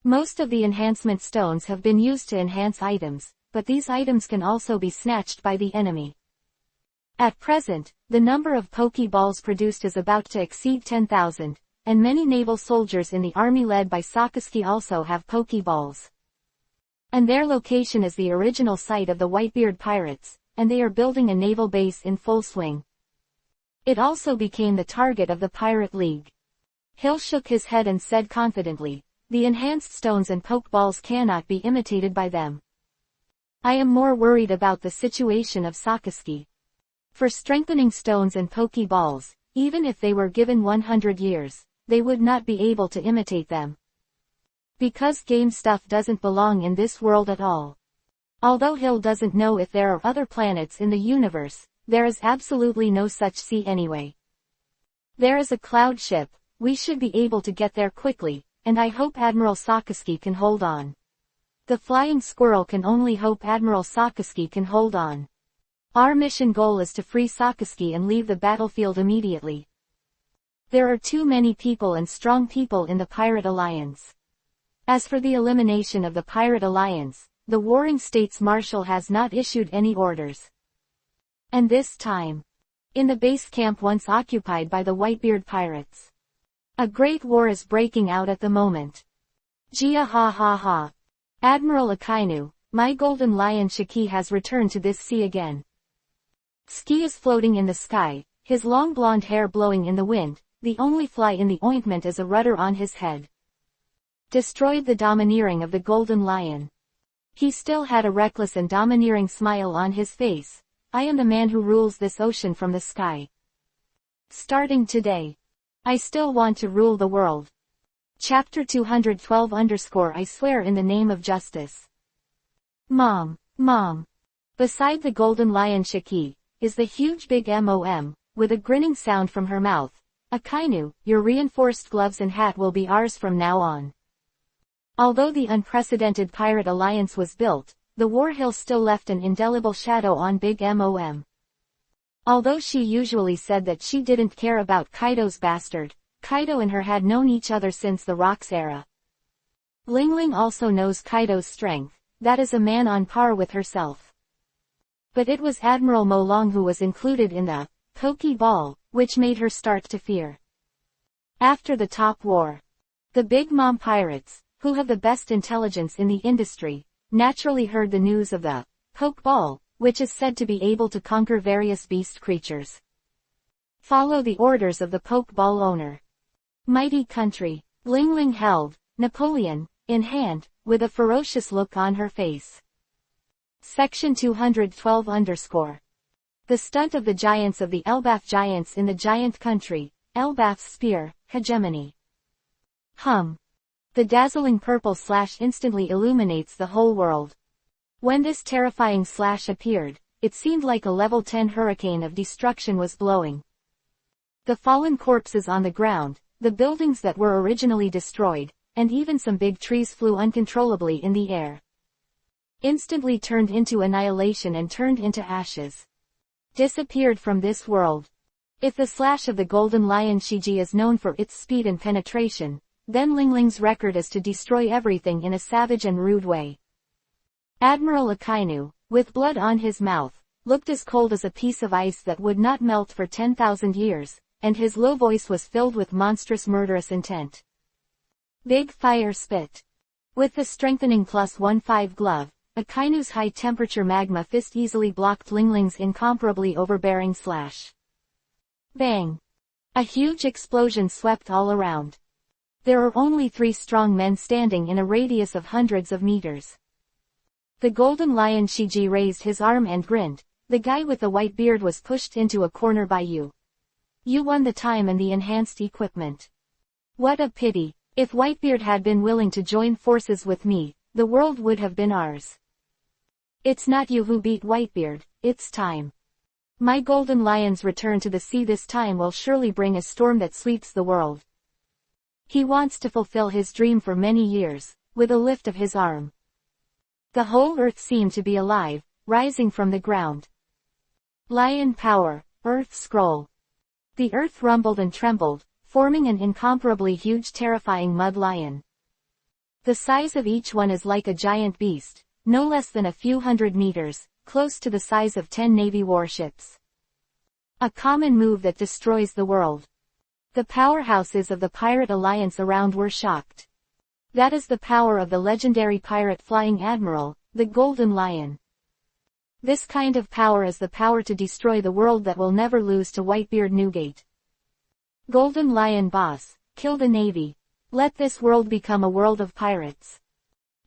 Most of the enhancement stones have been used to enhance items, but these items can also be snatched by the enemy. At present, the number of Pokeballs produced is about to exceed 10,000, and many naval soldiers in the army led by Sakazuki also have Pokeballs. And their location is the original site of the Whitebeard pirates, and they are building a naval base in full swing. It also became the target of the Pirate League. Hill shook his head and said confidently, "The enhanced stones and Pokeballs cannot be imitated by them. I am more worried about the situation of Sakazuki. For strengthening stones and Pokeballs, even if they were given 100 years, they would not be able to imitate them. Because game stuff doesn't belong in this world at all. Although Hill doesn't know if there are other planets in the universe, there is absolutely no such sea anyway. There is a cloud ship, we should be able to get there quickly, and I hope Admiral Sakazuki can hold on." The flying squirrel can only hope Admiral Sakazuki can hold on. Our mission goal is to free Sakazuki and leave the battlefield immediately. There are too many people and strong people in the Pirate Alliance. As for the elimination of the Pirate Alliance, the Warring States Marshal has not issued any orders. And this time, in the base camp once occupied by the Whitebeard pirates, a great war is breaking out at the moment. Jia ha ha ha. Admiral Akainu, my Golden Lion Shiki has returned to this sea again. Ski is floating in the sky, his long blonde hair blowing in the wind, the only fly in the ointment is a rudder on his head. Destroyed the domineering of the Golden Lion. He still had a reckless and domineering smile on his face. I am the man who rules this ocean from the sky. Starting today, I still want to rule the world. Chapter 212 _ I swear in the name of justice. Mom. Beside the Golden Lion Shiki, is the huge big MOM, with a grinning sound from her mouth. Akainu, your reinforced gloves and hat will be ours from now on. Although the unprecedented Pirate Alliance was built, the War Hill still left an indelible shadow on Big MOM. Although she usually said that she didn't care about Kaido's bastard, Kaido and her had known each other since the Rocks era. Ling Ling also knows Kaido's strength, that is a man on par with herself. But it was Admiral Mo Long who was included in the Pokeball, which made her start to fear. After the Top War, the Big Mom Pirates, who have the best intelligence in the industry, naturally heard the news of the Pokeball, which is said to be able to conquer various beast creatures. Follow the orders of the Pokeball owner. Mighty country, Ling Ling held Napoleon in hand, with a ferocious look on her face. Section 212 _ The stunt of the giants of the Elbaf giants in the giant country, Elbaf's spear, hegemony. The dazzling purple slash instantly illuminates the whole world. When this terrifying slash appeared, it seemed like a level 10 hurricane of destruction was blowing. The fallen corpses on the ground, the buildings that were originally destroyed, and even some big trees flew uncontrollably in the air. Instantly turned into annihilation and turned into ashes. Disappeared from this world. If the slash of the Golden Lion Shiji is known for its speed and penetration, then Ling Ling's record is to destroy everything in a savage and rude way. Admiral Akainu, with blood on his mouth, looked as cold as a piece of ice that would not melt for 10,000 years, and his low voice was filled with monstrous murderous intent. Big fire spit. With the strengthening +1-5 glove, Akainu's high-temperature magma fist easily blocked Ling Ling's incomparably overbearing slash. Bang! A huge explosion swept all around. There are only 3 strong men standing in a radius of hundreds of meters. The golden lion Shiji raised his arm and grinned. The guy with the white beard was pushed into a corner by you. You won the time and the enhanced equipment. What a pity. If Whitebeard had been willing to join forces with me, the world would have been ours. It's not you who beat Whitebeard, it's time. My golden lion's return to the sea this time will surely bring a storm that sweeps the world. He wants to fulfill his dream for many years, with a lift of his arm. The whole earth seemed to be alive, rising from the ground. Lion power, earth scroll. The earth rumbled and trembled, forming an incomparably huge terrifying mud lion. The size of each one is like a giant beast, no less than a few hundred meters, close to the size of 10 Navy warships. A common move that destroys the world. The powerhouses of the pirate alliance around were shocked. That is the power of the legendary pirate flying admiral, the Golden Lion. This kind of power is the power to destroy the world that will never lose to Whitebeard Newgate. Golden Lion boss, kill the navy. Let this world become a world of pirates.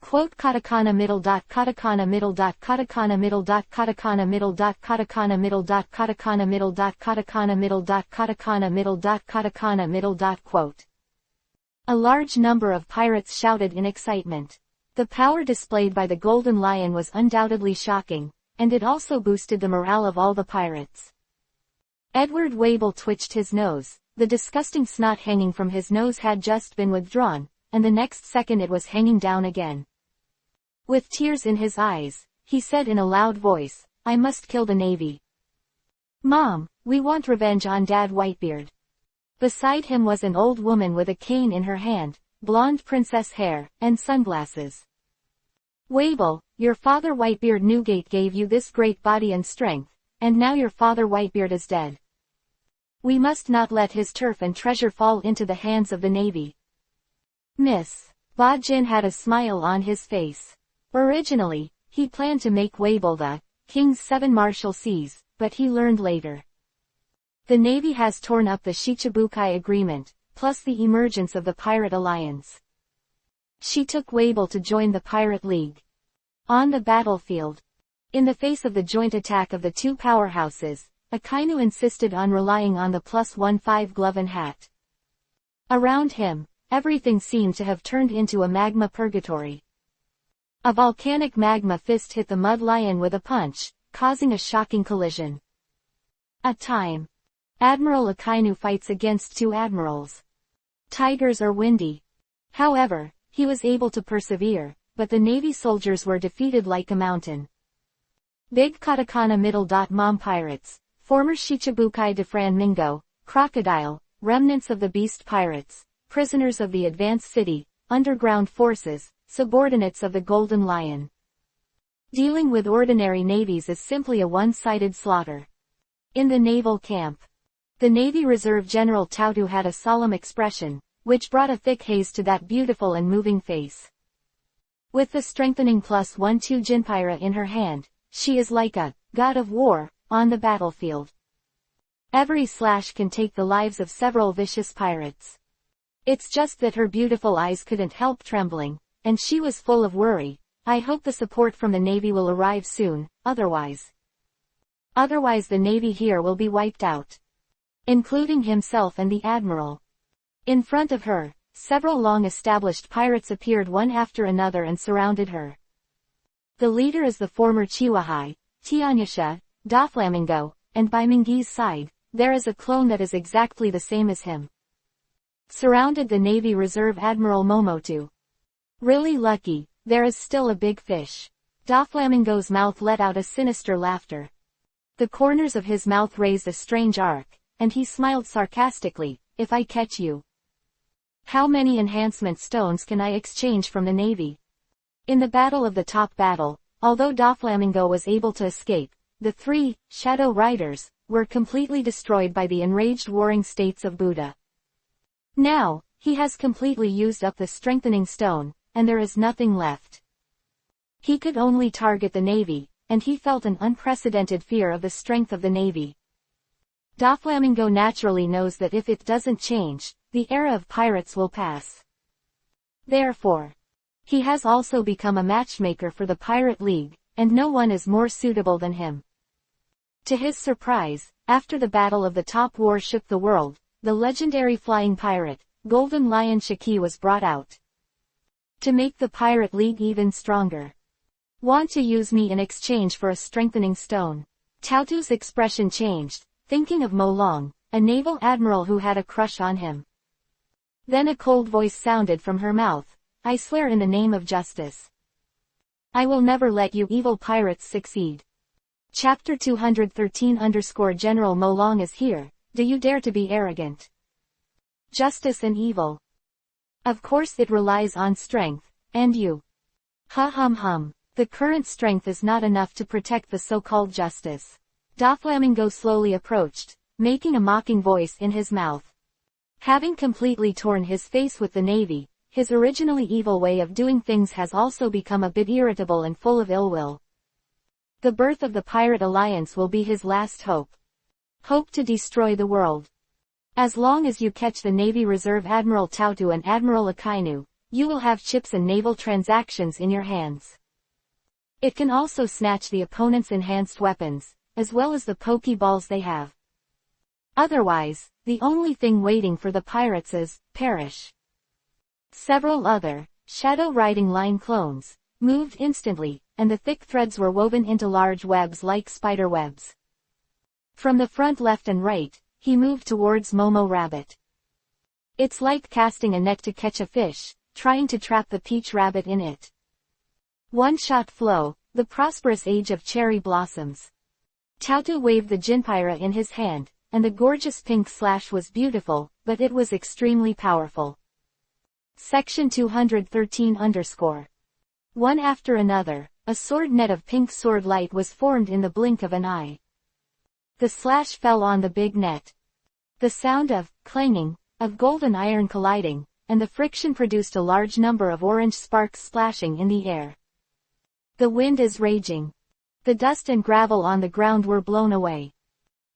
Quote katakana middle dot katakana middle dot katakana middle dot katakana middle dot katakana middle dot katakana middle dot katakana middle dot katakana middle dot katakana middle dot quote. A large number of pirates shouted in excitement. The power displayed by the Golden Lion was undoubtedly shocking, and it also boosted the morale of all the pirates. Edward Wable twitched his nose. The disgusting snot hanging from his nose had just been withdrawn, and the next second it was hanging down again. With tears in his eyes, he said in a loud voice, I must kill the navy. Mom, we want revenge on Dad Whitebeard. Beside him was an old woman with a cane in her hand, blonde princess hair, and sunglasses. Wable, your father Whitebeard Newgate gave you this great body and strength, and now your father Whitebeard is dead. We must not let his turf and treasure fall into the hands of the navy. Miss Ba Jin had a smile on his face. Originally, he planned to make Wable the King's 7 Martial Seas, but he learned later. The Navy has torn up the Shichibukai Agreement, plus the emergence of the Pirate Alliance. She took Wable to join the Pirate League. On the battlefield, in the face of the joint attack of the 2 powerhouses, Akainu insisted on relying on the +1-5 glove and hat. Around him, everything seemed to have turned into a magma purgatory. A volcanic magma fist hit the mud lion with a punch, causing a shocking collision. A time. Admiral Akainu fights against 2 admirals. Tigers are windy. However, he was able to persevere, but the Navy soldiers were defeated like a mountain. Big Katakana Middle Dot Mom Pirates, former Shichibukai Defran Mingo, Crocodile, remnants of the Beast Pirates, prisoners of the Advanced City, underground forces, subordinates of the Golden Lion. Dealing with ordinary navies is simply a one-sided slaughter. In the naval camp, the Navy Reserve General Tautu had a solemn expression, which brought a thick haze to that beautiful and moving face. With the strengthening +1-2 Jinpyra in her hand, she is like a god of war on the battlefield. Every slash can take the lives of several vicious pirates. It's just that her beautiful eyes couldn't help trembling, and she was full of worry. I hope the support from the Navy will arrive soon, otherwise the Navy here will be wiped out. Including himself and the Admiral. In front of her, several long-established pirates appeared one after another and surrounded her. The leader is the former Chiwahai, Tianyasha, Doflamingo, and by Mingi's side, there is a clone that is exactly the same as him. Surrounded the Navy Reserve Admiral Momotu. Really lucky, there is still a big fish. Doflamingo's mouth let out a sinister laughter. The corners of his mouth raised a strange arc, and he smiled sarcastically, if I catch you. How many enhancement stones can I exchange from the Navy? In the Battle of the Top Battle, although Doflamingo was able to escape, the 3 Shadow Riders were completely destroyed by the enraged warring states of Buddha. Now, he has completely used up the strengthening stone, and there is nothing left. He could only target the Navy, and he felt an unprecedented fear of the strength of the Navy. Doflamingo naturally knows that if it doesn't change, the era of pirates will pass. Therefore, he has also become a matchmaker for the Pirate League, and no one is more suitable than him. To his surprise, after the Battle of the Top War shook the world, the legendary flying pirate, Golden Lion Shiki, was brought out. To make the Pirate League even stronger. Want to use me in exchange for a strengthening stone? Tautu's expression changed, thinking of Mo Long, a naval admiral who had a crush on him. Then a cold voice sounded from her mouth. I swear in the name of justice, I will never let you evil pirates succeed. Chapter 213 General Mo Long is here, do you dare to be arrogant? Justice and evil. Of course it relies on strength, and you. The current strength is not enough to protect the so-called justice. Doflamingo slowly approached, making a mocking voice in his mouth. Having completely torn his face with the Navy, his originally evil way of doing things has also become a bit irritable and full of ill will. The birth of the Pirate Alliance will be his last hope. Hope to destroy the world. As long as you catch the Navy Reserve Admiral Tautu and Admiral Akainu, you will have chips and naval transactions in your hands. It can also snatch the opponent's enhanced weapons, as well as the Pokeballs they have. Otherwise, the only thing waiting for the pirates is, perish. Several other, shadow writing line clones, moved instantly, and the thick threads were woven into large webs like spider webs. From the front left and right, he moved towards Momo Rabbit. It's like casting a net to catch a fish, trying to trap the Peach Rabbit in it. One-shot flow, the prosperous age of cherry blossoms. Tautu waved the Jinpyra in his hand, and the gorgeous pink slash was beautiful, but it was extremely powerful. Section 213 One after another, a sword net of pink sword light was formed in the blink of an eye. The slash fell on the big net. The sound of clanging, of golden iron colliding, and the friction produced a large number of orange sparks splashing in the air. The wind is raging. The dust and gravel on the ground were blown away.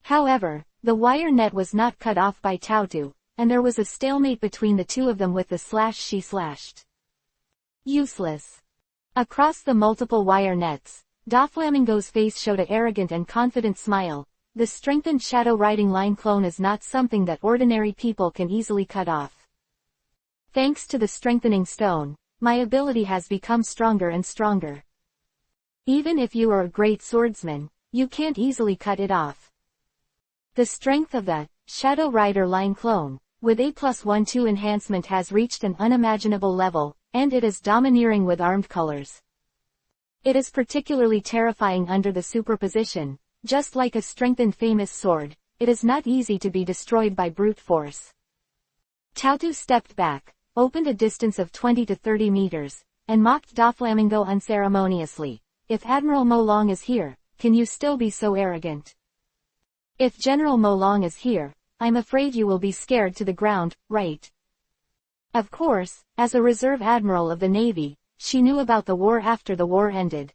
However, the wire net was not cut off by Tautu, and there was a stalemate between the two of them with the slash she slashed. Useless. Across the multiple wire nets, Doflamingo's face showed an arrogant and confident smile. The strengthened shadow writing line clone is not something that ordinary people can easily cut off. Thanks to the strengthening stone, my ability has become stronger and stronger. Even if you are a great swordsman, you can't easily cut it off. The strength of the Shadow Rider line clone, with A+1-2 enhancement has reached an unimaginable level, and it is domineering with armed colors. It is particularly terrifying under the superposition. Just like a strengthened famous sword, it is not easy to be destroyed by brute force. Tautu stepped back, opened a distance of 20 to 30 meters, and mocked Doflamingo unceremoniously. If Admiral Mo Long is here, can you still be so arrogant? If General Mo Long is here, I'm afraid you will be scared to the ground, right? Of course, as a reserve admiral of the Navy, she knew about the war after the war ended.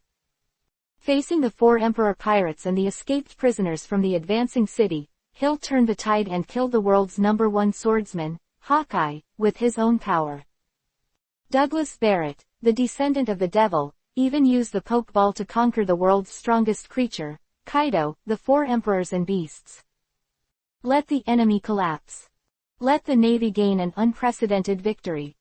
Facing the 4 Emperor pirates and the escaped prisoners from the advancing city, Hill turned the tide and killed the world's #1 swordsman, Hawkeye, with his own power. Douglas Barrett, the descendant of the devil, even used the Pokeball to conquer the world's strongest creature, Kaido, the 4 emperors and beasts. Let the enemy collapse. Let the Navy gain an unprecedented victory.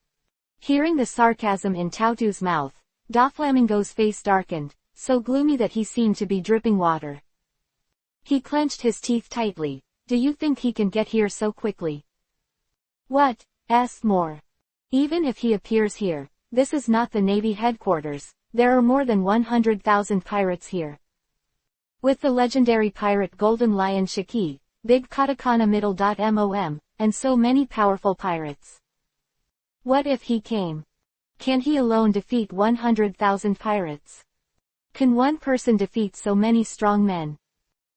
Hearing the sarcasm in Tautu's mouth, Doflamingo's face darkened, so gloomy that he seemed to be dripping water. He clenched his teeth tightly. Do you think he can get here so quickly? What? Ask more. Even if he appears here, this is not the Navy headquarters. There are more than 100,000 pirates here. With the legendary pirate Golden Lion Shiki, Big Katakana Middle.mom, and so many powerful pirates. What if he came? Can he alone defeat 100,000 pirates? Can one person defeat so many strong men?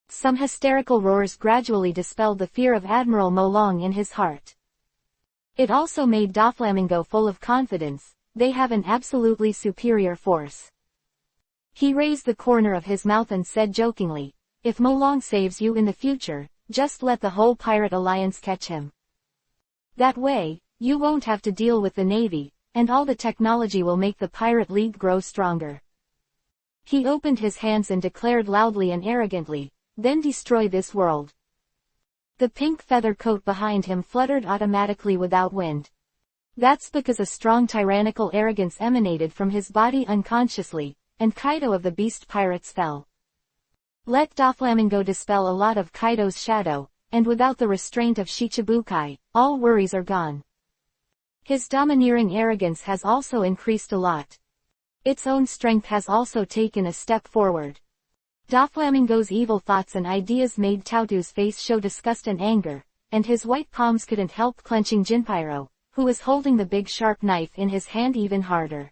Some hysterical roars gradually dispelled the fear of Admiral Mo Long in his heart. It also made Doflamingo full of confidence. they have an absolutely superior force. He raised the corner of his mouth and said jokingly, if Molong saves you in the future, just let the whole pirate alliance catch him. That way, you won't have to deal with the Navy, and all the technology will make the Pirate League grow stronger. He opened his hands and declared loudly and arrogantly, then destroy this world. The pink feather coat behind him fluttered automatically without wind. That's because a strong tyrannical arrogance emanated from his body unconsciously, and Kaido of the Beast Pirates fell. Let Doflamingo dispel a lot of Kaido's shadow, and without the restraint of Shichibukai, all worries are gone. His domineering arrogance has also increased a lot. Its own strength has also taken a step forward. Doflamingo's evil thoughts and ideas made Tautu's face show disgust and anger, and his white palms couldn't help clenching Jinpyro, who was holding the big sharp knife in his hand even harder.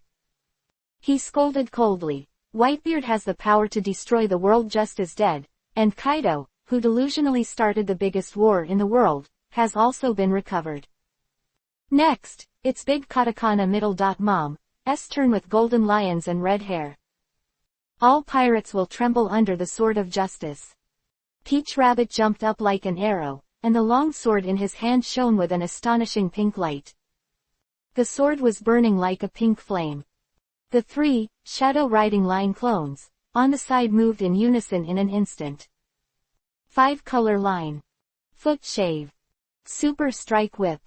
He scolded coldly, Whitebeard has the power to destroy the world just as dead, and Kaido, who delusionally started the biggest war in the world, has also been recovered. Next, it's Big Katakana Middle. Mom's turn with golden lions and red hair. All pirates will tremble under the sword of justice. Peach Rabbit jumped up like an arrow, and the long sword in his hand shone with an astonishing pink light. The sword was burning like a pink flame. The 3 Shadow Riding Line clones on the side moved in unison in an instant. 5 Color Line, Foot Shave, Super Strike Whip.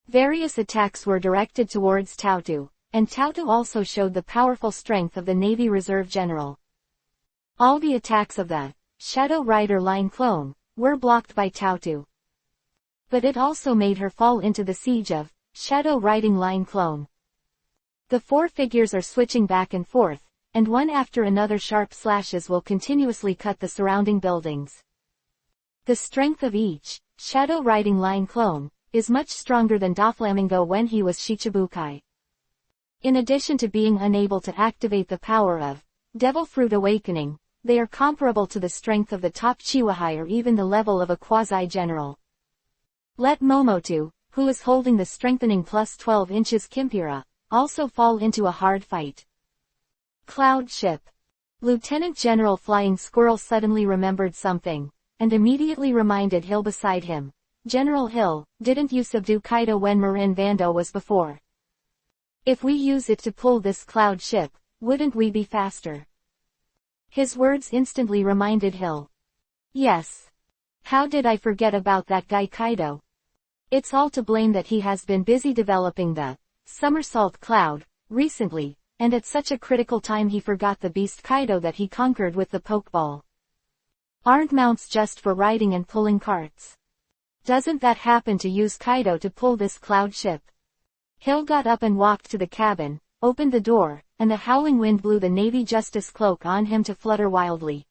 Various attacks were directed towards Tautu, and Tautu also showed the powerful strength of the Navy Reserve General. All the attacks of the Shadow Rider Line clone were blocked by Tautu. But it also made her fall into the siege of Shadow Riding Line clone. The 4 figures are switching back and forth, and one after another sharp slashes will continuously cut the surrounding buildings. The strength of each Shadow Riding Line clone is much stronger than Doflamingo when he was Shichibukai. In addition to being unable to activate the power of Devil Fruit Awakening, they are comparable to the strength of the top Chiwahai or even the level of a quasi-general. Let Momotu, who is holding the strengthening plus 12 inches Kimpira, also fall into a hard fight. Cloud Ship. Lieutenant General Flying Squirrel suddenly remembered something, and immediately reminded Hill beside him. General Hill, didn't you subdue Kaido when Marin Vando was before? If we use it to pull this cloud ship, wouldn't we be faster? His words instantly reminded Hill. Yes. How did I forget about that guy Kaido? It's all to blame that he has been busy developing the Somersault Cloud recently, and at such a critical time he forgot the beast Kaido that he conquered with the Pokeball. Aren't mounts just for riding and pulling carts? Doesn't that happen to use Kaido to pull this cloud ship? Hill got up and walked to the cabin, opened the door, and the howling wind blew the Navy Justice cloak on him to flutter wildly.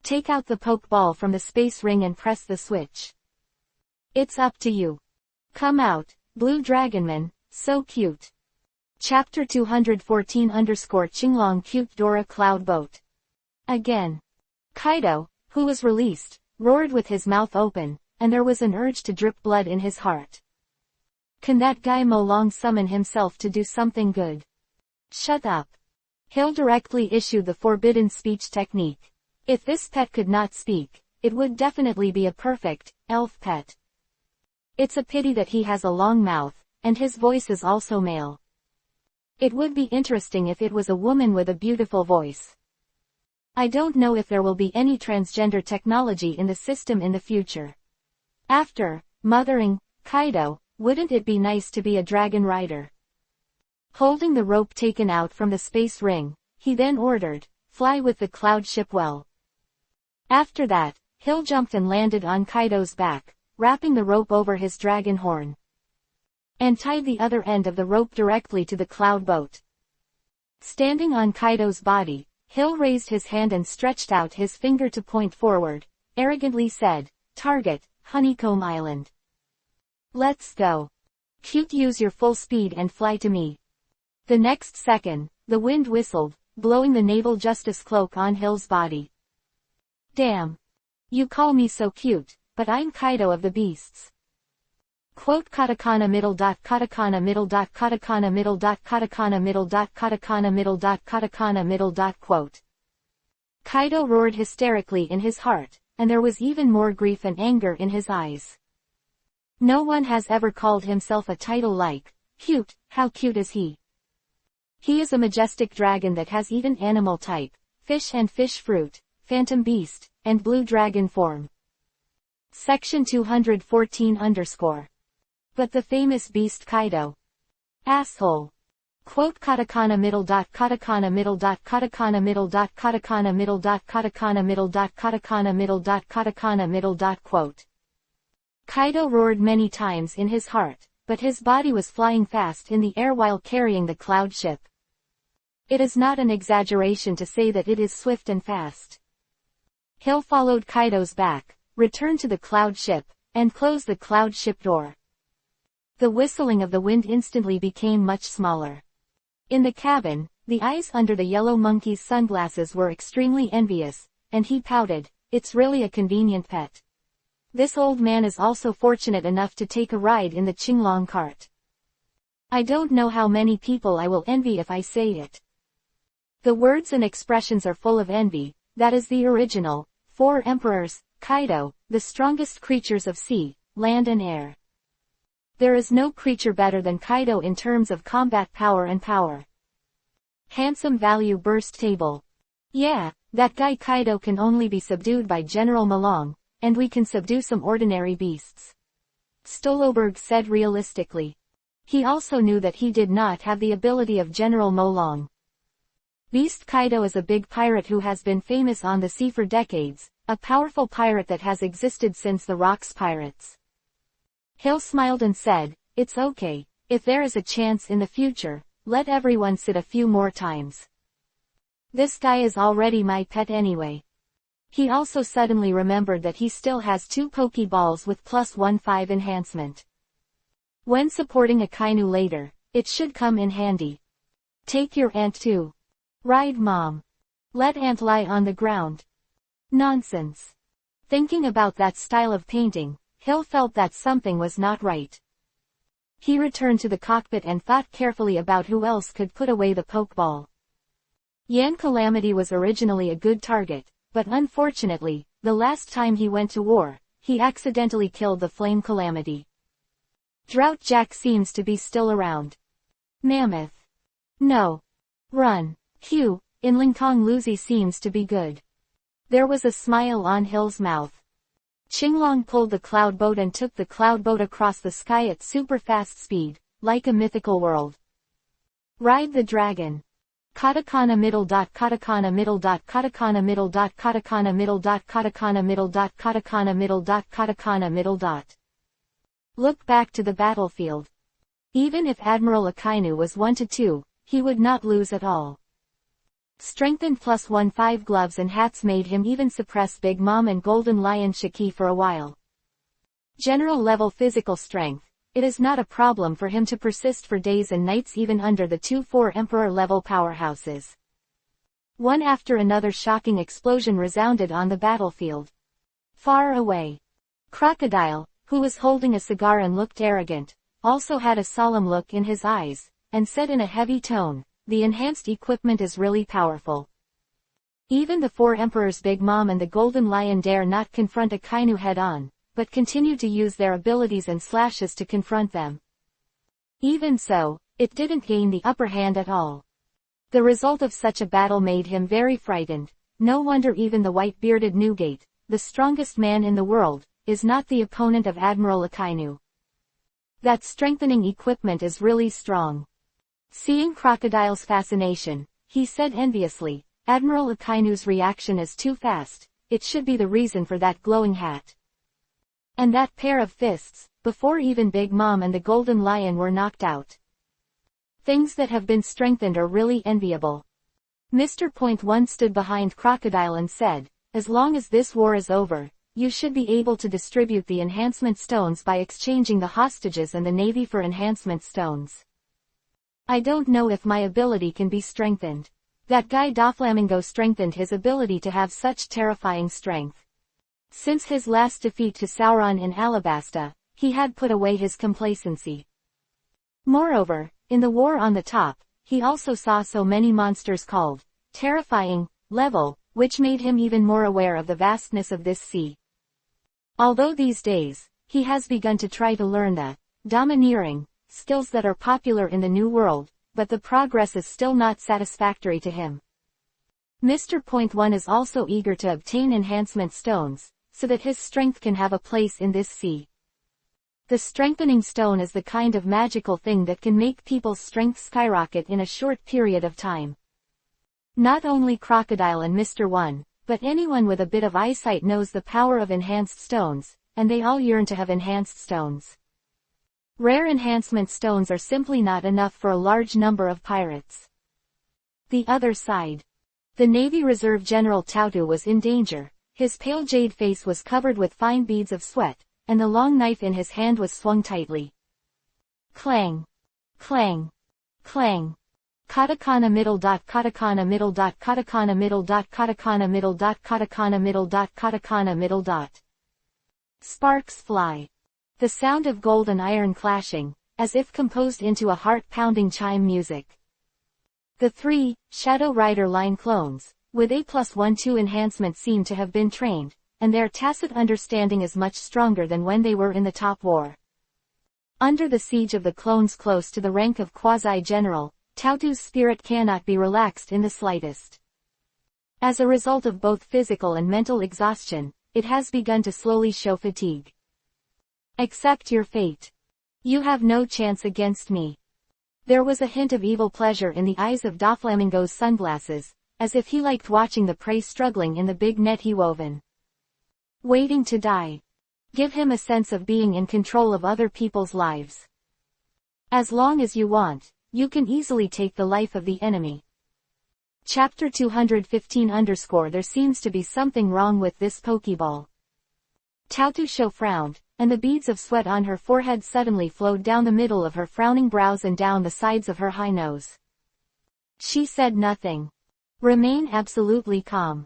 Take out the Pokeball from the space ring and press the switch. It's up to you. Come out, Blue Dragonman, so cute. Chapter 214-Chinglong Cute Dora Cloud Boat. Again. Kaido, who was released, roared with his mouth open, and there was an urge to drip blood in his heart. Can that guy Molong summon himself to do something good? Shut up. Hill directly issued the forbidden speech technique. If this pet could not speak, it would definitely be a perfect elf pet. It's a pity that he has a long mouth, and his voice is also male. It would be interesting if it was a woman with a beautiful voice. I don't know if there will be any transgender technology in the system in the future. After mothering Kaido, wouldn't it be nice to be a dragon rider? Holding the rope taken out from the space ring, he then ordered, fly with the cloud ship well. After that, Hill jumped and landed on Kaido's back, wrapping the rope over his dragon horn. And tied the other end of the rope directly to the cloud boat. Standing on Kaido's body, Hill raised his hand and stretched out his finger to point forward, arrogantly said, Target, Honeycomb Island. Let's go. Cute, use your full speed and fly to me. The next second, the wind whistled, blowing the naval justice cloak on Hill's body. Damn. You call me so cute, but I'm Kaido of the Beasts. Quote katakana middle dot katakana middle dot katakana middle dot katakana middle dot katakana middle dot katakana middle dot quote. Kaido roared hysterically in his heart, and there was even more grief and anger in his eyes. No one has ever called himself a title like, cute. How cute is he? He is a majestic dragon that has even animal type, fish and fish fruit, phantom beast, and blue dragon form. Section 214 _ But the famous beast Kaido. Asshole. Quote katakana middle dot katakana middle dot katakana middle dot katakana middle dot katakana middle dot katakana middle dot katakana middle dot quote. Kaido roared many times in his heart, but his body was flying fast in the air while carrying the cloud ship. It is not an exaggeration to say that it is swift and fast. Hill followed Kaido's back, returned to the cloud ship, and closed the cloud ship door. The whistling of the wind instantly became much smaller. In the cabin, the eyes under the yellow monkey's sunglasses were extremely envious, and he pouted, "It's really a convenient pet. This old man is also fortunate enough to take a ride in the Qinglong cart. I don't know how many people I will envy if I say it." The words and expressions are full of envy. That is the original. 4 emperors, Kaido, the strongest creatures of sea, land and air. There is no creature better than Kaido in terms of combat power and power. Handsome value burst table. Yeah, that guy Kaido can only be subdued by General Malong, and we can subdue some ordinary beasts. Stoloberg said realistically. He also knew that he did not have the ability of General Malong. Beast Kaido is a big pirate who has been famous on the sea for decades, a powerful pirate that has existed since the Rocks Pirates. Hill smiled and said, "It's okay, if there is a chance in the future, let everyone sit a few more times. This guy is already my pet anyway." He also suddenly remembered that he still has 2 Pokeballs with +15 enhancement. When supporting a Kainu later, it should come in handy. Take your aunt too. Ride mom. Let aunt lie on the ground. Nonsense. Thinking about that style of painting, Hill felt that something was not right. He returned to the cockpit and thought carefully about who else could put away the Pokeball. Yan Calamity was originally a good target, but unfortunately, the last time he went to war, he accidentally killed the Flame Calamity. Drought Jack seems to be still around. Mammoth. No. Run. Hugh, in Linkong Luzi seems to be good. There was a smile on Hill's mouth. Qinglong pulled the cloud boat and took the cloud boat across the sky at super fast speed, like a mythical world. Ride the dragon. Katakana middle dot katakana middle dot katakana middle dot katakana middle dot katakana middle dot katakana middle dot katakana middle dot. Look back to the battlefield. Even if Admiral Akainu was 1-2, he would not lose at all. Strengthened +15 gloves and hats made him even suppress Big Mom and Golden Lion Shiki for a while. General level physical strength, it is not a problem for him to persist for days and nights even under the 2-4 Emperor level powerhouses. One after another shocking explosion resounded on the battlefield. Far away. Crocodile, who was holding a cigar and looked arrogant, also had a solemn look in his eyes, and said in a heavy tone, "The enhanced equipment is really powerful." Even the 4 Emperors Big Mom and the Golden Lion dare not confront Akainu head-on, but continue to use their abilities and slashes to confront them. Even so, it didn't gain the upper hand at all. The result of such a battle made him very frightened. No wonder even the white-bearded Newgate, the strongest man in the world, is not the opponent of Admiral Akainu. That strengthening equipment is really strong. Seeing Crocodile's fascination, he said enviously, "Admiral Akainu's reaction is too fast, it should be the reason for that glowing hat. And that pair of fists, before even Big Mom and the Golden Lion were knocked out. Things that have been strengthened are really enviable." Mr. Point One stood behind Crocodile and said, "As long as this war is over, you should be able to distribute the enhancement stones by exchanging the hostages and the navy for enhancement stones. I don't know if my ability can be strengthened. That guy Doflamingo strengthened his ability to have such terrifying strength. Since his last defeat to Sauron in Alabasta, he had put away his complacency. Moreover, in the war on the top, he also saw so many monsters called terrifying level, which made him even more aware of the vastness of this sea. Although these days, he has begun to try to learn the domineering skills that are popular in the New World, but the progress is still not satisfactory to him. Mr. Point One is also eager to obtain enhancement stones, so that his strength can have a place in this sea. The strengthening stone is the kind of magical thing that can make people's strength skyrocket in a short period of time. Not only Crocodile and Mr. One, but anyone with a bit of eyesight knows the power of enhanced stones, and they all yearn to have enhanced stones. Rare enhancement stones are simply not enough for a large number of pirates. The other side. The Navy Reserve General Tautu was in danger. His pale jade face was covered with fine beads of sweat, and the long knife in his hand was swung tightly. Clang! Clang! Clang! Katakana middle dot katakana middle dot katakana middle dot katakana middle dot katakana middle dot katakana middle dot. Sparks fly. The sound of gold and iron clashing, as if composed into a heart-pounding chime music. The three Shadow Rider line clones, with A+1-2 enhancement seem to have been trained, and their tacit understanding is much stronger than when they were in the top war. Under the siege of the clones close to the rank of quasi-general, Tautu's spirit cannot be relaxed in the slightest. As a result of both physical and mental exhaustion, it has begun to slowly show fatigue. Accept your fate. You have no chance against me. There was a hint of evil pleasure in the eyes of Doflamingo's sunglasses, as if he liked watching the prey struggling in the big net he woven. Waiting to die. Give him a sense of being in control of other people's lives. As long as you want, you can easily take the life of the enemy. Chapter 215 _ There seems to be something wrong with this Pokeball. Tautu frowned, and the beads of sweat on her forehead suddenly flowed down the middle of her frowning brows and down the sides of her high nose. She said nothing. Remain absolutely calm.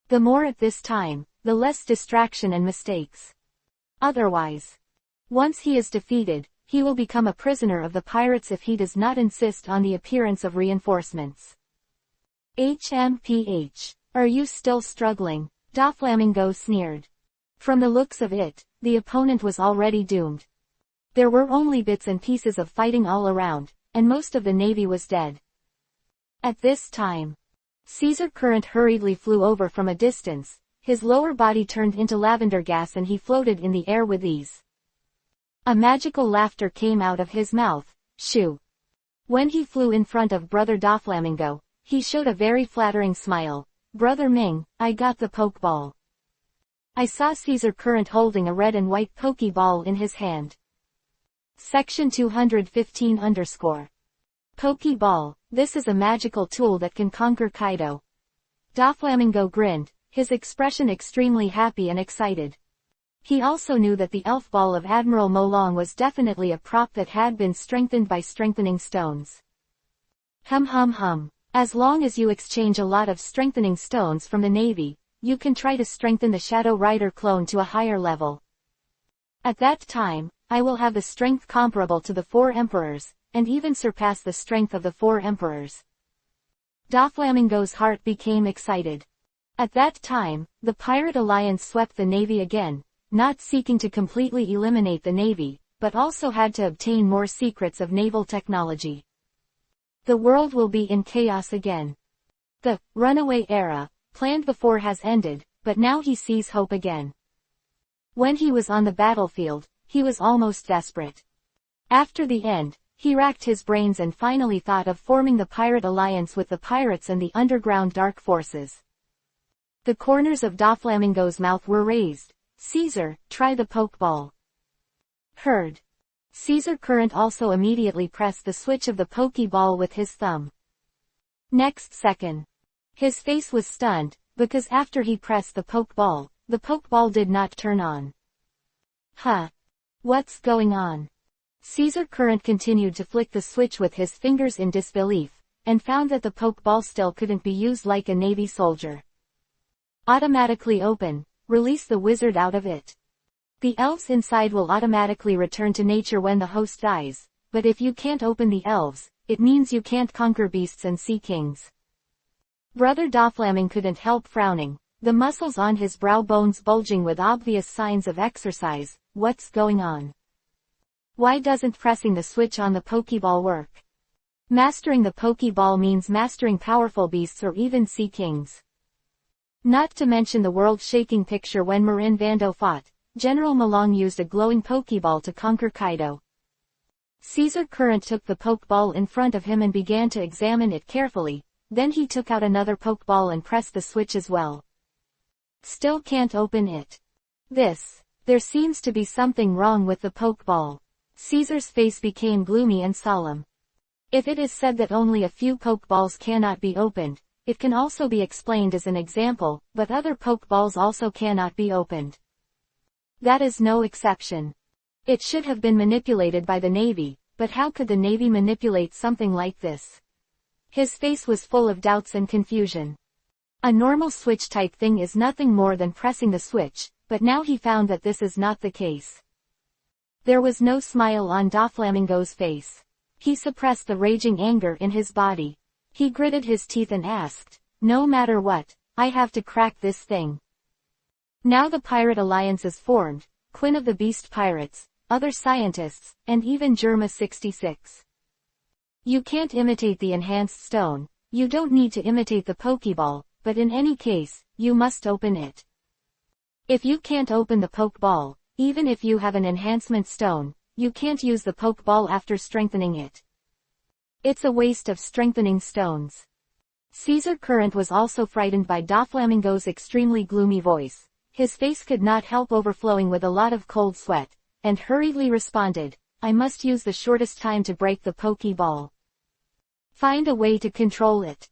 The more at this time, the less distraction and mistakes. Otherwise, once he is defeated, he will become a prisoner of the pirates if he does not insist on the appearance of reinforcements. HMPH. Are you still struggling? Doflamingo sneered. From the looks of it, the opponent was already doomed. There were only bits and pieces of fighting all around, and most of the navy was dead. At this time, Caesar Current hurriedly flew over from a distance, his lower body turned into lavender gas and he floated in the air with ease. A magical laughter came out of his mouth. Shoo! When he flew in front of Brother Doflamingo, he showed a very flattering smile. Brother Ming, I got the Pokeball. I saw Caesar Current holding a red and white Pokeball in his hand. Section 215 _ Pokeball, this is a magical tool that can conquer Kaido. Doflamingo grinned, his expression extremely happy and excited. He also knew that the elf ball of Admiral Molong was definitely a prop that had been strengthened by strengthening stones. Hum. As long as you exchange a lot of strengthening stones from the Navy, you can try to strengthen the Shadow Rider clone to a higher level. At that time, I will have the strength comparable to the 4 Emperors, and even surpass the strength of the 4 Emperors. Doflamingo's heart became excited. At that time, the Pirate Alliance swept the Navy again, not seeking to completely eliminate the Navy, but also had to obtain more secrets of naval technology. The world will be in chaos again. The runaway era, planned before has ended, but now he sees hope again. When he was on the battlefield, he was almost desperate. After the end, he racked his brains and finally thought of forming the Pirate Alliance with the pirates and the underground dark forces. The corners of Doflamingo's mouth were raised. Caesar, try the Pokeball. Heard. Caesar Current also immediately pressed the switch of the Pokeball with his thumb. Next second, his face was stunned, because after he pressed the Pokeball did not turn on. Huh? What's going on? Caesar Current continued to flick the switch with his fingers in disbelief, and found that the Pokeball still couldn't be used like a Navy soldier. Automatically open, release the wizard out of it. The elves inside will automatically return to nature when the host dies, but if you can't open the elves, it means you can't conquer beasts and sea kings. Brother Doflamming couldn't help frowning, the muscles on his brow bones bulging with obvious signs of exercise. What's going on? Why doesn't pressing the switch on the Pokeball work? Mastering the Pokeball means mastering powerful beasts or even sea kings. Not to mention the world-shaking picture when Marin Vando fought. General Malong used a glowing Pokeball to conquer Kaido. Caesar Current took the Pokeball in front of him and began to examine it carefully, then he took out another Pokeball and pressed the switch as well. Still can't open it. There seems to be something wrong with the Pokeball. Caesar's face became gloomy and solemn. If it is said that only a few Pokeballs cannot be opened, it can also be explained as an example, but other Pokeballs also cannot be opened. That is no exception. It should have been manipulated by the Navy, but how could the Navy manipulate something like this? His face was full of doubts and confusion. A normal switch type thing is nothing more than pressing the switch, but now he found that this is not the case. There was no smile on Doflamingo's face. He suppressed the raging anger in his body. He gritted his teeth and asked, "No matter what, I have to crack this thing." Now the Pirate Alliance is formed, Quinn of the Beast Pirates, other scientists, and even Germa 66. You can't imitate the enhanced stone, you don't need to imitate the Pokeball, but in any case, you must open it. If you can't open the Pokeball, even if you have an enhancement stone, you can't use the Pokeball after strengthening it. It's a waste of strengthening stones. Caesar Current was also frightened by Doflamingo's extremely gloomy voice. His face could not help overflowing with a lot of cold sweat, and hurriedly responded, "I must use the shortest time to break the Pokeball. Find a way to control it."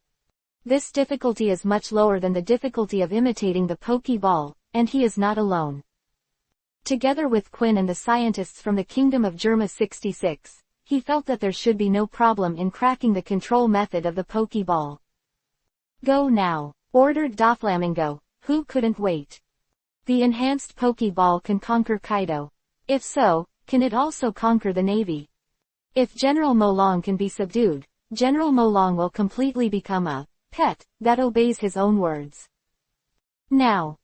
This difficulty is much lower than the difficulty of imitating the Pokeball, and he is not alone. Together with Quinn and the scientists from the Kingdom of Germa 66, he felt that there should be no problem in cracking the control method of the Pokeball. "Go now," ordered Doflamingo, who couldn't wait. The enhanced Pokeball can conquer Kaido. If so, can it also conquer the Navy? If General Molong can be subdued, General Molong will completely become a pet that obeys his own words. Now,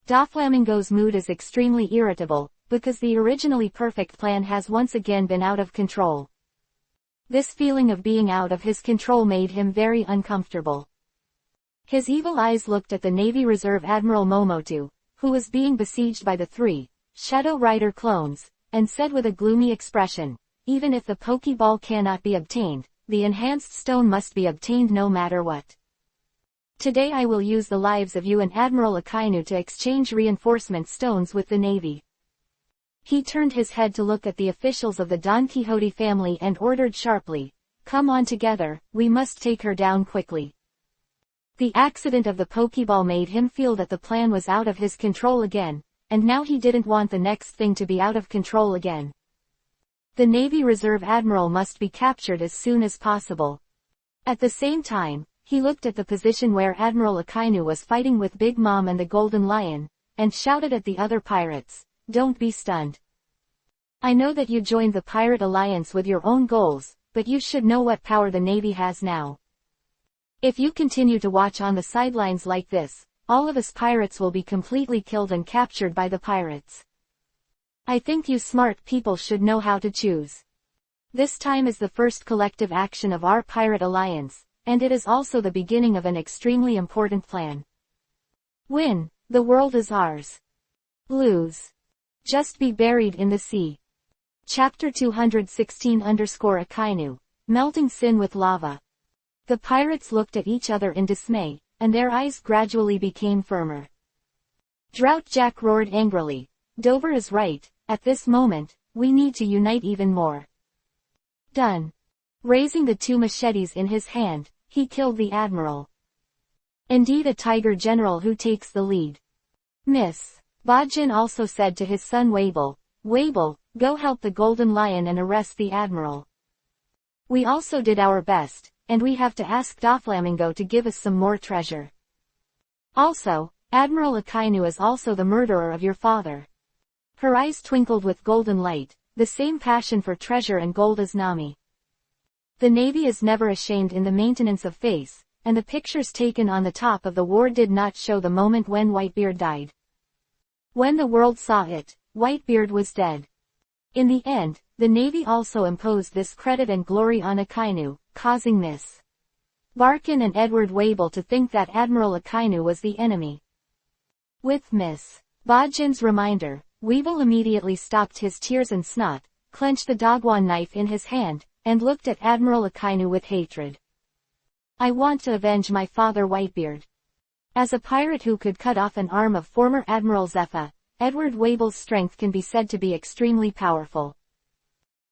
Doflamingo's mood is extremely irritable, because the originally perfect plan has once again been out of control. This feeling of being out of his control made him very uncomfortable. His evil eyes looked at the Navy Reserve Admiral Momotu, who was being besieged by the 3 Shadow Rider clones, and said with a gloomy expression, "Even if the Pokeball cannot be obtained, the enhanced stone must be obtained no matter what. Today I will use the lives of you and Admiral Akainu to exchange reinforcement stones with the Navy." He turned his head to look at the officials of the Don Quixote family and ordered sharply, "Come on together, we must take her down quickly." The accident of the Pokeball made him feel that the plan was out of his control again, and now he didn't want the next thing to be out of control again. The Navy Reserve Admiral must be captured as soon as possible. At the same time, he looked at the position where Admiral Akainu was fighting with Big Mom and the Golden Lion, and shouted at the other pirates, "Don't be stunned. I know that you joined the Pirate Alliance with your own goals, but you should know what power the Navy has now. If you continue to watch on the sidelines like this, all of us pirates will be completely killed and captured by the pirates. I think you smart people should know how to choose. This time is the first collective action of our Pirate Alliance, and it is also the beginning of an extremely important plan. Win, the world is ours. Lose, just be buried in the sea." Chapter 216-Akainu, Melting Sin with Lava. The pirates looked at each other in dismay, and their eyes gradually became firmer. Drought Jack roared angrily, "Dover is right, at this moment, we need to unite even more." Done. Raising the 2 machetes in his hand, he killed the admiral. Indeed a tiger general who takes the lead. Miss Bajin also said to his son Wable, "Wable, go help the Golden Lion and arrest the admiral. We also did our best, and we have to ask Doflamingo to give us some more treasure. Also, Admiral Akainu is also the murderer of your father. Her eyes twinkled with golden light, the same passion for treasure and gold as Nami. The Navy is never ashamed in the maintenance of face, and the pictures taken on the top of the war did not show the moment when Whitebeard died. When the world saw it, Whitebeard was dead. In the end, the Navy also imposed this credit and glory on Akainu, causing Miss Barkin and Edward Wable to think that Admiral Akainu was the enemy. With Miss Bajin's reminder, Weeble immediately stopped his tears and snot, clenched the Dogwan knife in his hand, and looked at Admiral Akainu with hatred. I want to avenge my father Whitebeard. As a pirate who could cut off an arm of former Admiral Zepha, Edward Wable's strength can be said to be extremely powerful.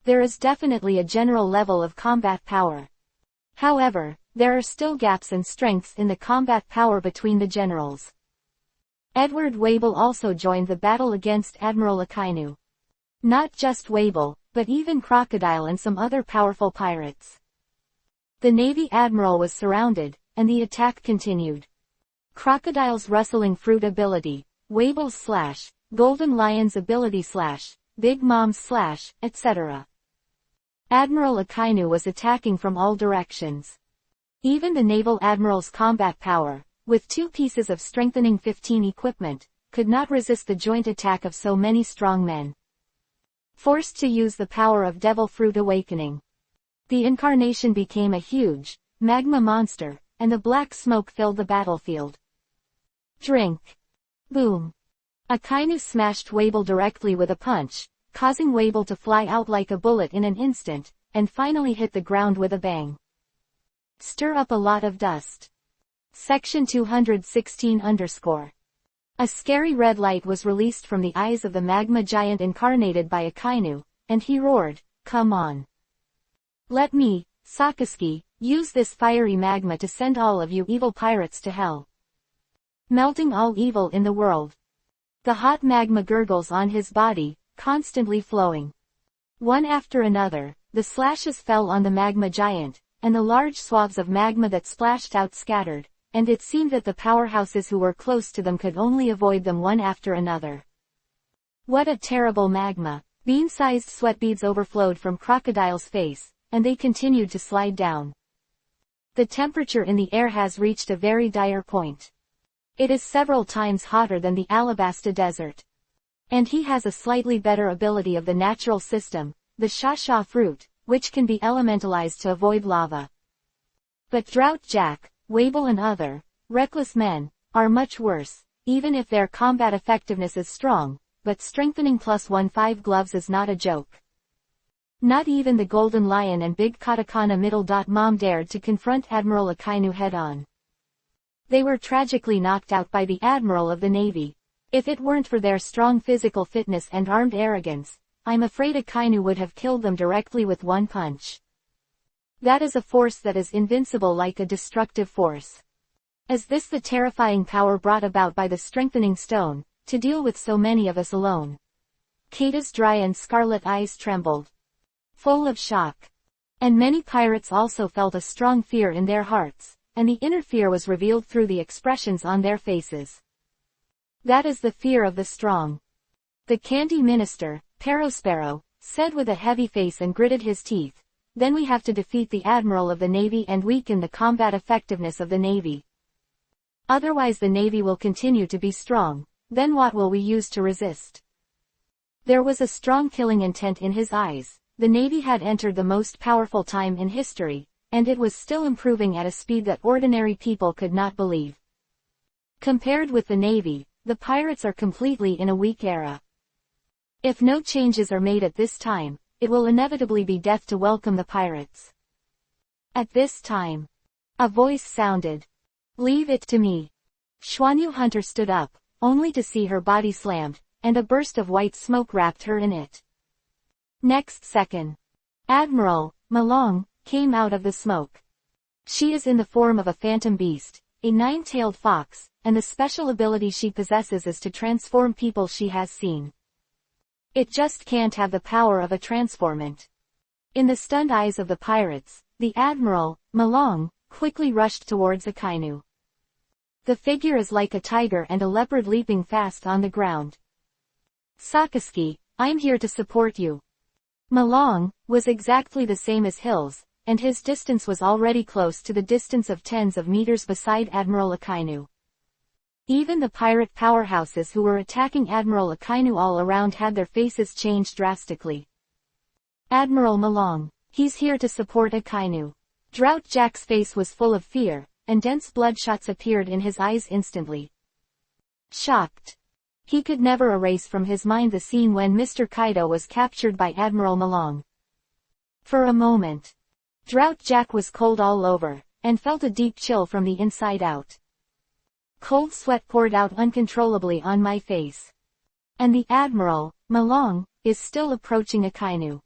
There is definitely a general level of combat power. However, there are still gaps and strengths in the combat power between the generals. Edward Wable also joined the battle against Admiral Akainu. Not just Wable, but even Crocodile and some other powerful pirates. The Navy Admiral was surrounded, and the attack continued. Crocodile's rustling fruit ability, Wable's slash, Golden Lion's ability slash, Big Mom's slash, etc. Admiral Akainu was attacking from all directions. Even the Naval Admiral's combat power, with 2 pieces of strengthening 15 equipment, could not resist the joint attack of so many strong men. Forced to use the power of Devil Fruit Awakening, the incarnation became a huge, magma monster, and the black smoke filled the battlefield. Drink. Boom. Akainu smashed Wable directly with a punch, causing Wable to fly out like a bullet in an instant, and finally hit the ground with a bang. Stir up a lot of dust. Section 216_. A scary red light was released from the eyes of the magma giant incarnated by Akainu, and he roared, "Come on. Let me, Sakazuki, use this fiery magma to send all of you evil pirates to hell. Melting all evil in the world." The hot magma gurgles on his body, constantly flowing. One after another, the slashes fell on the magma giant, and the large swabs of magma that splashed out scattered, and it seemed that the powerhouses who were close to them could only avoid them one after another. What a terrible magma! Bean-sized sweat beads overflowed from Crocodile's face, and they continued to slide down. The temperature in the air has reached a very dire point. It is several times hotter than the Alabasta Desert. And he has a slightly better ability of the natural system, the Sha-Sha fruit, which can be elementalized to avoid lava. But Drought Jack, Wable and other, reckless men, are much worse, even if their combat effectiveness is strong, but strengthening +15 gloves is not a joke. Not even the Golden Lion and Big Katakana Mom dared to confront Admiral Akainu head-on. They were tragically knocked out by the Admiral of the Navy. If it weren't for their strong physical fitness and armed arrogance, I'm afraid Akainu would have killed them directly with one punch. That is a force that is invincible like a destructive force. Is this the terrifying power brought about by the strengthening stone, to deal with so many of us alone? Kata's dry and scarlet eyes trembled, full of shock. And many pirates also felt a strong fear in their hearts, and the inner fear was revealed through the expressions on their faces. That is the fear of the strong. The Candy Minister, Perospero, said with a heavy face and gritted his teeth, "Then we have to defeat the Admiral of the Navy and weaken the combat effectiveness of the Navy. Otherwise the Navy will continue to be strong, then what will we use to resist?" There was a strong killing intent in his eyes. The Navy had entered the most powerful time in history, and it was still improving at a speed that ordinary people could not believe. Compared with the Navy, the pirates are completely in a weak era. If no changes are made at this time, it will inevitably be death to welcome the pirates. At this time, a voice sounded. "Leave it to me." Xuanyu Hunter stood up, only to see her body slammed, and a burst of white smoke wrapped her in it. Next second, Admiral Malong came out of the smoke. She is in the form of a phantom beast, a 9-tailed fox, and the special ability she possesses is to transform people she has seen. It just can't have the power of a transformant. In the stunned eyes of the pirates, the Admiral, Malong, quickly rushed towards Akainu. The figure is like a tiger and a leopard leaping fast on the ground. Sakaski, I'm here to support you. Malong was exactly the same as Hills, and his distance was already close to the distance of tens of meters beside Admiral Akainu. Even the pirate powerhouses who were attacking Admiral Akainu all around had their faces changed drastically. Admiral Malong. He's here to support Akainu. Drought Jack's face was full of fear, and dense bloodshots appeared in his eyes instantly. Shocked. He could never erase from his mind the scene when Mr. Kaido was captured by Admiral Malong. For a moment, Drought Jack was cold all over, and felt a deep chill from the inside out. Cold sweat poured out uncontrollably on my face. And the Admiral, Malong, is still approaching Akainu.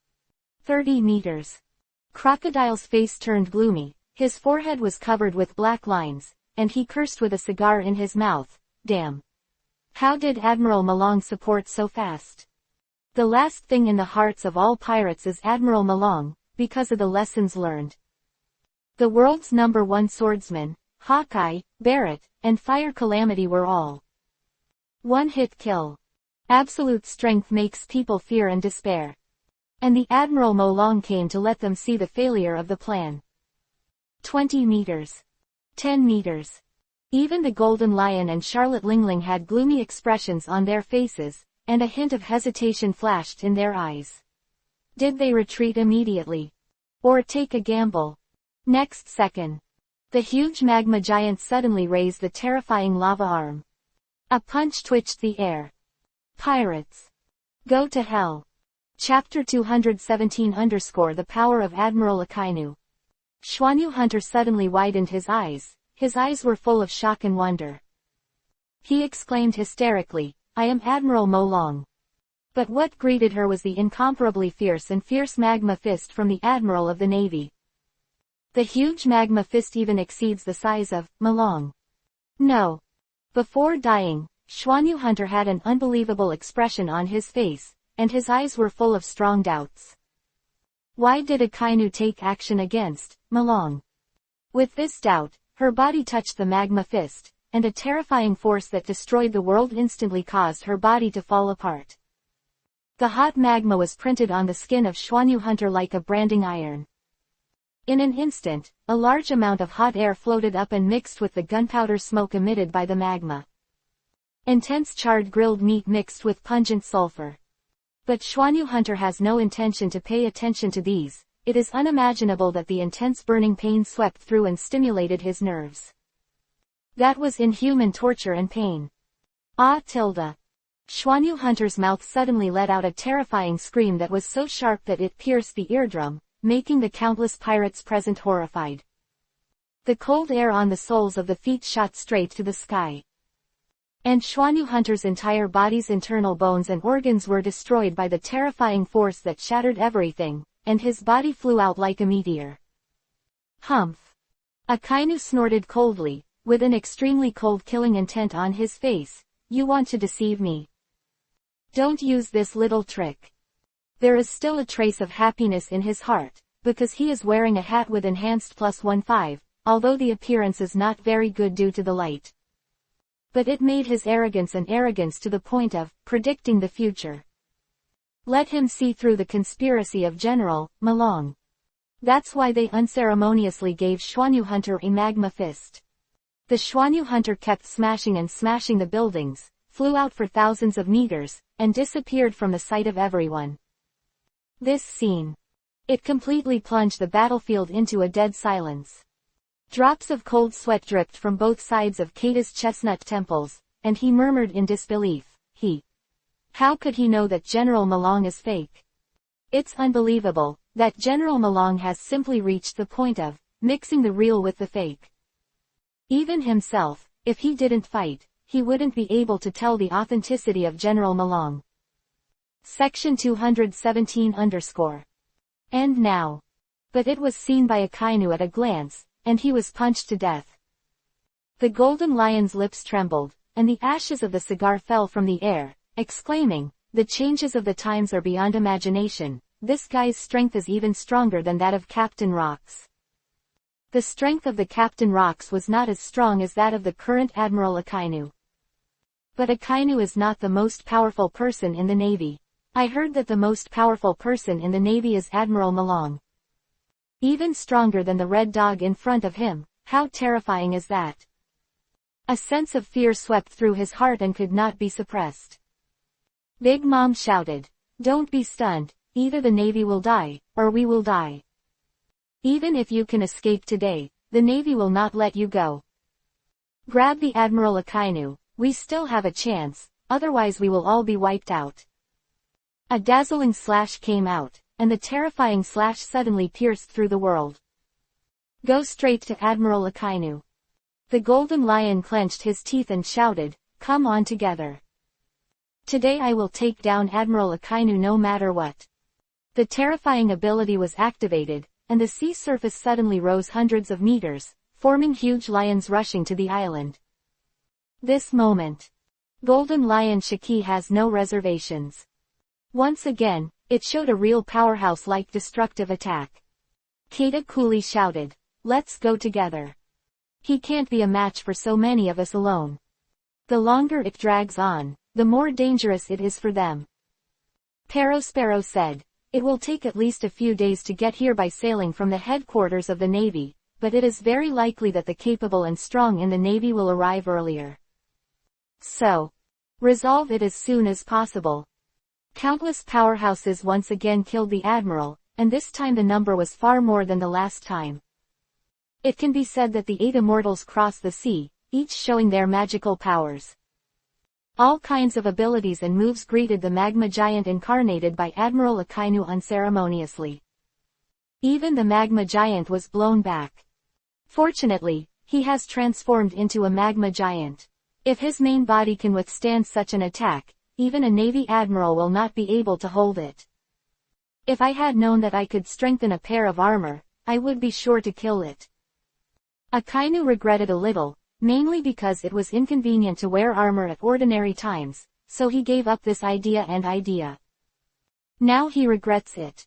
30 meters. Crocodile's face turned gloomy, his forehead was covered with black lines, and he cursed with a cigar in his mouth. Damn. How did Admiral Malong support so fast? The last thing in the hearts of all pirates is Admiral Malong, because of the lessons learned. The world's #1 swordsman, Hawkeye, Barrett, and Fire Calamity were all one-hit kill. Absolute strength makes people fear and despair. And the Admiral Malong came to let them see the failure of the plan. 20 meters. 10 meters. Even the Golden Lion and Charlotte Lingling had gloomy expressions on their faces, and a hint of hesitation flashed in their eyes. Did they retreat immediately? Or take a gamble? Next second, the huge magma giant suddenly raised the terrifying lava arm. A punch twitched the air. Pirates. Go to hell. Chapter 217 _ The Power of Admiral Akainu. Xuanyu Hunter suddenly widened his eyes. His eyes were full of shock and wonder. He exclaimed hysterically, I am Admiral Malong. But what greeted her was the incomparably fierce magma fist from the Admiral of the Navy. The huge magma fist even exceeds the size of Malong. No. Before dying, Xuanyu Hunter had an unbelievable expression on his face, and his eyes were full of strong doubts. Why did Akainu take action against Malong? With this doubt, her body touched the magma fist, and a terrifying force that destroyed the world instantly caused her body to fall apart. The hot magma was printed on the skin of Xuanyu Hunter like a branding iron. In an instant, a large amount of hot air floated up and mixed with the gunpowder smoke emitted by the magma. Intense charred grilled meat mixed with pungent sulfur. But Xuanyu Hunter has no intention to pay attention to these. It is unimaginable that the intense burning pain swept through and stimulated his nerves. That was inhuman torture and pain. Xuanyu Hunter's mouth suddenly let out a terrifying scream that was so sharp that it pierced the eardrum, making the countless pirates present horrified. The cold air on the soles of the feet shot straight to the sky. And Xuanyu Hunter's entire body's internal bones and organs were destroyed by the terrifying force that shattered everything, and his body flew out like a meteor. Humph! Akainu snorted coldly, with an extremely cold killing intent on his face. You want to deceive me? Don't use this little trick. There is still a trace of happiness in his heart, because he is wearing a hat with enhanced +15, although the appearance is not very good due to the light. But it made his arrogance an arrogance to the point of predicting the future. Let him see through the conspiracy of General Malong. That's why they unceremoniously gave Xuanyu Hunter a magma fist. The Xuanyu Hunter kept smashing and smashing the buildings, flew out for thousands of meters, and disappeared from the sight of everyone. This scene. It completely plunged the battlefield into a dead silence. Drops of cold sweat dripped from both sides of Kata's chestnut temples, and he murmured in disbelief, How could he know that General Malong is fake? It's unbelievable, that General Malong has simply reached the point of mixing the real with the fake. Even himself, if he didn't fight, he wouldn't be able to tell the authenticity of General Malong. Section 217 _ And now. But it was seen by Akainu at a glance, and he was punched to death. The Golden Lion's lips trembled, and the ashes of the cigar fell from the air, exclaiming, The changes of the times are beyond imagination. This guy's strength is even stronger than that of Captain Rock's. The strength of the Captain Rock's was not as strong as that of the current Admiral Akainu. But Akainu is not the most powerful person in the Navy. I heard that the most powerful person in the Navy is Admiral Malong. Even stronger than the red dog in front of him. How terrifying is that? A sense of fear swept through his heart and could not be suppressed. Big Mom shouted, "Don't be stunned, either the Navy will die, or we will die. Even if you can escape today, the Navy will not let you go. Grab the Admiral Akainu, we still have a chance, otherwise we will all be wiped out." A dazzling slash came out, and the terrifying slash suddenly pierced through the world. "Go straight to Admiral Akainu." The golden lion clenched his teeth and shouted, "Come on together. Today I will take down Admiral Akainu no matter what." The terrifying ability was activated, and the sea surface suddenly rose hundreds of meters, forming huge lions rushing to the island. This moment. Golden Lion Shiki has no reservations. Once again, it showed a real powerhouse-like destructive attack. Kata coolly shouted, "Let's go together. He can't be a match for so many of us alone. The longer it drags on, the more dangerous it is for them." Perospero said, "It will take at least a few days to get here by sailing from the headquarters of the Navy, but it is very likely that the capable and strong in the Navy will arrive earlier. So, resolve it as soon as possible." Countless powerhouses once again killed the Admiral, and this time the number was far more than the last time. It can be said that the 8 immortals crossed the sea, each showing their magical powers. All kinds of abilities and moves greeted the magma giant incarnated by Admiral Akainu unceremoniously. Even the magma giant was blown back. Fortunately, he has transformed into a magma giant. If his main body can withstand such an attack, even a Navy admiral will not be able to hold it. If I had known that I could strengthen a pair of armor, I would be sure to kill it. Akainu regretted a little, mainly because it was inconvenient to wear armor at ordinary times, so he gave up this idea. Now he regrets it.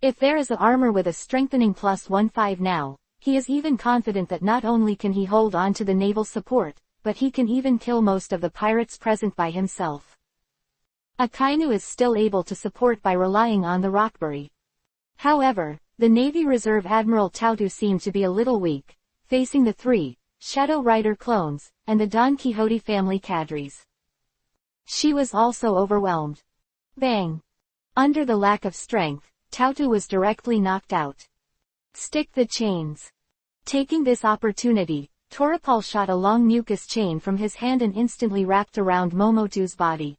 If there is a armor with a strengthening +15 now, he is even confident that not only can he hold on to the naval support, but he can even kill most of the pirates present by himself. Akainu is still able to support by relying on the Rockberry. However, the Navy Reserve Admiral Tautu seemed to be a little weak, facing the 3 Shadow Rider clones, and the Don Quixote family cadres. She was also overwhelmed. Bang! Under the lack of strength, Tautu was directly knocked out. Stick the chains. Taking this opportunity, Toripal shot a long mucus chain from his hand and instantly wrapped around Momotu's body.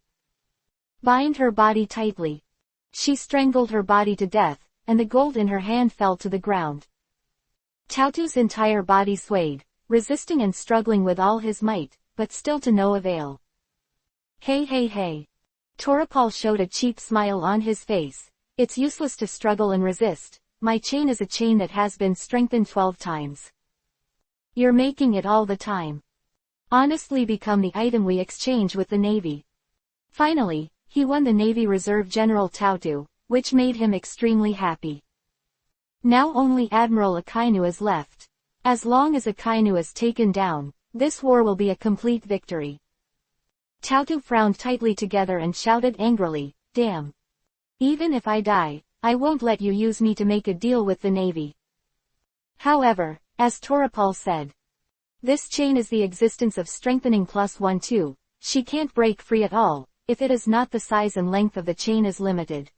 Bind her body tightly. She strangled her body to death, and the gold in her hand fell to the ground. Tautu's entire body swayed, resisting and struggling with all his might, but still to no avail. Hey. Toripal showed a cheap smile on his face. "It's useless to struggle and resist. My chain is a chain that has been strengthened 12 times. You're making it all the time. Honestly become the item we exchange with the Navy." Finally, he won the Navy Reserve General Tautu, which made him extremely happy. Now only Admiral Akainu is left. As long as Akainu is taken down, this war will be a complete victory. Tautu frowned tightly together and shouted angrily, "Damn. Even if I die, I won't let you use me to make a deal with the Navy." However, as Toripal said, this chain is the existence of strengthening +12, she can't break free at all, if it is not the size and length of the chain is limited.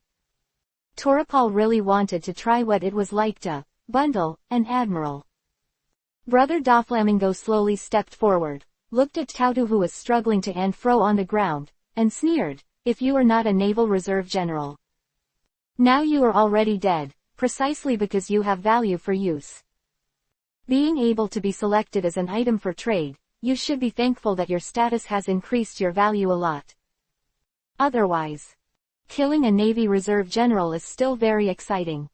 Toripal really wanted to try what it was like to bundle an admiral. Brother Doflamingo slowly stepped forward, looked at Tautu who was struggling to and fro on the ground, and sneered, "If you are not a naval reserve general. Now you are already dead, precisely because you have value for use. Being able to be selected as an item for trade, you should be thankful that your status has increased your value a lot. Otherwise, killing a Navy Reserve General is still very exciting."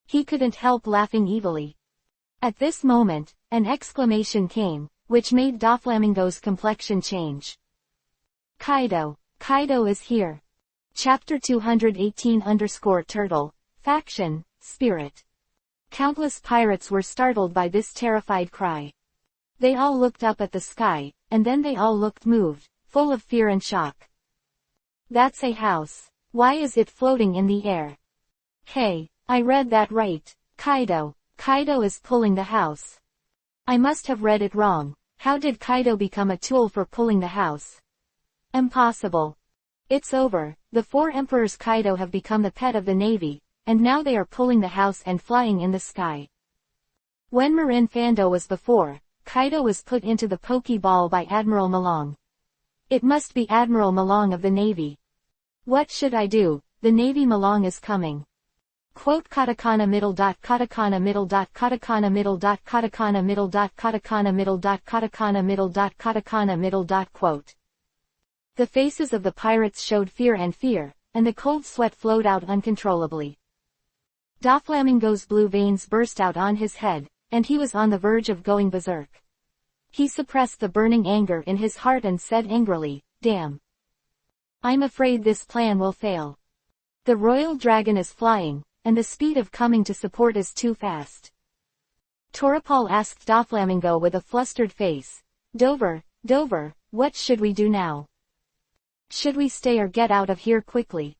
He couldn't help laughing evilly. At this moment, an exclamation came, which made Doflamingo's complexion change. Kaido is here. Chapter 218-Turtle, Faction, Spirit. Countless pirates were startled by this terrified cry. They all looked up at the sky, and then they all looked moved, full of fear and shock. That's a house. Why is it floating in the air? Hey, I read that right. Kaido. Kaido is pulling the house. I must have read it wrong. How did Kaido become a tool for pulling the house? Impossible. It's over. The 4 emperors Kaido have become the pet of the navy, and now they are pulling the house and flying in the sky. When Marin Fando was before, Kaido was put into the Pokeball by Admiral Malong. It must be Admiral Malong of the Navy. What should I do? The Navy Malong is coming. Quote katakana middle dot katakana middle dot katakana middle dot katakana middle dot katakana middle dot katakana middle dot katakana middle dot quote. The faces of the pirates showed fear, and the cold sweat flowed out uncontrollably. Doflamingo's blue veins burst out on his head, and he was on the verge of going berserk. He suppressed the burning anger in his heart and said angrily, "Damn. I'm afraid this plan will fail. The royal dragon is flying, and the speed of coming to support is too fast." Toripal asked Doflamingo with a flustered face, Dover, what should we do now? Should we stay or get out of here quickly?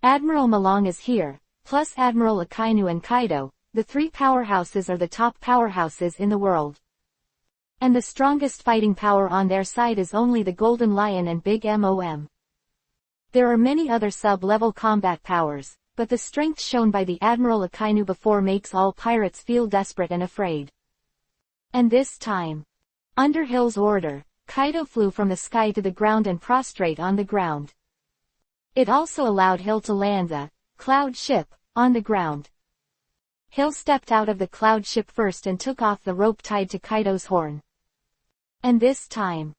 Admiral Malong is here, plus Admiral Akainu and Kaido. The 3 powerhouses are the top powerhouses in the world. And the strongest fighting power on their side is only the Golden Lion and Big Mom. There are many other sub-level combat powers, but the strength shown by the Admiral Akainu before makes all pirates feel desperate and afraid. And this time, under Hill's order, Kaido flew from the sky to the ground and prostrate on the ground. It also allowed Hill to land the cloud ship on the ground. Hill stepped out of the cloud ship first and took off the rope tied to Kaido's horn. And this time,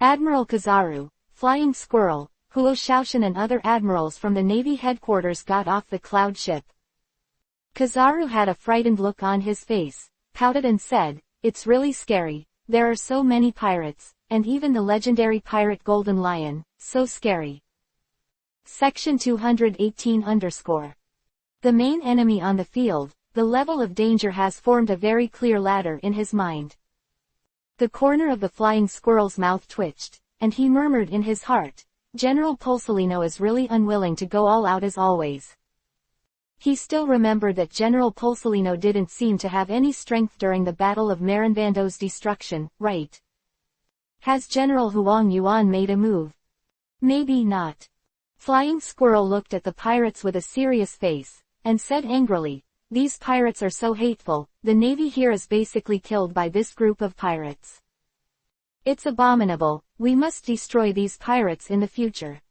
Admiral Kizaru, Flying Squirrel, Huo Shaoshan and other admirals from the Navy headquarters got off the cloud ship. Kizaru had a frightened look on his face, pouted and said, "It's really scary, there are so many pirates, and even the legendary pirate Golden Lion, so scary." Section 218_. The main enemy on the field, the level of danger has formed a very clear ladder in his mind. The corner of the flying squirrel's mouth twitched, and he murmured in his heart, "General Pulsolino is really unwilling to go all out as always." He still remembered that General Pulsolino didn't seem to have any strength during the Battle of Marinvando's destruction, right? Has General Huang Yuan made a move? Maybe not. Flying Squirrel looked at the pirates with a serious face, and said angrily, "These pirates are so hateful, the Navy here is basically killed by this group of pirates. It's abominable, we must destroy these pirates in the future.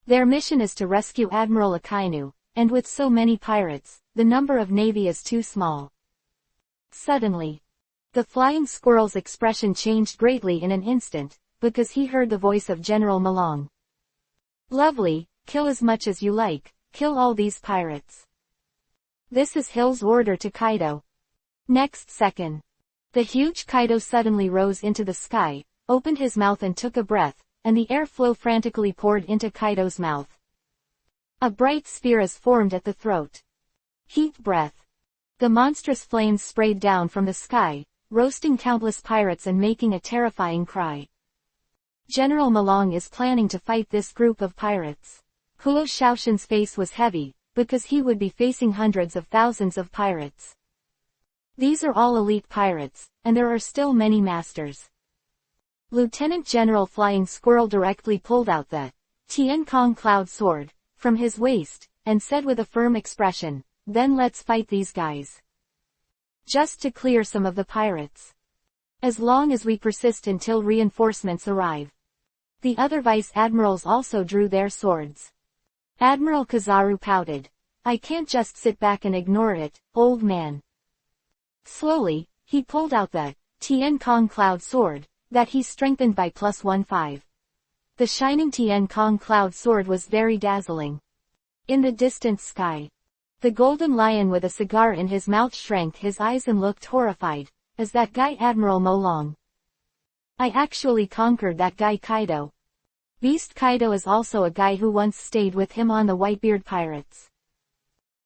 Their mission is to rescue Admiral Akainu, and with so many pirates, the number of Navy is too small." Suddenly, the Flying Squirrel's expression changed greatly in an instant, because he heard the voice of General Malong. "Lovely, kill as much as you like, kill all these pirates. This is Hill's order to Kaido." Next second, the huge Kaido suddenly rose into the sky, opened his mouth and took a breath, and the airflow frantically poured into Kaido's mouth. A bright sphere is formed at the throat. Heat breath. The monstrous flames sprayed down from the sky, roasting countless pirates and making a terrifying cry. General Malong is planning to fight this group of pirates. Huo Shaoshan's face was heavy, because he would be facing hundreds of thousands of pirates. These are all elite pirates, and there are still many masters. Lieutenant General Flying Squirrel directly pulled out the Tian Kong Cloud Sword from his waist, and said with a firm expression, "Then let's fight these guys. Just to clear some of the pirates. As long as we persist until reinforcements arrive." The other vice admirals also drew their swords. Admiral Kizaru pouted. "I can't just sit back and ignore it, old man." Slowly, he pulled out the Tian Kong Cloud Sword, that he strengthened by +15. The shining Tian Kong Cloud Sword was very dazzling. In the distant sky, the Golden Lion with a cigar in his mouth shrank his eyes and looked horrified. "Is that guy Admiral Malong? I actually conquered that guy Kaido." Beast Kaido is also a guy who once stayed with him on the Whitebeard Pirates.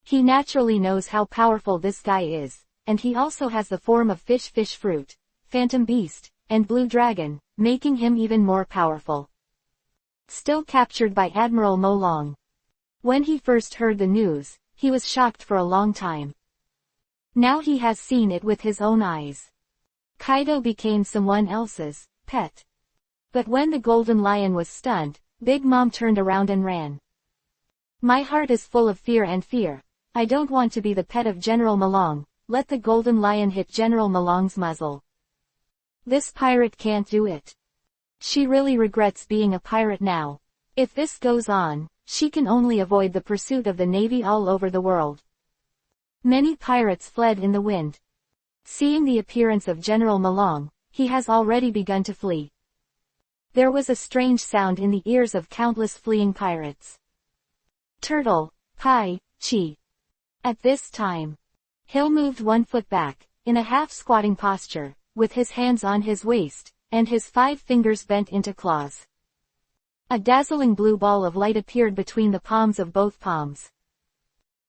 He naturally knows how powerful this guy is, and he also has the form of fish fruit, phantom beast, and blue dragon, making him even more powerful. still captured by Admiral Mo Long. When he first heard the news, he was shocked for a long time. Now he has seen it with his own eyes. Kaido became someone else's pet. But when the Golden Lion was stunned, Big Mom turned around and ran. My heart is full of fear and fear. I don't want to be the pet of General Malong. Let the Golden Lion hit General Malong's muzzle. This pirate can't do it. She really regrets being a pirate now. If this goes on, she can only avoid the pursuit of the Navy all over the world. Many pirates fled in the wind. Seeing the appearance of General Malong, he has already begun to flee. There was a strange sound in the ears of countless fleeing pirates. Turtle, Pai, Chi. At this time, Hill moved one foot back, in a half-squatting posture, with his hands on his waist, and his 5 fingers bent into claws. A dazzling blue ball of light appeared between the palms of both palms.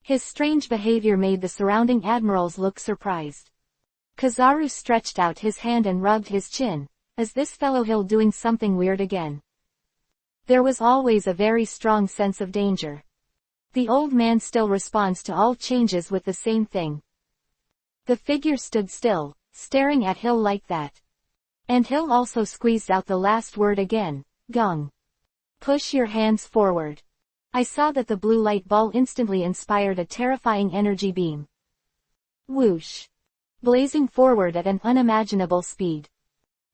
His strange behavior made the surrounding admirals look surprised. Kizaru stretched out his hand and rubbed his chin. Is this fellow Hill doing something weird again? There was always a very strong sense of danger. The old man still responds to all changes with the same thing. The figure stood still, staring at Hill like that. And Hill also squeezed out the last word again, Gong. Push your hands forward. I saw that the blue light ball instantly inspired a terrifying energy beam. Whoosh. Blazing forward at an unimaginable speed.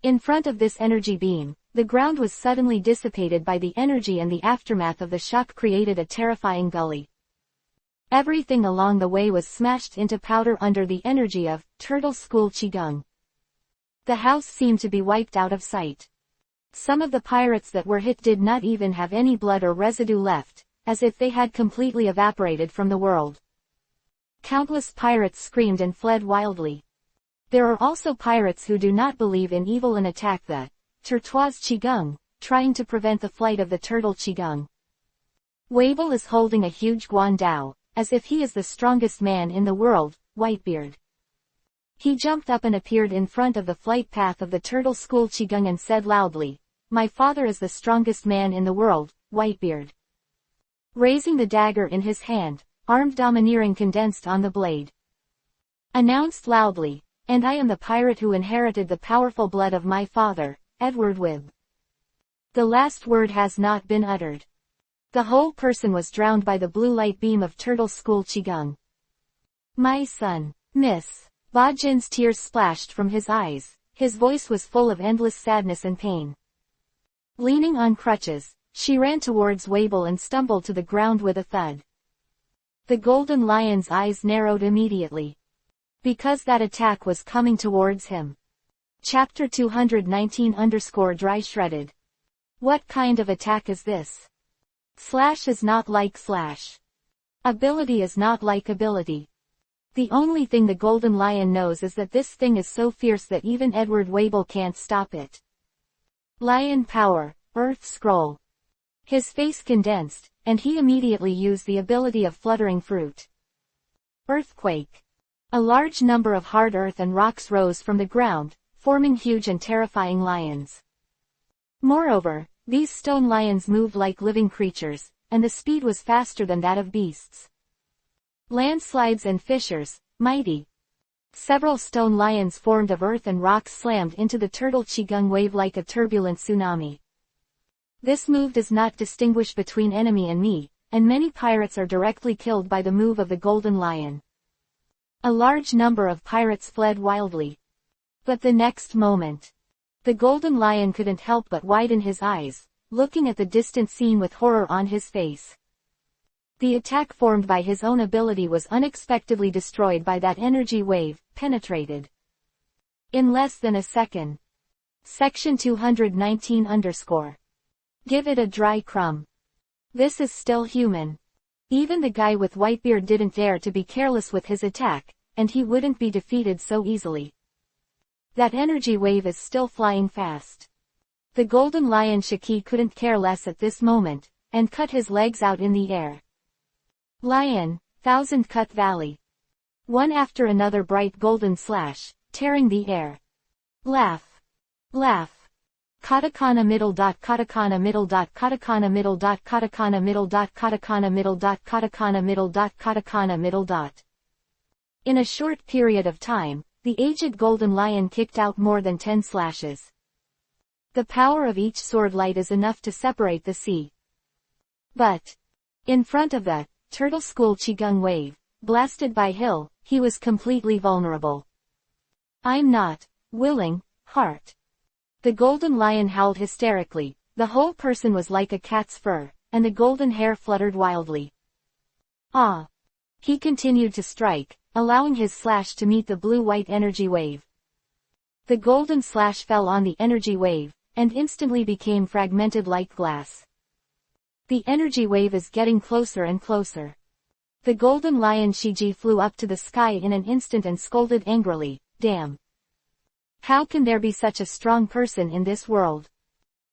In front of this energy beam, the ground was suddenly dissipated by the energy, and the aftermath of the shock created a terrifying gully. Everything along the way was smashed into powder under the energy of Turtle School Qigong. The house seemed to be wiped out of sight. Some of the pirates that were hit did not even have any blood or residue left, as if they had completely evaporated from the world. Countless pirates screamed and fled wildly. There are also pirates who do not believe in evil and attack the Turtoise Qigong, trying to prevent the flight of the Turtle Qigong. Wable is holding a huge guandao, as if he is the strongest man in the world, Whitebeard. He jumped up and appeared in front of the flight path of the Turtle School Qigong and said loudly, My father is the strongest man in the world, Whitebeard. Raising the dagger in his hand, armed domineering condensed on the blade. Announced loudly, And I am the pirate who inherited the powerful blood of my father, Edward Wibb. The last word has not been uttered. The whole person was drowned by the blue light beam of Turtle School Qigong. My son, Miss. Bajin's tears splashed from his eyes. His voice was full of endless sadness and pain. Leaning on crutches, she ran towards Wable and stumbled to the ground with a thud. The Golden Lion's eyes narrowed immediately. Because that attack was coming towards him. Chapter 219_dry shredded. What kind of attack is this? Slash is not like slash. Ability is not like ability. The only thing the Golden Lion knows is that this thing is so fierce that even Edward Wable can't stop it. Lion power, Earth Scroll. His face condensed, and he immediately used the ability of Fluttering Fruit. Earthquake. A large number of hard earth and rocks rose from the ground, forming huge and terrifying lions. Moreover, these stone lions moved like living creatures, and the speed was faster than that of beasts. Landslides and fissures, mighty. Several stone lions formed of earth and rocks slammed into the Turtle Qigong wave like a turbulent tsunami. This move does not distinguish between enemy and me, and many pirates are directly killed by the move of the Golden Lion. A large number of pirates fled wildly. But the next moment, the Golden Lion couldn't help but widen his eyes, looking at the distant scene with horror on his face. The attack formed by his own ability was unexpectedly destroyed by that energy wave, penetrated. In less than a second. Section 219_. Give it a dry crumb. This is still human. Even the guy with Whitebeard didn't dare to be careless with his attack, and he wouldn't be defeated so easily. That energy wave is still flying fast. The Golden Lion Shiki couldn't care less at this moment, and cut his legs out in the air. Lion, Thousand Cut Valley. One after another bright golden slash, tearing the air. Laugh. Laugh. Katakana middle dot katakana middle dot katakana middle dot katakana middle dot katakana middle dot katakana middle dot katakana middle dot. In a short period of time, the aged golden lion kicked out more than 10 slashes. The power of each sword light is enough to separate the sea. But in front of the turtle school Qigong wave, blasted by Hill, he was completely vulnerable. I'm not willing, heart. The golden lion howled hysterically, the whole person was like a cat's fur, and the golden hair fluttered wildly. Ah! He continued to strike, allowing his slash to meet the blue-white energy wave. The golden slash fell on the energy wave, and instantly became fragmented like glass. The energy wave is getting closer and closer. The golden lion Shiji flew up to the sky in an instant and scolded angrily, "Damn! How can there be such a strong person in this world?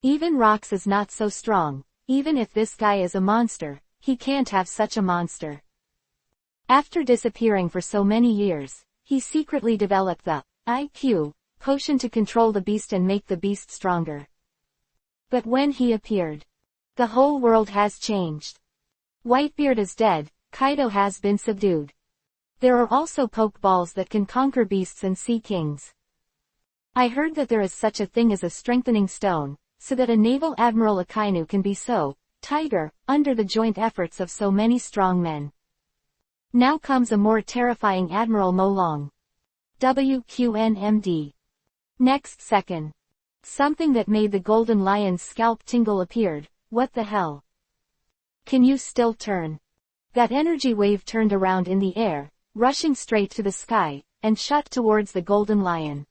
Even Rox is not so strong. Even if this guy is a monster, he can't have such a monster." After disappearing for so many years, he secretly developed the EPUB potion to control the beast and make the beast stronger. But when he appeared, the whole world has changed. Whitebeard is dead, Kaido has been subdued. There are also pokeballs that can conquer beasts and sea kings. I heard that there is such a thing as a strengthening stone, so that a naval admiral Akainu can be so tiger, under the joint efforts of so many strong men. Now comes a more terrifying Admiral Molong. WQNMD. Next second. Something that made the golden lion's scalp tingle appeared. What the hell? Can you still turn? That energy wave turned around in the air, rushing straight to the sky, and shot towards the golden lion.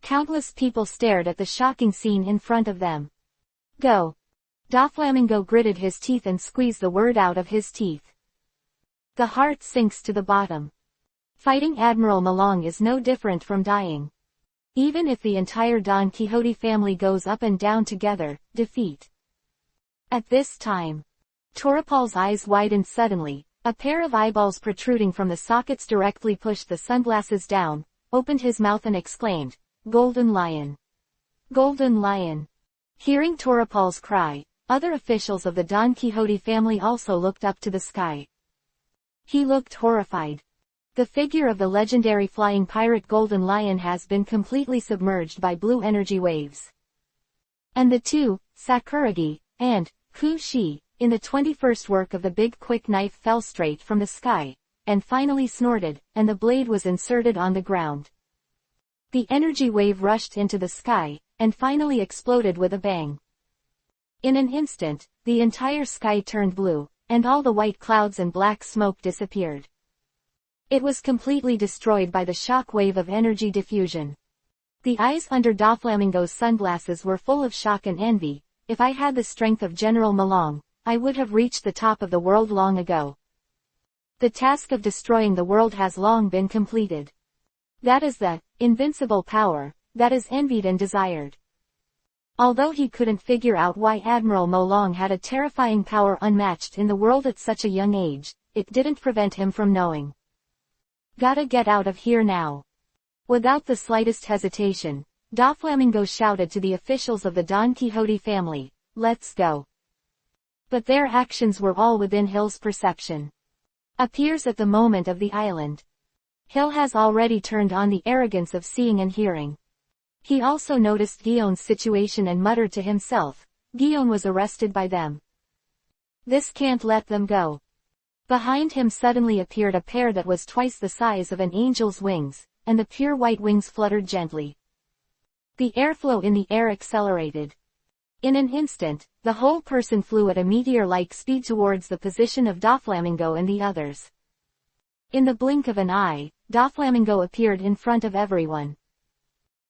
Countless people stared at the shocking scene in front of them. Go! Doflamingo gritted his teeth and squeezed the word out of his teeth. The heart sinks to the bottom. Fighting Admiral Molong is no different from dying. Even if the entire Don Quixote family goes up and down together, defeat. At this time, Toripal's eyes widened suddenly, a pair of eyeballs protruding from the sockets directly pushed the sunglasses down, opened his mouth and exclaimed, "Golden Lion! Golden Lion!" Hearing Toripal's cry, other officials of the Don Quixote family also looked up to the sky. He looked horrified. The figure of the legendary flying pirate Golden Lion has been completely submerged by blue energy waves. And the two, Sakuragi, and Kushi, in the 21st work of the big quick knife fell straight from the sky, and finally snorted, and the blade was inserted on the ground. The energy wave rushed into the sky, and finally exploded with a bang. In an instant, the entire sky turned blue, and all the white clouds and black smoke disappeared. It was completely destroyed by the shock wave of energy diffusion. The eyes under Doflamingo's sunglasses were full of shock and envy. If I had the strength of General Molong, I would have reached the top of the world long ago. The task of destroying the world has long been completed. That is the invincible power that is envied and desired. Although he couldn't figure out why Admiral Molong had a terrifying power unmatched in the world at such a young age, it didn't prevent him from knowing. Gotta get out of here now. Without the slightest hesitation, Doflamingo shouted to the officials of the Don Quixote family, "Let's go." But their actions were all within Hill's perception. Appears at the moment of the island. Hill has already turned on the arrogance of seeing and hearing. He also noticed Gion's situation and muttered to himself, Gion was arrested by them. This can't let them go. Behind him suddenly appeared a pair that was twice the size of an angel's wings, and the pure white wings fluttered gently. The airflow in the air accelerated. In an instant, the whole person flew at a meteor-like speed towards the position of Doflamingo and the others. In the blink of an eye, Doflamingo appeared in front of everyone.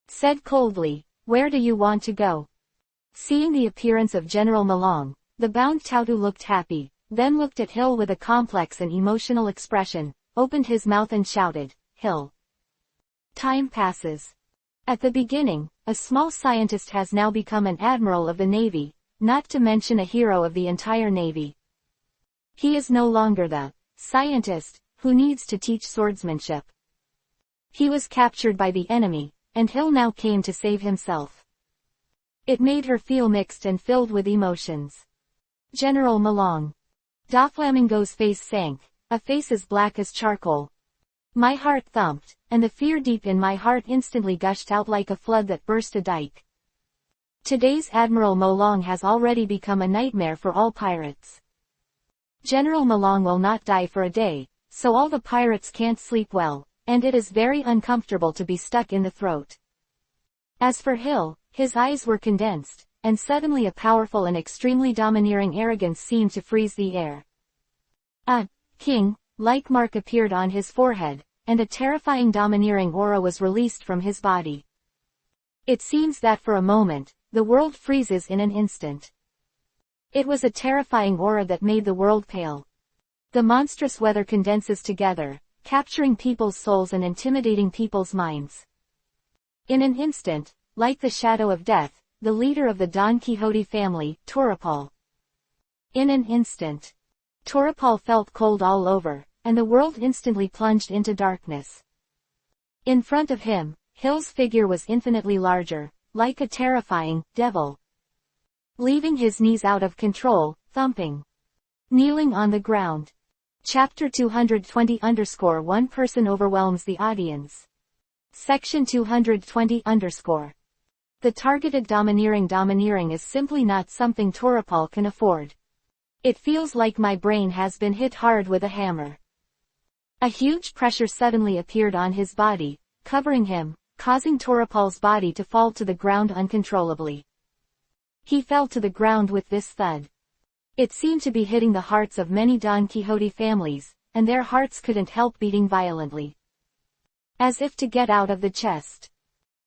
Said coldly, "Where do you want to go?" Seeing the appearance of General Molong, the bound Tautu looked happy, then looked at Hill with a complex and emotional expression, opened his mouth and shouted, "Hill." Time passes. At the beginning, a small scientist has now become an admiral of the Navy, not to mention a hero of the entire Navy. He is no longer the scientist who needs to teach swordsmanship. He was captured by the enemy, and Hill now came to save himself. It made her feel mixed and filled with emotions. General Malong. Doflamingo's face sank, a face as black as charcoal. My heart thumped, and the fear deep in my heart instantly gushed out like a flood that burst a dike. Today's Admiral Molong has already become a nightmare for all pirates. General Molong will not die for a day, so all the pirates can't sleep well, and it is very uncomfortable to be stuck in the throat. As for Hill, his eyes were condensed, and suddenly a powerful and extremely domineering arrogance seemed to freeze the air. A king-like mark appeared on his forehead, and a terrifying domineering aura was released from his body. It seems that for a moment, the world freezes in an instant. It was a terrifying aura that made the world pale. The monstrous weather condenses together, capturing people's souls and intimidating people's minds. In an instant, like the shadow of death, the leader of the Don Quixote family, Torapal. In an instant, Torapal felt cold all over, and the world instantly plunged into darkness. In front of him, Hill's figure was infinitely larger, like a terrifying devil. Leaving his knees out of control, thumping. Kneeling on the ground. Chapter 220 One person overwhelms the audience. Section 220 The targeted domineering is simply not something Torapal can afford. It feels like my brain has been hit hard with a hammer. A huge pressure suddenly appeared on his body, covering him, causing Torapal's body to fall to the ground uncontrollably. He fell to the ground with this thud. It seemed to be hitting the hearts of many Don Quixote families, and their hearts couldn't help beating violently. As if to get out of the chest.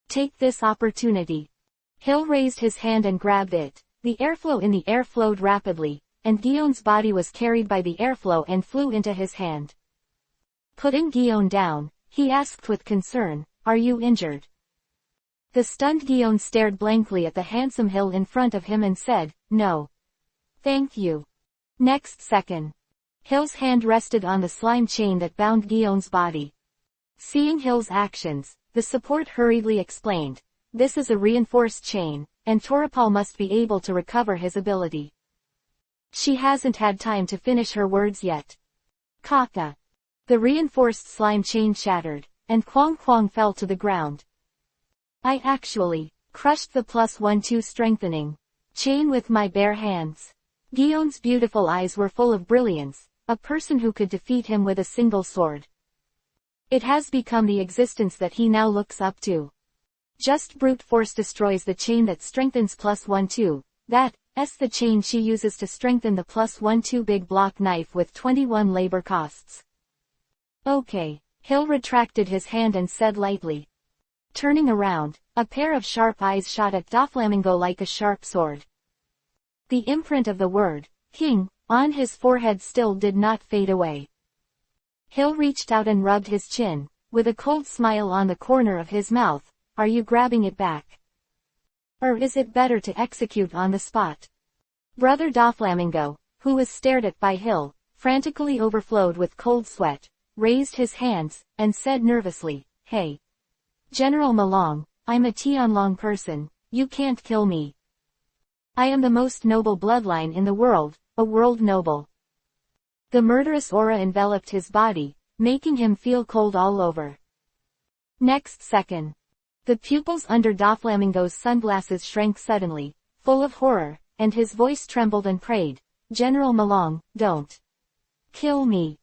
Take this opportunity. Hill raised his hand and grabbed it. The airflow in the air flowed rapidly, and Guillaume's body was carried by the airflow and flew into his hand. Putting Guillaume down, he asked with concern, "Are you injured?" The stunned Guillaume stared blankly at the handsome Hill in front of him and said, "No. Thank you." Next second, Hill's hand rested on the slime chain that bound Guillaume's body. Seeing Hill's actions, the support hurriedly explained, "This is a reinforced chain, and Torapal must be able to recover his ability." She hasn't had time to finish her words yet. Kaka. The reinforced slime chain shattered, and Kwong Kwong fell to the ground. I actually crushed the +1-2 strengthening chain with my bare hands. Guillaume's beautiful eyes were full of brilliance, a person who could defeat him with a single sword. It has become the existence that he now looks up to. Just brute force destroys the chain that strengthens +1-2, that's the chain she uses to strengthen the +1-2 big block knife with 21 labor costs. Okay, Hill retracted his hand and said lightly. Turning around, a pair of sharp eyes shot at Doflamingo like a sharp sword. The imprint of the word, king, on his forehead still did not fade away. Hill reached out and rubbed his chin, with a cold smile on the corner of his mouth. Are you grabbing it back? Or is it better to execute on the spot? Brother Doflamingo, who was stared at by Hill, frantically overflowed with cold sweat, raised his hands, and said nervously, Hey. General Malong, I'm a Tianlong person, you can't kill me. I am the most noble bloodline in the world, a world noble. The murderous aura enveloped his body, making him feel cold all over. Next second, the pupils under Doflamingo's sunglasses shrank suddenly, full of horror, and his voice trembled and prayed, General Malong, don't kill me.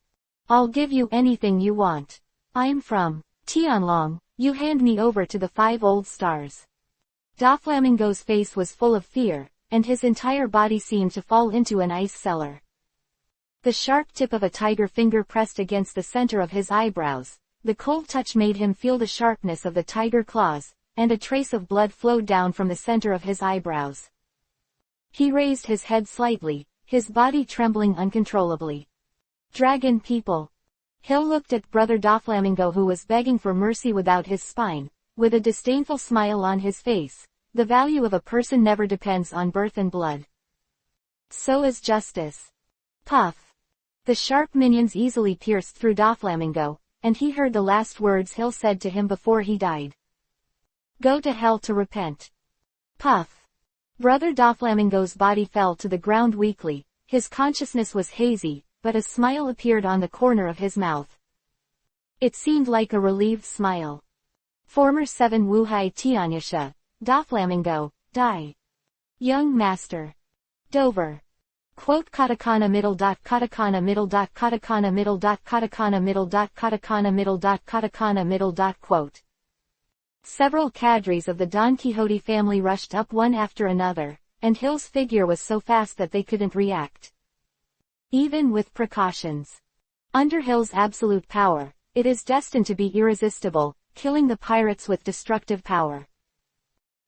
I'll give you anything you want. I'm from Tianlong, you hand me over to the 5 old stars. Doflamingo's face was full of fear, and his entire body seemed to fall into an ice cellar. The sharp tip of a tiger finger pressed against the center of his eyebrows. The cold touch made him feel the sharpness of the tiger claws, and a trace of blood flowed down from the center of his eyebrows. He raised his head slightly, his body trembling uncontrollably. Dragon people. Hill looked at Brother Doflamingo, who was begging for mercy without his spine, with a disdainful smile on his face. The value of a person never depends on birth and blood. So is justice. Puff. The sharp minions easily pierced through Doflamingo, and he heard the last words Hill said to him before he died. Go to hell to repent. Puff. Brother Doflamingo's body fell to the ground weakly, his consciousness was hazy, but a smile appeared on the corner of his mouth. It seemed like a relieved smile. Former 7 Wuhai Tianyasha, Doflamingo, die. Young Master. Dover. Quote katakana middle dot katakana middle dot katakana middle dot katakana middle dot katakana middle dot katakana middle dot quote. Several cadres of the Don Quixote family rushed up one after another, and Hill's figure was so fast that they couldn't react. Even with precautions. Under Hill's absolute power, it is destined to be irresistible, killing the pirates with destructive power.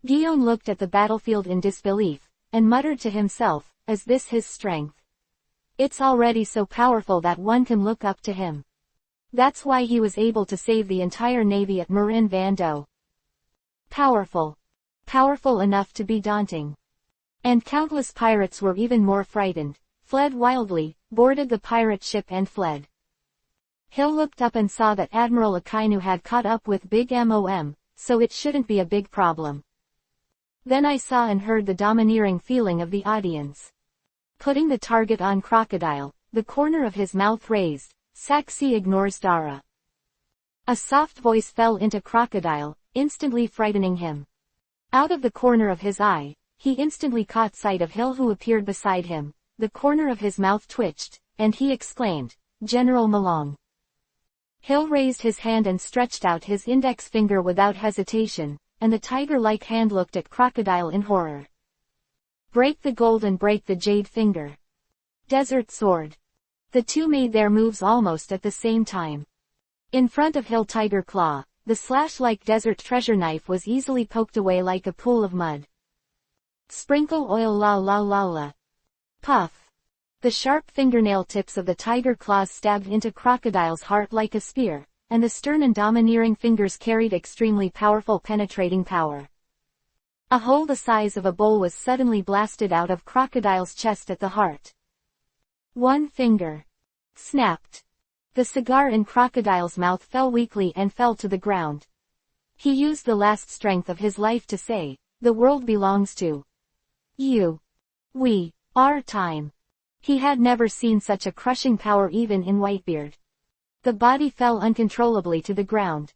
Guillaume looked at the battlefield in disbelief, and muttered to himself, is this his strength? It's already so powerful that one can look up to him. That's why he was able to save the entire navy at Marin Van Do. Powerful. Powerful enough to be daunting. And countless pirates were even more frightened, fled wildly, boarded the pirate ship and fled. Hill looked up and saw that Admiral Akainu had caught up with Big Mom, so it shouldn't be a big problem. Then I saw and heard the domineering feeling of the audience. Putting the target on Crocodile, the corner of his mouth raised, Saxi ignores Dara. A soft voice fell into Crocodile, instantly frightening him. Out of the corner of his eye, he instantly caught sight of Hill who appeared beside him, the corner of his mouth twitched, and he exclaimed, General Malong. Hill raised his hand and stretched out his index finger without hesitation, and the tiger-like hand looked at Crocodile in horror. Break the gold and break the jade finger. Desert Sword. The two made their moves almost at the same time. In front of Hill Tiger Claw, the slash-like desert treasure knife was easily poked away like a pool of mud. Sprinkle oil la la la la. Puff. The sharp fingernail tips of the tiger claws stabbed into Crocodile's heart like a spear, and the stern and domineering fingers carried extremely powerful penetrating power. A hole the size of a bowl was suddenly blasted out of Crocodile's chest at the heart. One finger. Snapped. The cigar in Crocodile's mouth fell weakly and fell to the ground. He used the last strength of his life to say, the world belongs to you. We, our time. He had never seen such a crushing power even in Whitebeard. The body fell uncontrollably to the ground.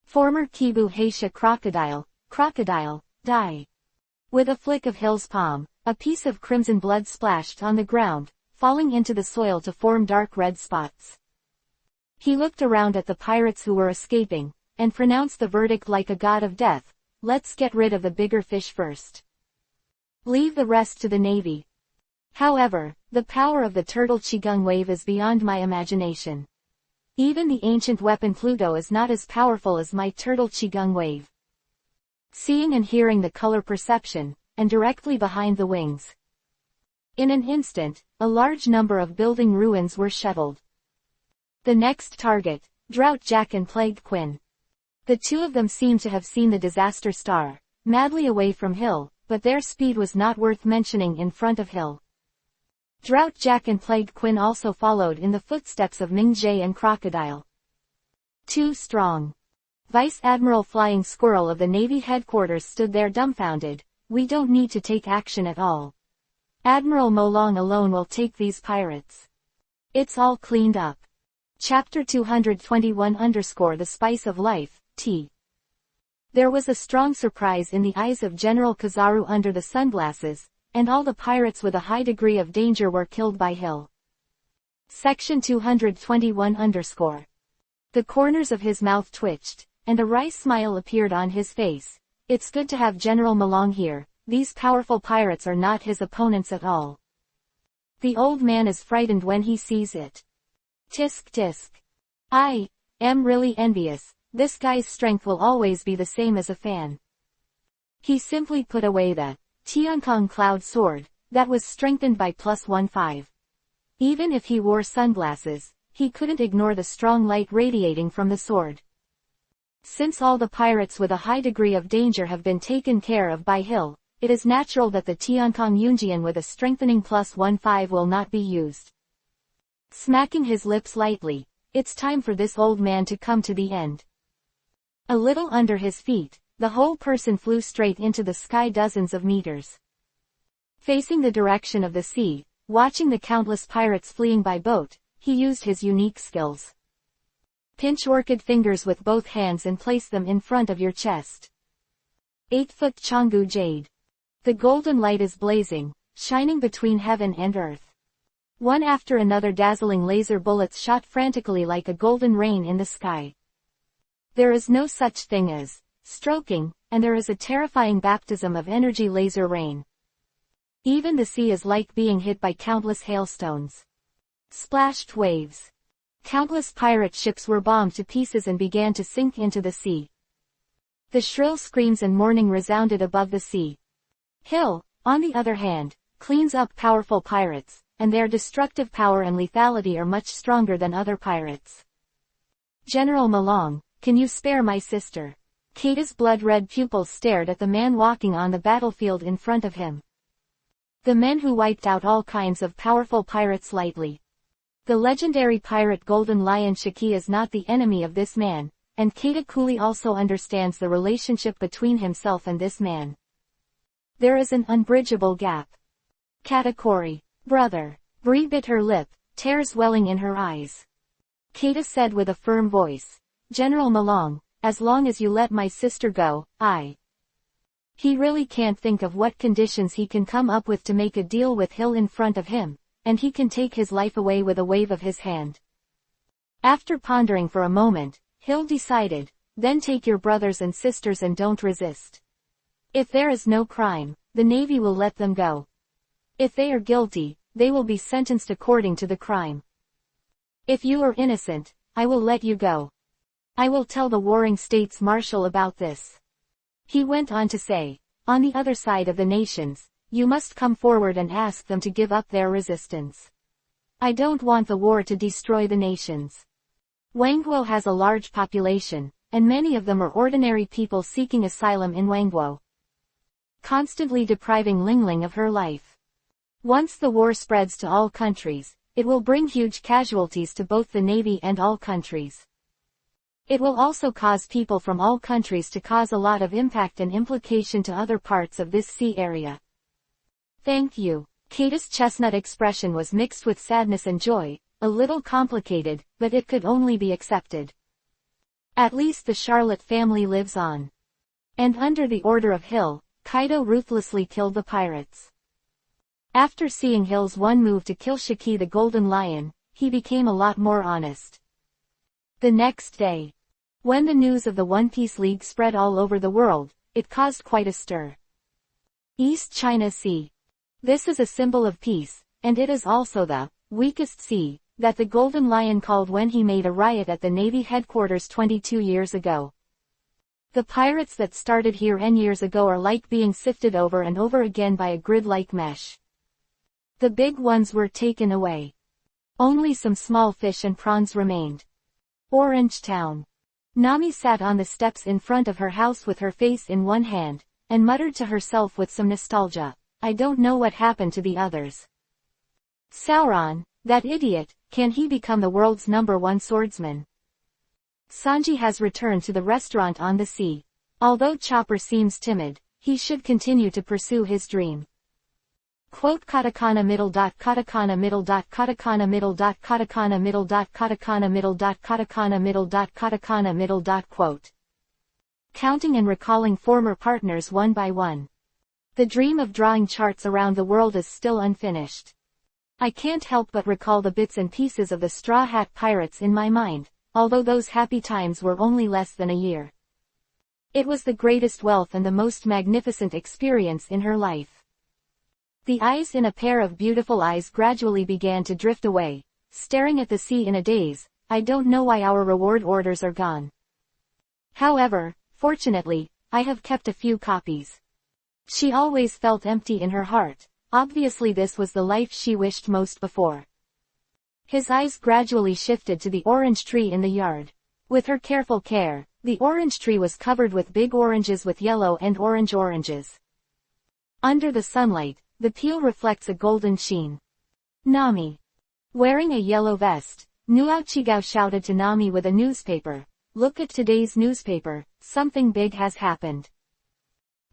Former Kibu Heisha Crocodile, die. With a flick of Hill's palm, a piece of crimson blood splashed on the ground, falling into the soil to form dark red spots. He looked around at the pirates who were escaping, and pronounced the verdict like a god of death, let's get rid of the bigger fish first. Leave the rest to the navy. However, the power of the turtle Qigong wave is beyond my imagination. Even the ancient weapon Pluto is not as powerful as my turtle Qigong wave. Seeing and hearing the color perception, and directly behind the wings. In an instant, a large number of building ruins were shoveled. The next target, Drought Jack and Plague Quinn. The two of them seemed to have seen the disaster star, madly away from Hill, but their speed was not worth mentioning in front of Hill. Drought Jack and Plague Quinn also followed in the footsteps of Ming Jie and Crocodile. Too strong. Vice Admiral Flying Squirrel of the Navy headquarters stood there dumbfounded, we don't need to take action at all. Admiral Molong alone will take these pirates. It's all cleaned up. Chapter 221 _ The Spice of Life, T. There was a strong surprise in the eyes of General Kizaru under the sunglasses, and all the pirates with a high degree of danger were killed by Hill. Section 221 _ The corners of his mouth twitched, and a wry smile appeared on his face. It's good to have General Malong here, these powerful pirates are not his opponents at all. The old man is frightened when he sees it. Tisk tisk. I am really envious, this guy's strength will always be the same as a fan. He simply put away the Tiankong Cloud Sword, that was strengthened by +15. Even if he wore sunglasses, he couldn't ignore the strong light radiating from the sword. Since all the pirates with a high degree of danger have been taken care of by Hill, it is natural that the Tiankong Yunjian with a strengthening +15 will not be used. Smacking his lips lightly, it's time for this old man to come to the end. A little under his feet, the whole person flew straight into the sky dozens of meters. Facing the direction of the sea, watching the countless pirates fleeing by boat, he used his unique skills. Pinch orchid fingers with both hands and place them in front of your chest. 8-foot Changgu Jade. The golden light is blazing, shining between heaven and earth. One after another dazzling laser bullets shot frantically like a golden rain in the sky. There is no such thing as stroking, and there is a terrifying baptism of energy laser rain. Even the sea is like being hit by countless hailstones. Splashed waves. Countless pirate ships were bombed to pieces and began to sink into the sea. The shrill screams and mourning resounded above the sea. Hill, on the other hand, cleans up powerful pirates, and their destructive power and lethality are much stronger than other pirates. General Malong, can you spare my sister? Kata's blood-red pupils stared at the man walking on the battlefield in front of him. The men who wiped out all kinds of powerful pirates lightly. The legendary pirate Golden Lion Shiki is not the enemy of this man, and Kata coolly also understands the relationship between himself and this man. There is an unbridgeable gap. Katakori, brother. Bree bit her lip, tears welling in her eyes. Kata said with a firm voice, General Malong, as long as you let my sister go, He really can't think of what conditions he can come up with to make a deal with Hill in front of him, and he can take his life away with a wave of his hand. After pondering for a moment, Hill decided, then take your brothers and sisters and don't resist. If there is no crime, the Navy will let them go. If they are guilty, they will be sentenced according to the crime. If you are innocent, I will let you go. I will tell the warring states marshal about this. He went on to say, on the other side of the nations, you must come forward and ask them to give up their resistance. I don't want the war to destroy the nations. Wangguo has a large population, and many of them are ordinary people seeking asylum in Wangguo, constantly depriving Lingling of her life. Once the war spreads to all countries, it will bring huge casualties to both the Navy and all countries. It will also cause people from all countries to cause a lot of impact and implication to other parts of this sea area. Thank you. Kata's chestnut expression was mixed with sadness and joy, a little complicated, but it could only be accepted. At least the Charlotte family lives on. And under the order of Hill, Kaido ruthlessly killed the pirates. After seeing Hill's one move to kill Shiki the Golden Lion, he became a lot more honest. The next day, when the news of the One Piece League spread all over the world, it caused quite a stir. East China Sea. This is a symbol of peace, and it is also the weakest sea that the Golden Lion called when he made a riot at the Navy headquarters 22 years ago. The pirates that started here N years ago are like being sifted over and over again by a grid-like mesh. The big ones were taken away. Only some small fish and prawns remained. Orange Town. Nami sat on the steps in front of her house with her face in one hand, and muttered to herself with some nostalgia, I don't know what happened to the others. Sauron, that idiot, can he become the world's #1 swordsman? Sanji has returned to the restaurant on the sea. Although Chopper seems timid, he should continue to pursue his dream. Quote katakana middle dot katakana middle dot katakana middle dot katakana middle dot katakana middle dot katakana middle dot katakana middle dot quote. Counting and recalling former partners one by one. The dream of drawing charts around the world is still unfinished. I can't help but recall the bits and pieces of the Straw Hat Pirates in my mind, although those happy times were only less than a year. It was the greatest wealth and the most magnificent experience in her life. The eyes in a pair of beautiful eyes gradually began to drift away, staring at the sea in a daze. I don't know why our reward orders are gone. However, fortunately, I have kept a few copies. She always felt empty in her heart. Obviously this was the life she wished most before. His eyes gradually shifted to the orange tree in the yard. With her careful care, the orange tree was covered with big oranges with yellow and orange oranges. Under the sunlight, the peel reflects a golden sheen. Nami. Wearing a yellow vest, Nuauchigao shouted to Nami with a newspaper. Look at today's newspaper, something big has happened.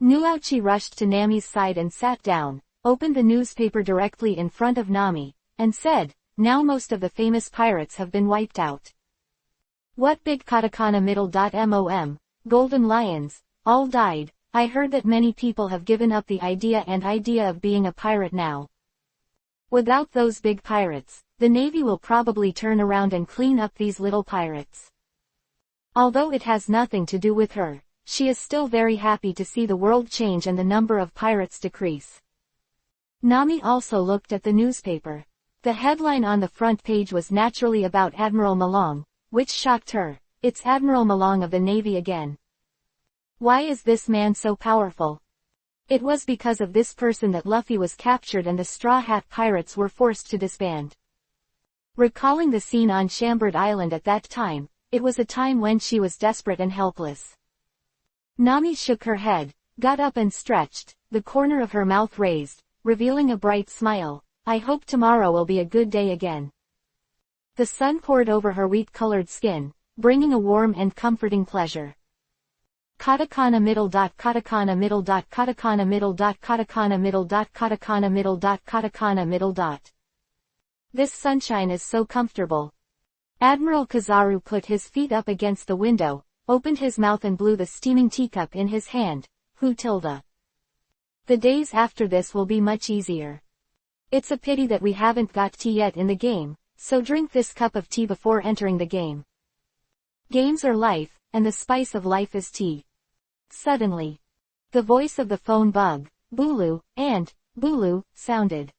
Nuauchi rushed to Nami's side and sat down, opened the newspaper directly in front of Nami, and said, "Now most of the famous pirates have been wiped out. What big katakana middle mom, golden lions, all died. I heard that many people have given up the idea of being a pirate now. Without those big pirates, the Navy will probably turn around and clean up these little pirates." Although it has nothing to do with her, she is still very happy to see the world change and the number of pirates decrease. Nami also looked at the newspaper. The headline on the front page was naturally about Admiral Malong, which shocked her. It's Admiral Malong of the Navy again. Why is this man so powerful? It was because of this person that Luffy was captured and the Straw Hat Pirates were forced to disband. Recalling the scene on Chambord Island at that time, it was a time when she was desperate and helpless. Nami shook her head, got up and stretched, the corner of her mouth raised, revealing a bright smile. "I hope tomorrow will be a good day again." The sun poured over her wheat-colored skin, bringing a warm and comforting pleasure. Katakana middle dot katakana middle dot katakana middle dot katakana middle dot katakana middle dot katakana middle dot. This sunshine is so comfortable. Admiral Kizaru put his feet up against the window, opened his mouth and blew the steaming teacup in his hand. Who tilde? The days after this will be much easier. It's a pity that we haven't got tea yet in the game, so drink this cup of tea before entering the game. Games are life, and the spice of life is tea. Suddenly, the voice of the phone bug, Bulu, and Bulu, sounded.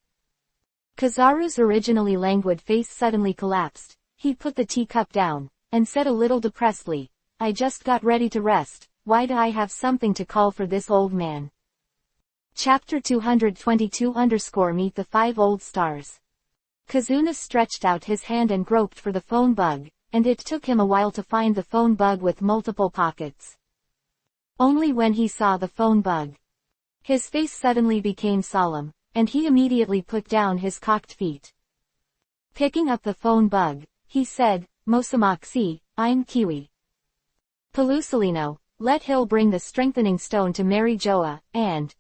Kizaru's originally languid face suddenly collapsed. He put the teacup down, and said a little depressedly, "I just got ready to rest. Why do I have something to call for this old man?" Chapter 222 Meet the 5 Old Stars. Kazuna stretched out his hand and groped for the phone bug, and it took him a while to find the phone bug with multiple pockets. Only when he saw the phone bug, his face suddenly became solemn, and he immediately put down his cocked feet. Picking up the phone bug, he said, "Mosamoxi, I'm Kiwi. Pelusalino, let Hill bring the strengthening stone to Mary Joa, and..."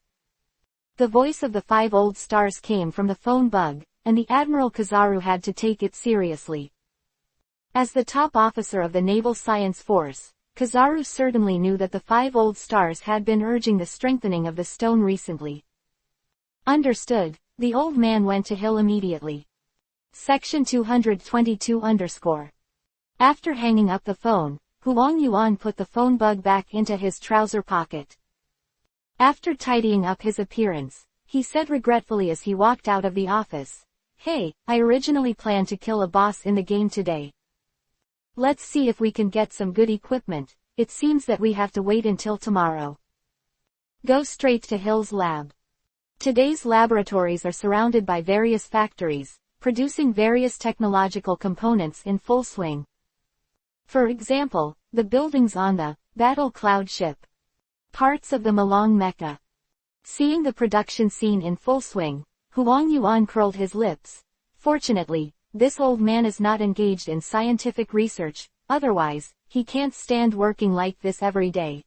The voice of the 5 Old Stars came from the phone bug, and the Admiral Kizaru had to take it seriously. As the top officer of the Naval Science Force, Kizaru certainly knew that the 5 Old Stars had been urging the strengthening of the stone recently. Understood, the old man went to Hill immediately. Section 222 After hanging up the phone, Huang Yuan put the phone bug back into his trouser pocket. After tidying up his appearance, he said regretfully as he walked out of the office, "Hey, I originally planned to kill a boss in the game today. Let's see if we can get some good equipment. It seems that we have to wait until tomorrow." Go straight to Hill's lab. Today's laboratories are surrounded by various factories, producing various technological components in full swing. For example, the buildings on the Battle Cloud ship. Parts of the Malong mecha. Seeing the production scene in full swing, Huang Yuan curled his lips. Fortunately, this old man is not engaged in scientific research, otherwise, he can't stand working like this every day.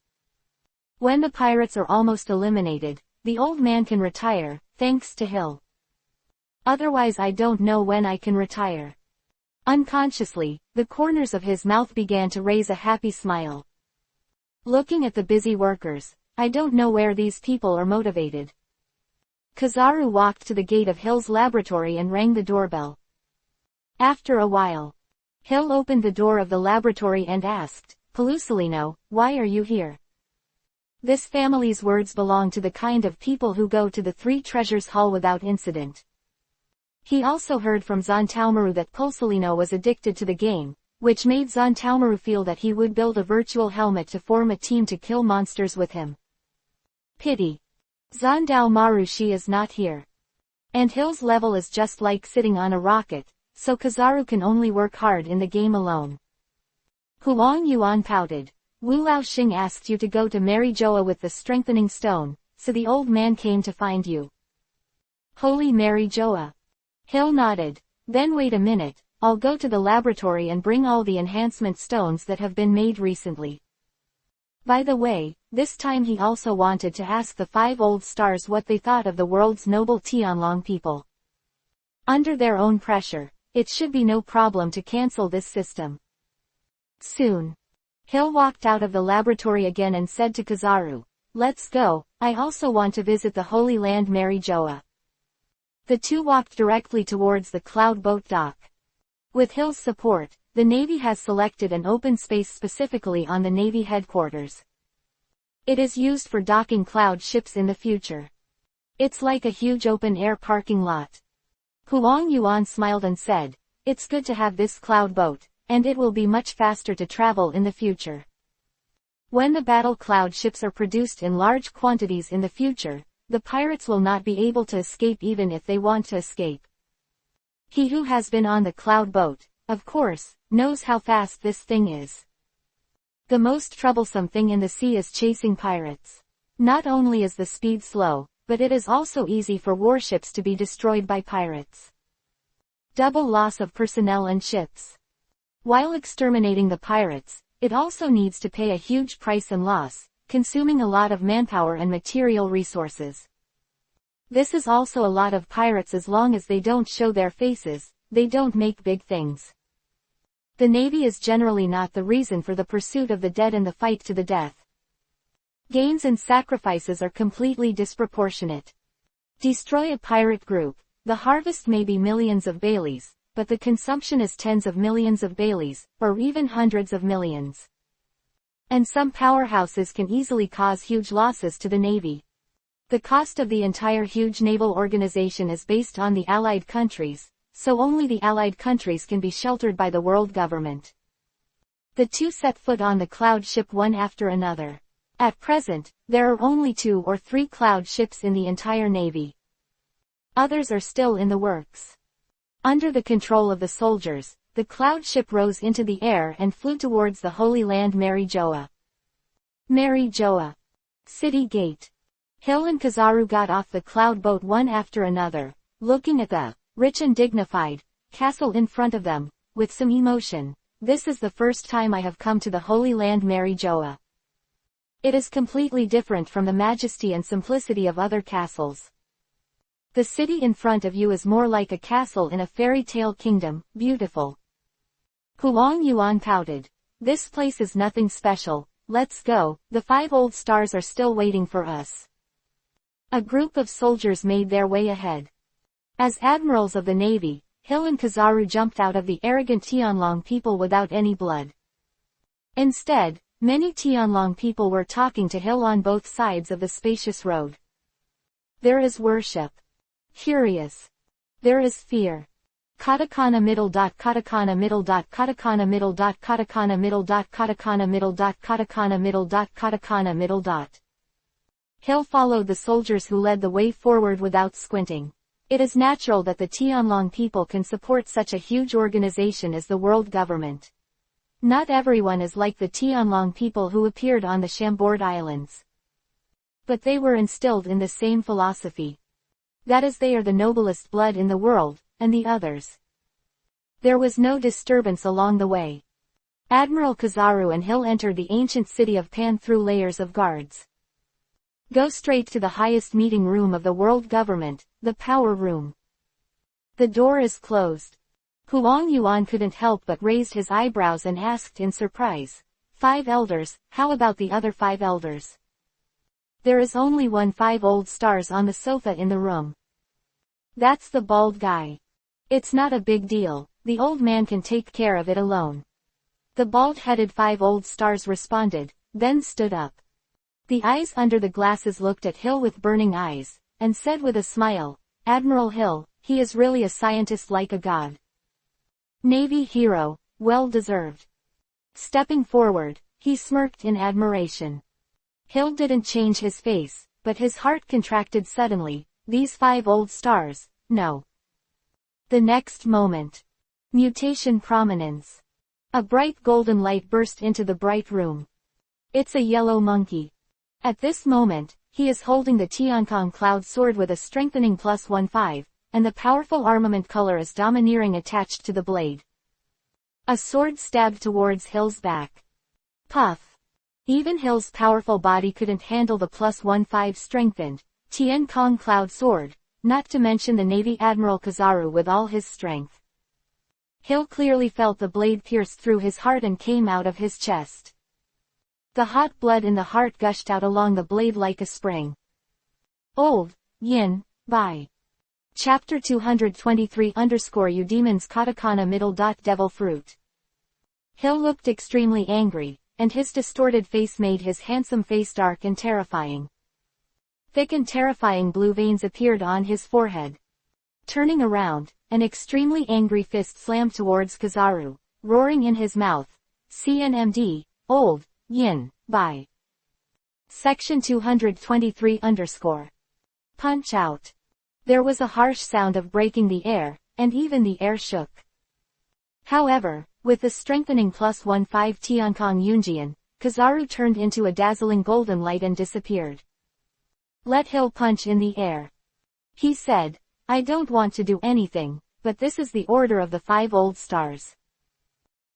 When the pirates are almost eliminated, the old man can retire, thanks to Hill. Otherwise I don't know when I can retire. Unconsciously, the corners of his mouth began to raise a happy smile. Looking at the busy workers, I don't know where these people are motivated. Kizaru walked to the gate of Hill's laboratory and rang the doorbell. After a while, Hill opened the door of the laboratory and asked, "Pelusalino, why are you here?" This family's words belong to the kind of people who go to the 3 Treasures Hall without incident. He also heard from Zontaomaru that Pulsalino was addicted to the game, which made Zontaomaru feel that he would build a virtual helmet to form a team to kill monsters with him. Pity. Zontaomaru she is not here. And Hill's level is just like sitting on a rocket, so Kizaru can only work hard in the game alone. Huang Yuan pouted. Wu Laoxing asked you to go to Mary Joa with the strengthening stone, so the old man came to find you. Holy Mary Joa. Hill nodded. Then wait a minute, I'll go to the laboratory and bring all the enhancement stones that have been made recently. By the way, this time he also wanted to ask the 5 old stars what they thought of the world's noble Tianlong people. Under their own pressure, it should be no problem to cancel this system. Soon, Hill walked out of the laboratory again and said to Kizaru, "Let's go, I also want to visit the Holy Land Mary Joa." The two walked directly towards the cloud boat dock. With Hill's support, the Navy has selected an open space specifically on the Navy headquarters. It is used for docking cloud ships in the future. It's like a huge open-air parking lot. Huang Yuan smiled and said, "It's good to have this cloud boat, and it will be much faster to travel in the future. When the battle cloud ships are produced in large quantities in the future, the pirates will not be able to escape even if they want to escape." He who has been on the cloud boat, of course, knows how fast this thing is. The most troublesome thing in the sea is chasing pirates. Not only is the speed slow, but it is also easy for warships to be destroyed by pirates. Double loss of personnel and ships. While exterminating the pirates, it also needs to pay a huge price and loss, consuming a lot of manpower and material resources. This is also a lot of pirates. As long as they don't show their faces, they don't make big things. The Navy is generally not the reason for the pursuit of the dead and the fight to the death. Gains and sacrifices are completely disproportionate. Destroy a pirate group, the harvest may be millions of Baileys, but the consumption is tens of millions of Baileys, or even hundreds of millions. And some powerhouses can easily cause huge losses to the Navy. The cost of the entire huge naval organization is based on the Allied countries, so only the Allied countries can be sheltered by the world government. The two set foot on the cloud ship one after another. At present, there are only 2 or 3 cloud ships in the entire Navy. Others are still in the works. Under the control of the soldiers, the cloud ship rose into the air and flew towards the Holy Land Mary Joa. Mary Joa. City Gate. Hill and Kizaru got off the cloud boat one after another, looking at the rich and dignified castle in front of them, with some emotion. "This is the first time I have come to the Holy Land Mary Joa. It is completely different from the majesty and simplicity of other castles. The city in front of you is more like a castle in a fairy tale kingdom, beautiful." Huang Yuan pouted. "This place is nothing special, let's go, the 5 old stars are still waiting for us." A group of soldiers made their way ahead. As admirals of the Navy, Hill and Kizaru jumped out of the arrogant Tianlong people without any blood. Instead, many Tianlong people were talking to Hill on both sides of the spacious road. There is worship. Curious. There is fear. Katakana middle dot katakana middle dot katakana middle dot katakana middle dot katakana middle dot katakana middle dot katakana middle dot. Hill followed the soldiers who led the way forward without squinting. It is natural that the Tianlong people can support such a huge organization as the world government. Not everyone is like the Tianlong people who appeared on the Chambord Islands. But they were instilled in the same philosophy. That is, they are the noblest blood in the world, and the others. There was no disturbance along the way. Admiral Kizaru and Hill entered the ancient city of Pan through layers of guards. Go straight to the highest meeting room of the world government, the power room. The door is closed. Huang Yuan couldn't help but raised his eyebrows and asked in surprise, 5 elders, how about the other 5 elders? There is only 5 old stars on the sofa in the room. That's the bald guy. It's not a big deal, the old man can take care of it alone. The bald-headed 5 old stars responded, then stood up. The eyes under the glasses looked at Hill with burning eyes, and said with a smile, "Admiral Hill, he is really a scientist like a god. Navy hero, well deserved." Stepping forward, he smirked in admiration. Hill didn't change his face, but his heart contracted suddenly. These 5 old stars, no. The next moment. Mutation prominence. A bright golden light burst into the bright room. It's a yellow monkey. At this moment, he is holding the Tiankong Cloud Sword with a strengthening +15, and the powerful armament color is domineering attached to the blade. A sword stabbed towards Hill's back. Puff. Even Hill's powerful body couldn't handle the +15 strengthened Tian Kong Cloud Sword, not to mention the Navy Admiral Kizaru with all his strength. Hill clearly felt the blade pierce through his heart and came out of his chest. The hot blood in the heart gushed out along the blade like a spring. Old Yin by Chapter 223 Demons Katakana Middle. Devil Fruit. Hill looked extremely angry, and his distorted face made his handsome face dark and terrifying. Thick and terrifying blue veins appeared on his forehead. Turning around, an extremely angry fist slammed towards Kizaru, roaring in his mouth, CNMD, Old Yin by Section 223 Punch out. There was a harsh sound of breaking the air, and even the air shook. However, with the strengthening +15 Tiankong Yunjian, Kizaru turned into a dazzling golden light and disappeared. Let Hill punch in the air. He said, I don't want to do anything, but this is the order of the 5 old stars.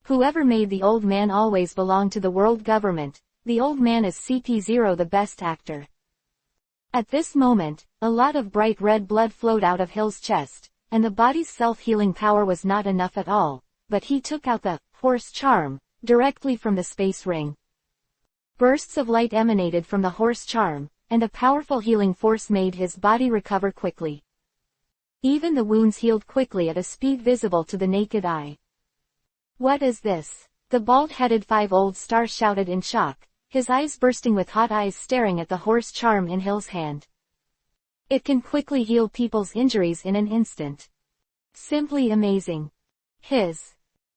Whoever made the old man always belonged to the world government. The old man is CP0, the best actor. At this moment, a lot of bright red blood flowed out of Hill's chest, and the body's self-healing power was not enough at all, but he took out the horse charm directly from the space ring. Bursts of light emanated from the horse charm, and a powerful healing force made his body recover quickly. Even the wounds healed quickly at a speed visible to the naked eye. What is this? The bald-headed 5 old star shouted in shock, his eyes bursting with hot eyes staring at the horse charm in Hill's hand. It can quickly heal people's injuries in an instant. Simply amazing.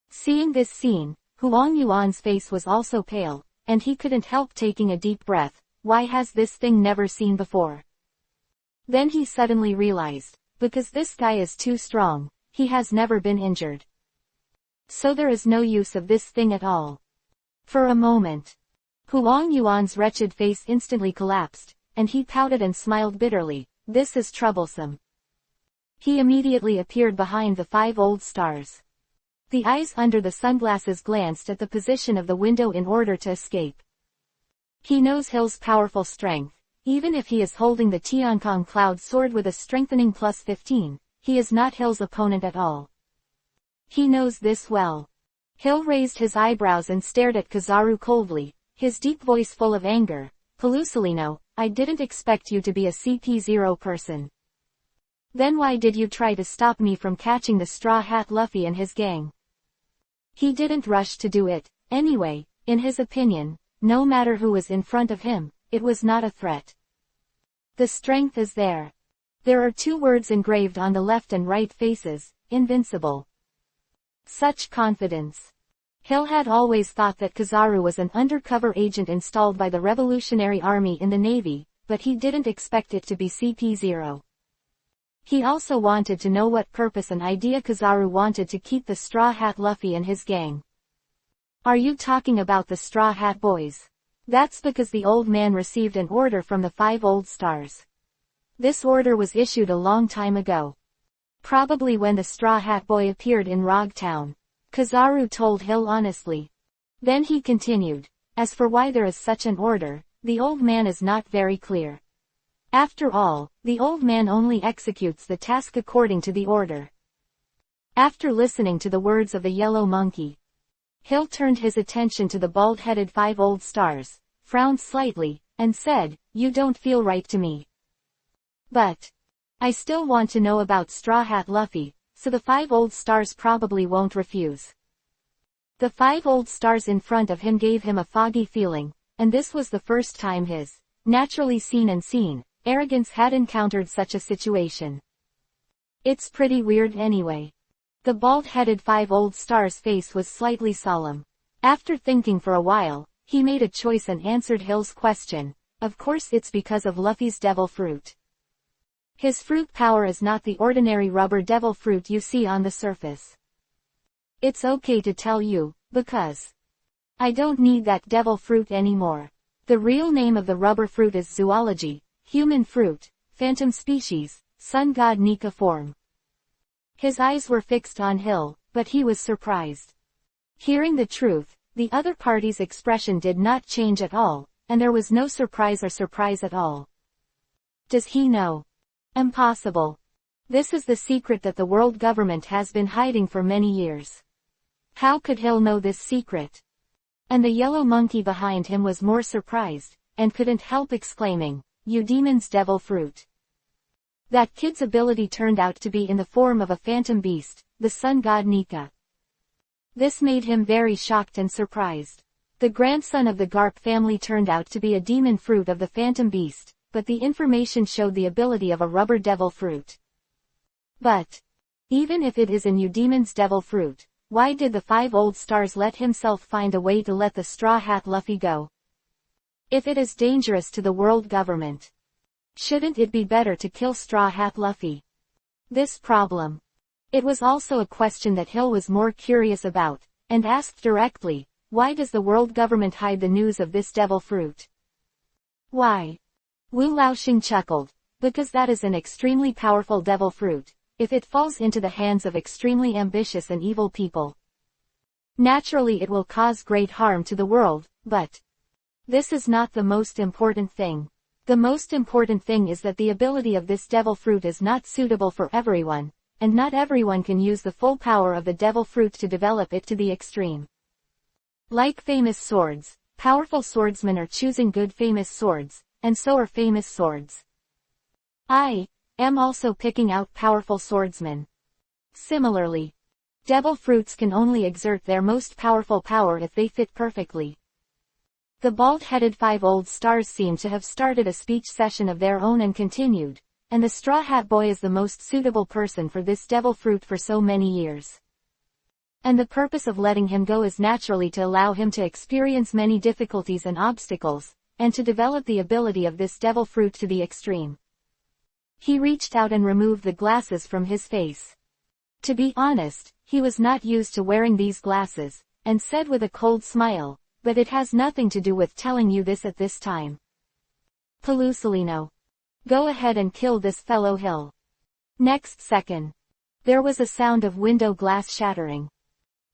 Seeing this scene, Huang Yuan's face was also pale, and he couldn't help taking a deep breath. Why has this thing never seen before? Then he suddenly realized, because this guy is too strong, he has never been injured. So there is no use of this thing at all. For a moment, Huang Yuan's wretched face instantly collapsed, and he pouted and smiled bitterly. This is troublesome. He immediately appeared behind the 5 old stars. The eyes under the sunglasses glanced at the position of the window in order to escape. He knows Hill's powerful strength. Even if he is holding the Tiankong Cloud Sword with a strengthening +15, he is not Hill's opponent at all. He knows this well. Hill raised his eyebrows and stared at Kizaru coldly, his deep voice full of anger. Pelusolino, I didn't expect you to be a CP0 person. Then why did you try to stop me from catching the Straw Hat Luffy and his gang? He didn't rush to do it. Anyway, in his opinion, no matter who was in front of him, it was not a threat. The strength is there. There are 2 words engraved on the left and right faces, invincible. Such confidence. Hill had always thought that Kizaru was an undercover agent installed by the Revolutionary Army in the Navy, but he didn't expect it to be CP0. He also wanted to know what purpose and idea Kizaru wanted to keep the Straw Hat Luffy and his gang. Are you talking about the Straw Hat Boys? That's because the old man received an order from the 5 old stars. This order was issued a long time ago. Probably when the Straw Hat Boy appeared in Rog Town. Kizaru told Hill honestly. Then he continued, as for why there is such an order, the old man is not very clear. After all, the old man only executes the task according to the order. After listening to the words of the yellow monkey, Hill turned his attention to the bald-headed 5 old stars, frowned slightly, and said, You don't feel right to me. But I still want to know about Straw Hat Luffy, so the 5 old stars probably won't refuse. The 5 old stars in front of him gave him a foggy feeling, and this was the first time his naturally seen arrogance had encountered such a situation. It's pretty weird anyway. The bald-headed 5 old stars' face was slightly solemn. After thinking for a while, he made a choice and answered Hill's question. Of course it's because of Luffy's devil fruit. His fruit power is not the ordinary rubber devil fruit you see on the surface. It's okay to tell you, because I don't need that devil fruit anymore. The real name of the rubber fruit is zoology, human fruit, phantom species, sun god Nika form. His eyes were fixed on Hill, but he was surprised. Hearing the truth, The other party's expression did not change at all, and there was no surprise at all. Does he know? Impossible. This is the secret that the world government has been hiding for many years. How could Hill know this secret? And the yellow monkey behind him was more surprised, and couldn't help exclaiming, "You demon's devil fruit." That kid's ability turned out to be in the form of a phantom beast, the sun god Nika. This made him very shocked and surprised. The grandson of the Garp family turned out to be a demon fruit of the phantom beast, but the information showed the ability of a rubber devil fruit. But, even if it is a new demon's devil fruit, why did the 5 old stars let himself find a way to let the Straw Hat Luffy go? If it is dangerous to the world government, shouldn't it be better to kill Straw Hat Luffy? This problem. It was also a question that Hill was more curious about, and asked directly, why does the world government hide the news of this devil fruit? Why? Wu Laoxing chuckled, because that is an extremely powerful devil fruit, if it falls into the hands of extremely ambitious and evil people. Naturally it will cause great harm to the world, but this is not the most important thing. The most important thing is that the ability of this devil fruit is not suitable for everyone, and not everyone can use the full power of the devil fruit to develop it to the extreme. Like famous swords, powerful swordsmen are choosing good famous swords, and so are famous swords. I am also picking out powerful swordsmen. Similarly, devil fruits can only exert their most powerful power if they fit perfectly. The bald-headed 5 old stars seem to have started a speech session of their own and continued, and the Straw Hat Boy is the most suitable person for this devil fruit for so many years. And the purpose of letting him go is naturally to allow him to experience many difficulties and obstacles, and to develop the ability of this devil fruit to the extreme. He reached out and removed the glasses from his face. To be honest, he was not used to wearing these glasses, and said with a cold smile, "But it has nothing to do with telling you this at this time. Pelusilino. Go ahead and kill this fellow Hill." Next second, there was a sound of window glass shattering.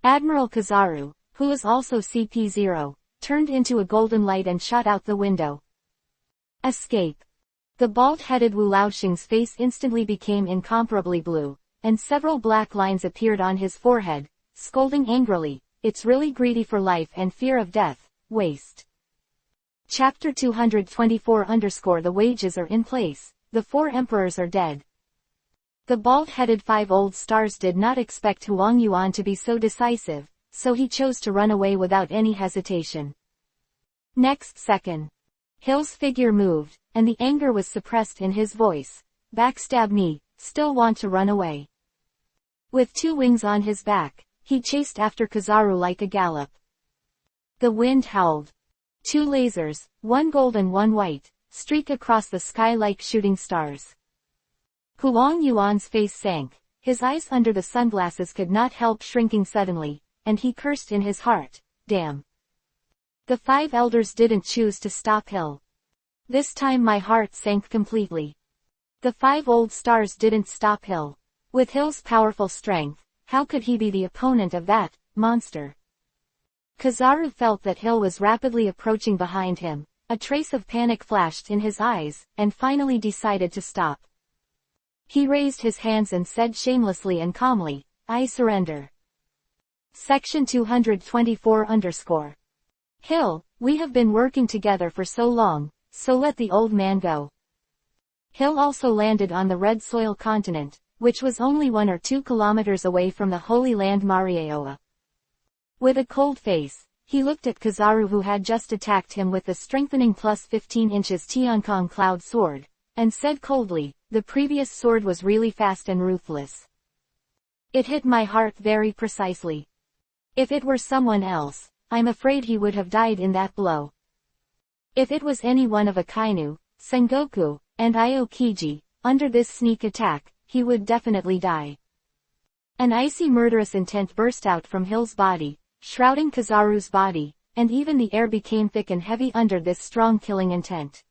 Admiral Kizaru, who was also CP0, turned into a golden light and shot out the window. Escape. The bald-headed Wu Laoxing's face instantly became incomparably blue, and several black lines appeared on his forehead, scolding angrily, "It's really greedy for life and fear of death, waste." Chapter 224 The wages are in place, the 4 emperors are dead. The bald-headed 5 old stars did not expect Huang Yuan to be so decisive, so he chose to run away without any hesitation. Next second, Hill's figure moved, and the anger was suppressed in his voice. "Backstab me, still want to run away." With 2 wings on his back, he chased after Kizaru like a gallop. The wind howled. 2 lasers, 1 gold and 1 white, streak across the sky like shooting stars. Huang Yuan's face sank, his eyes under the sunglasses could not help shrinking suddenly, and he cursed in his heart, "Damn. The 5 elders didn't choose to stop Hill. This time my heart sank completely. The 5 old stars didn't stop Hill. With Hill's powerful strength, how could he be the opponent of that monster?" Kizaru felt that Hill was rapidly approaching behind him, a trace of panic flashed in his eyes, and finally decided to stop. He raised his hands and said shamelessly and calmly, "I surrender." Section 224 Hill, we have been working together for so long, so let the old man go. Hill also landed on the Red Soil continent, which was only 1 or 2 kilometers away from the Holy Land Marieoa. With a cold face, he looked at Kizaru who had just attacked him with the strengthening plus 15 inches Tiankong Cloud sword, and said coldly, "The previous sword was really fast and ruthless. It hit my heart very precisely. If it were someone else, I'm afraid he would have died in that blow. If it was any one of Akainu, Sengoku, and Aokiji, under this sneak attack, he would definitely die." An icy murderous intent burst out from Hill's body, shrouding Kizaru's body, and even the air became thick and heavy under this strong killing intent.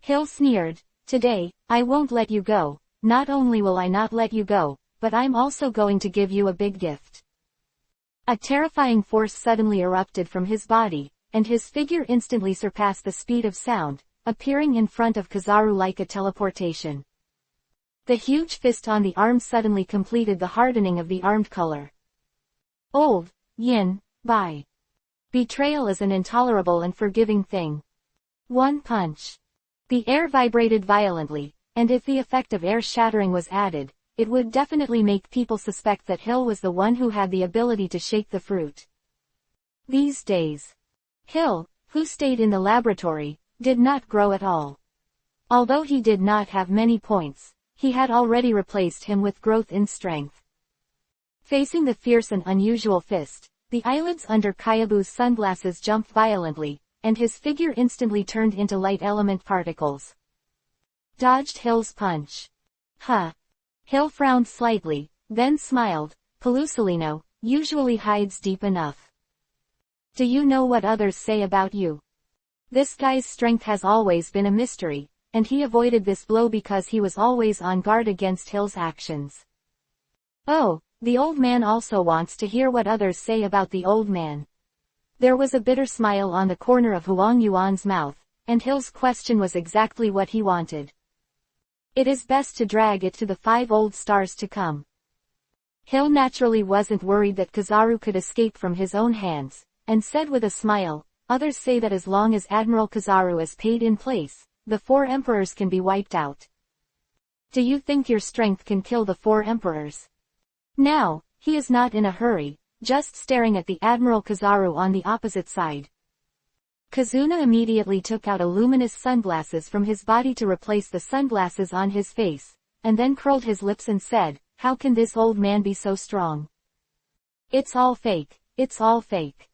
Hill sneered, "Today, I won't let you go. Not only will I not let you go, but I'm also going to give you a big gift." A terrifying force suddenly erupted from his body, and his figure instantly surpassed the speed of sound, appearing in front of Kizaru like a teleportation. The huge fist on the arm suddenly completed the hardening of the armed color. Old Yin, Bai. Betrayal is an intolerable and forgiving thing. One punch. The air vibrated violently, and if the effect of air shattering was added, it would definitely make people suspect that Hill was the one who had the ability to shake the fruit. These days, Hill, who stayed in the laboratory, did not grow at all. Although he did not have many points, he had already replaced him with growth in strength. Facing the fierce and unusual fist, the eyelids under Kyabu's sunglasses jumped violently, and his figure instantly turned into light element particles. Dodged Hill's punch. Huh. Hill frowned slightly, then smiled. Pelusolino usually hides deep enough. Do you know what others say about you? This guy's strength has always been a mystery, and he avoided this blow because he was always on guard against Hill's actions. Oh, the old man also wants to hear what others say about the old man. There was a bitter smile on the corner of Huang Yuan's mouth, and Hill's question was exactly what he wanted. It is best to drag it to the 5 old stars to come. Hill naturally wasn't worried that Kizaru could escape from his own hands, and said with a smile, others say that as long as Admiral Kizaru is paid in place, the 4 emperors can be wiped out. Do you think your strength can kill the 4 emperors? Now, he is not in a hurry, just staring at the Admiral Kizaru on the opposite side. Kazuna immediately took out a luminous sunglasses from his body to replace the sunglasses on his face, and then curled his lips and said, how can this old man be so strong? It's all fake, it's all fake.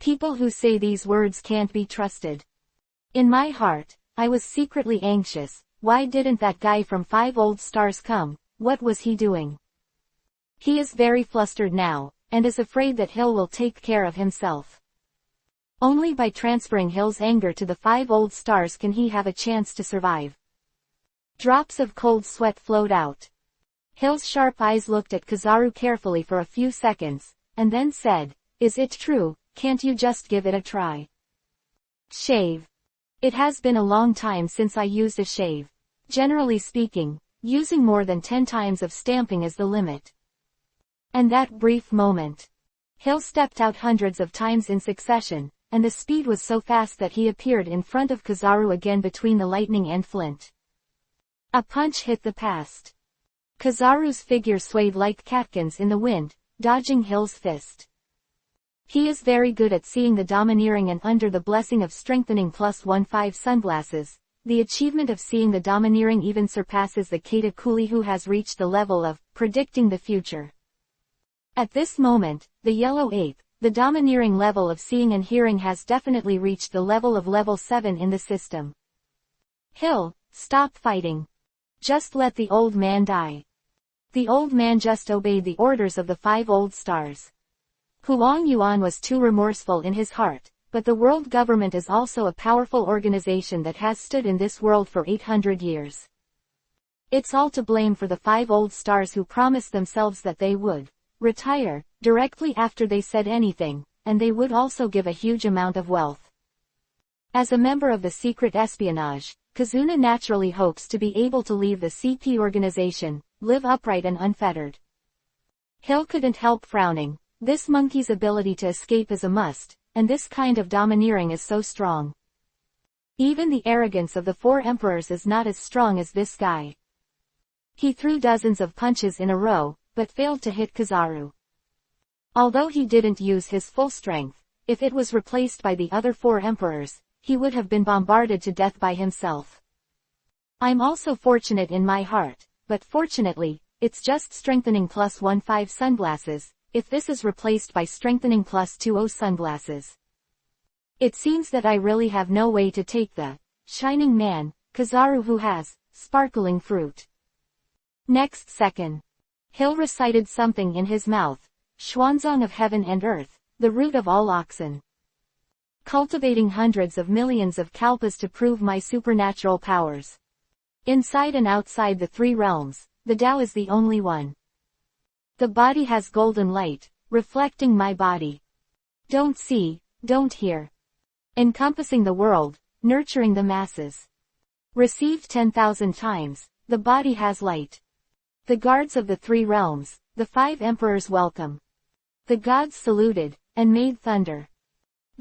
People who say these words can't be trusted. In my heart, I was secretly anxious. Why didn't that guy from 5 old stars come? What was he doing? He is very flustered now, and is afraid that Hill will take care of himself. Only by transferring Hill's anger to the 5 old stars can he have a chance to survive. Drops of cold sweat flowed out. Hill's sharp eyes looked at Kizaru carefully for a few seconds, and then said, is it true? Can't you just give it a try? Shave. It has been a long time since I used a shave. Generally speaking, using more than 10 times of stamping is the limit. And that brief moment. Hill stepped out hundreds of times in succession, and the speed was so fast that he appeared in front of Kizaru again between the lightning and flint. A punch hit the past. Kizaru's figure swayed like catkins in the wind, dodging Hill's fist. He is very good at seeing the domineering, and under the blessing of strengthening +15 sunglasses, the achievement of seeing the domineering even surpasses the Katakuli, who has reached the level of predicting the future. At this moment, the yellow ape, the domineering level of seeing and hearing has definitely reached the level of level 7 in the system. Hill, stop fighting. Just let the old man die. The old man just obeyed the orders of the 5 old stars. Huang Yuan was too remorseful in his heart, but the world government is also a powerful organization that has stood in this world for 800 years. It's all to blame for the 5 old stars who promised themselves that they would retire directly after they said anything, and they would also give a huge amount of wealth. As a member of the secret espionage, Kazuna naturally hopes to be able to leave the CP organization, live upright and unfettered. Hill couldn't help frowning. This monkey's ability to escape is a must, and this kind of domineering is so strong. Even the arrogance of the 4 emperors is not as strong as this guy. He threw dozens of punches in a row, but failed to hit Kizaru. Although he didn't use his full strength, if it was replaced by the other 4 emperors, he would have been bombarded to death by himself. I'm also fortunate in my heart, but fortunately, it's just strengthening +15 sunglasses, if this is replaced by strengthening +20 sunglasses. It seems that I really have no way to take the shining man, Kizaru, who has sparkling fruit. Next second, Hill recited something in his mouth. Xuanzang of heaven and earth, the root of all oxen. Cultivating hundreds of millions of kalpas to prove my supernatural powers. Inside and outside the 3 realms, the Tao is the only one. The body has golden light, reflecting my body. Don't see, don't hear. Encompassing the world, nurturing the masses. Received 10,000 times, the body has light. The guards of the three realms, the five emperors welcome. The gods saluted, and made thunder.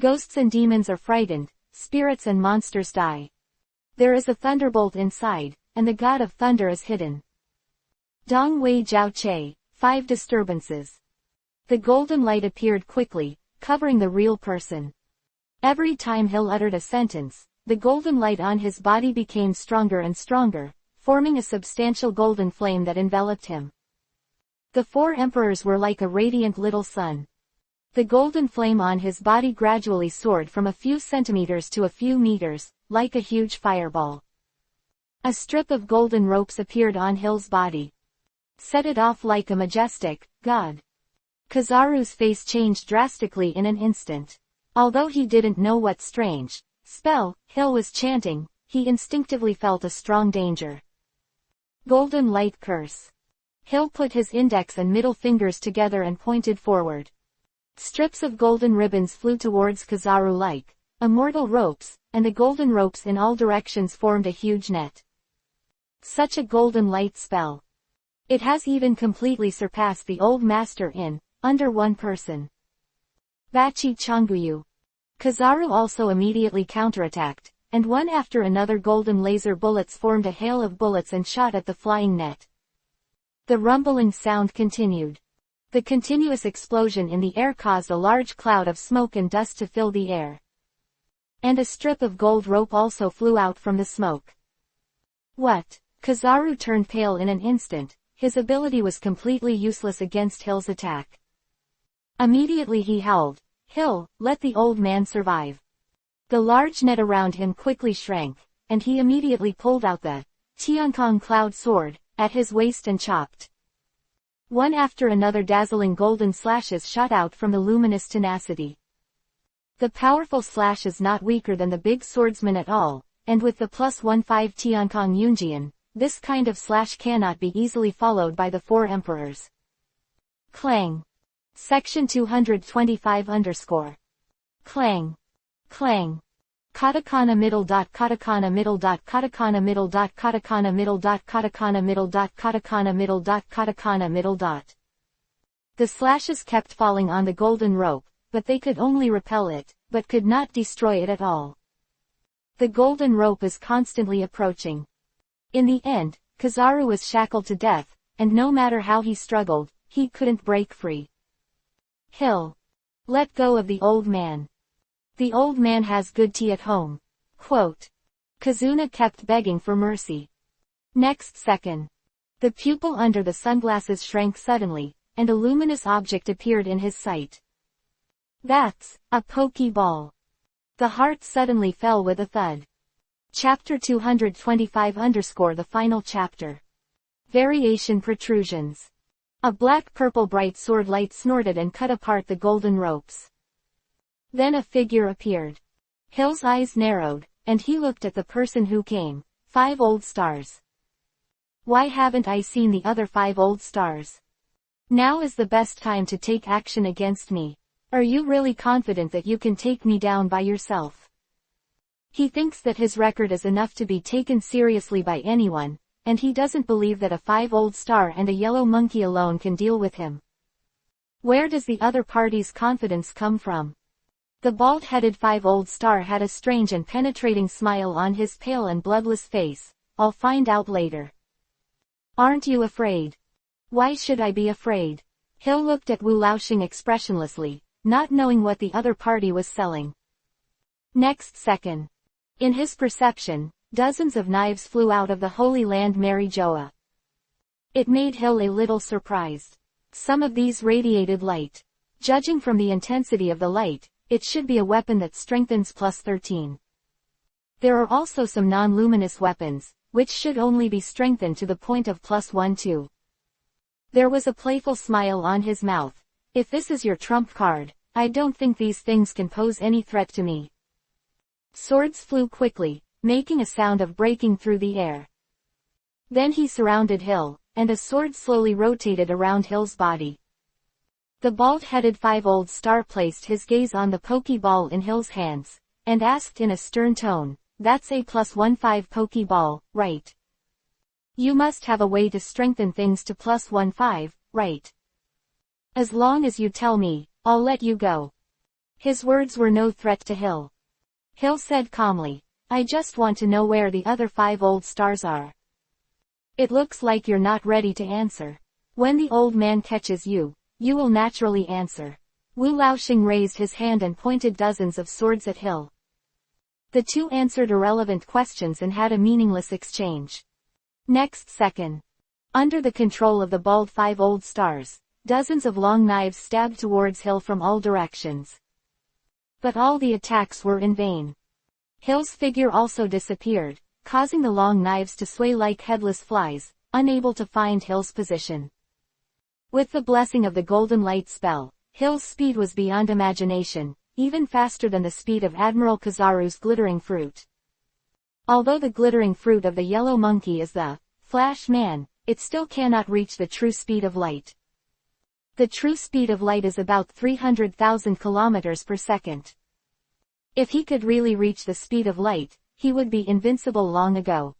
Ghosts and demons are frightened, spirits and monsters die. There is a thunderbolt inside, and the god of thunder is hidden. Dong Wei Jiao Che, 5 disturbances. The golden light appeared quickly, covering the real person. Every time Hill uttered a sentence, the golden light on his body became stronger and stronger, forming a substantial golden flame that enveloped him. The 4 emperors were like a radiant little sun. The golden flame on his body gradually soared from a few centimeters to a few meters, like a huge fireball. A strip of golden ropes appeared on Hill's body. Set it off like a majestic god. Kizaru's face changed drastically in an instant. Although he didn't know what strange spell Hill was chanting, he instinctively felt a strong danger. Golden light curse. Hill put his index and middle fingers together and pointed forward. Strips of golden ribbons flew towards Kizaru like immortal ropes, and the golden ropes in all directions formed a huge net. Such a golden light spell. It has even completely surpassed the old master in under one person. Bachi Changuyu. Kizaru also immediately counterattacked, and one after another golden laser bullets formed a hail of bullets and shot at the flying net. The rumbling sound continued. The continuous explosion in the air caused a large cloud of smoke and dust to fill the air. And a strip of gold rope also flew out from the smoke. What? Kizaru turned pale in an instant. His ability was completely useless against Hill's attack. Immediately he howled, "Hill, let the old man survive." The large net around him quickly shrank, and he immediately pulled out the Tiankong cloud sword at his waist and chopped. One after another dazzling golden slashes shot out from the luminous tenacity. The powerful slash is not weaker than the big swordsman at all, and with the +15 Tiankong Yunjian, this kind of slash cannot be easily followed by the 4 emperors. Clang. Section 225 _ Clang. Clang. Katakana middle dot katakana middle dot katakana middle dot katakana middle dot katakana middle dot katakana middle dot katakana middle dot. The slashes kept falling on the golden rope, but they could only repel it, but could not destroy it at all. The golden rope is constantly approaching. In the end, Kizaru was shackled to death, and no matter how he struggled, he couldn't break free. Hill. Let go of the old man. The old man has good tea at home. Quote. Kazuna kept begging for mercy. Next second. The pupil under the sunglasses shrank suddenly, and a luminous object appeared in his sight. That's a pokeball. The heart suddenly fell with a thud. Chapter 225 _ the final chapter. Variation protrusions. A black-purple bright sword light snorted and cut apart the golden ropes. Then a figure appeared. Hill's eyes narrowed, and he looked at the person who came. 5 old stars. Why haven't I seen the other 5 old stars? Now is the best time to take action against me. Are you really confident that you can take me down by yourself? He thinks that his record is enough to be taken seriously by anyone, and he doesn't believe that a 5 old star and a yellow monkey alone can deal with him. Where does the other party's confidence come from? The bald-headed 5 old star had a strange and penetrating smile on his pale and bloodless face. I'll find out later. Aren't you afraid? Why should I be afraid? Hill looked at Wu Laoxing expressionlessly, not knowing what the other party was selling. Next second. In his perception, dozens of knives flew out of the Holy Land Mary Joa. It made Hill a little surprised. Some of these radiated light. Judging from the intensity of the light, it should be a weapon that strengthens +13. There are also some non-luminous weapons, which should only be strengthened to the point of +12. There was a playful smile on his mouth. If this is your trump card, I don't think these things can pose any threat to me. Swords flew quickly, making a sound of breaking through the air. Then he surrounded Hill, and a sword slowly rotated around Hill's body. The bald-headed 5 old star placed his gaze on the Pokeball in Hill's hands, and asked in a stern tone, "That's a +1 5 Pokeball, right? You must have a way to strengthen things to +1 5, right? As long as you tell me, I'll let you go." His words were no threat to Hill. Hill said calmly, "I just want to know where the other 5 old stars are." "It looks like you're not ready to answer. When the old man catches you, you will naturally answer." Wu Laoxing raised his hand and pointed dozens of swords at Hill. The two answered irrelevant questions and had a meaningless exchange. Next second, under the control of the bald 5 old stars, dozens of long knives stabbed towards Hill from all directions. But all the attacks were in vain. Hill's figure also disappeared, causing the long knives to sway like headless flies, unable to find Hill's position. With the blessing of the golden light spell, Hill's speed was beyond imagination, even faster than the speed of Admiral Kizaru's glittering fruit. Although the glittering fruit of the yellow monkey is the Flash Man, it still cannot reach the true speed of light. The true speed of light is about 300,000 kilometers per second. If he could really reach the speed of light, he would be invincible long ago.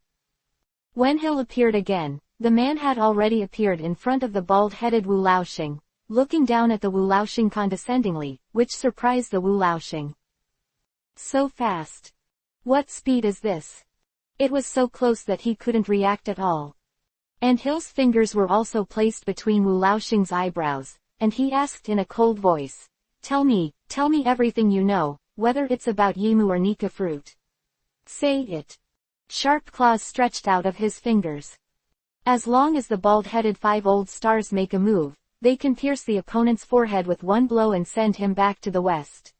When Hill appeared again, the man had already appeared in front of the bald-headed Wu Laoxing, looking down at the Wu Laoxing condescendingly, which surprised the Wu Laoxing. "So fast. What speed is this?" It was so close that he couldn't react at all. And Hill's fingers were also placed between Wu Laoxing's eyebrows, and he asked in a cold voice, tell me everything you know, whether it's about Yimu or Nika fruit. Say it." Sharp claws stretched out of his fingers. As long as the bald-headed 5 old stars make a move, they can pierce the opponent's forehead with one blow and send him back to the west.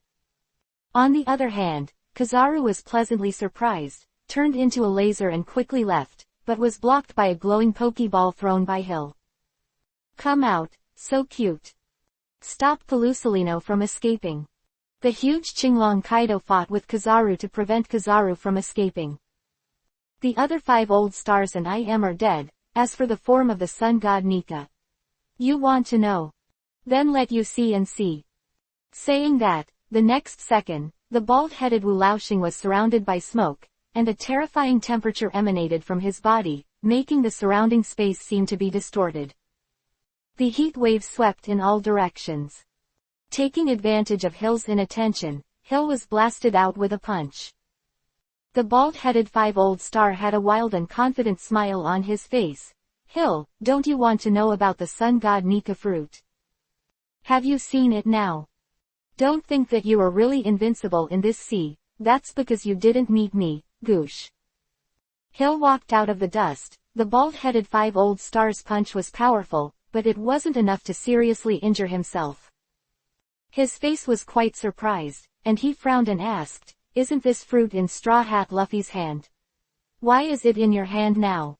On the other hand, Kizaru was pleasantly surprised, turned into a laser and quickly left, but was blocked by a glowing Pokeball thrown by Hill. "Come out, so cute. Stop Pelusalino from escaping." The huge Qinglong Kaido fought with Kizaru to prevent Kizaru from escaping. "The other 5 old stars and I are dead, as for the form of the sun god Nika. You want to know? Then let you see and see." Saying that, the next second, the bald-headed Wu Laoxing was surrounded by smoke, and a terrifying temperature emanated from his body, making the surrounding space seem to be distorted. The heat waves swept in all directions. Taking advantage of Hill's inattention, Hill was blasted out with a punch. The bald-headed 5 old star had a wild and confident smile on his face. "Hill, don't you want to know about the sun god Nika fruit? Have you seen it now? Don't think that you are really invincible in this sea, that's because you didn't meet me, Goosh." Hill walked out of the dust. The bald-headed 5 old stars punch was powerful, but it wasn't enough to seriously injure himself. His face was quite surprised, and he frowned and asked, "Isn't this fruit in Straw Hat Luffy's hand? Why is it in your hand now?"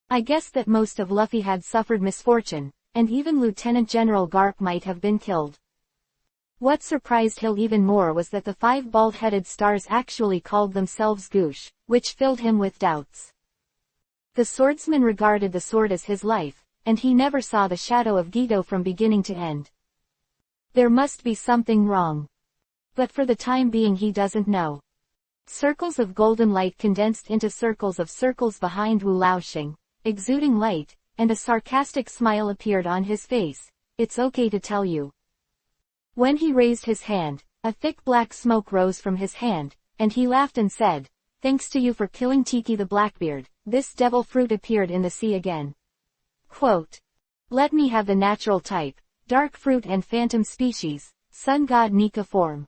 I guess that most of Luffy had suffered misfortune, and even Lieutenant General Garp might have been killed. What surprised Hill even more was that the 5 bald-headed stars actually called themselves Goosh, which filled him with doubts. The swordsman regarded the sword as his life, and he never saw the shadow of Gido from beginning to end. There must be something wrong. But for the time being he doesn't know. Circles of golden light condensed into circles of circles behind Wu Laoxing, exuding light, and a sarcastic smile appeared on his face. "It's okay to tell you." When he raised his hand, a thick black smoke rose from his hand, and he laughed and said, "Thanks to you for killing Tiki the Blackbeard, this devil fruit appeared in the sea again." Quote, "Let me have the natural type, dark fruit and phantom species, sun god Nika form.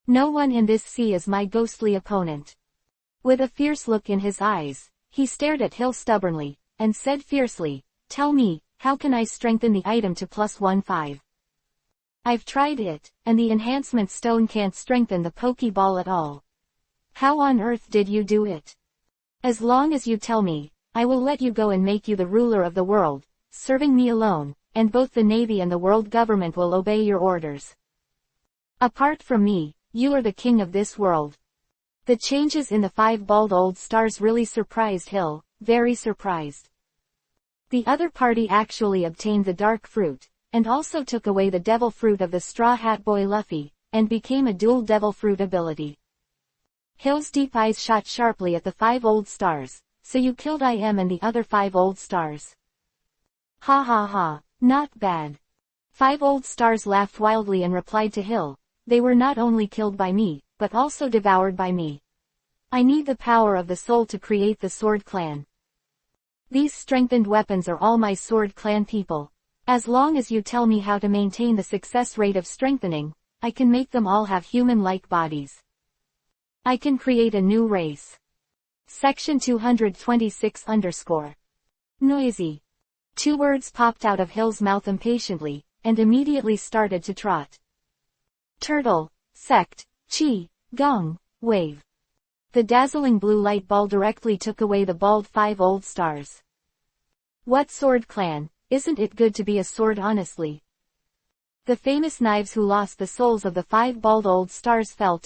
No one in this sea is my ghostly opponent." With a fierce look in his eyes, he stared at Hill stubbornly, and said fiercely, "Tell me, how can I strengthen the item to +1 5? I've tried it, and the enhancement stone can't strengthen the Pokeball at all. How on earth did you do it? As long as you tell me, I will let you go and make you the ruler of the world, serving me alone, and both the Navy and the world government will obey your orders. Apart from me, you are the king of this world." The changes in the 5 bald old stars really surprised Hill, very surprised. The other party actually obtained the dark fruit, and also took away the devil fruit of the Straw Hat Boy Luffy, and became a dual devil fruit ability. Hill's deep eyes shot sharply at the 5 old stars. So you killed IM and the other 5 old stars. Ha ha ha, not bad. 5 old stars laughed wildly and replied to Hill, they were not only killed by me, but also devoured by me. I need the power of the soul to create the Sword Clan. These strengthened weapons are all my Sword Clan people. As long as you tell me how to maintain the success rate of strengthening, I can make them all have human-like bodies. I can create a new race. Section 226_. Noisy. 2 words popped out of Hill's mouth impatiently, and immediately started to trot. Turtle, sect, chi, gong, wave. The dazzling blue light ball directly took away the bald 5 old stars. What Sword Clan, isn't it good to be a sword honestly? The famous knives who lost the souls of the 5 bald old stars fell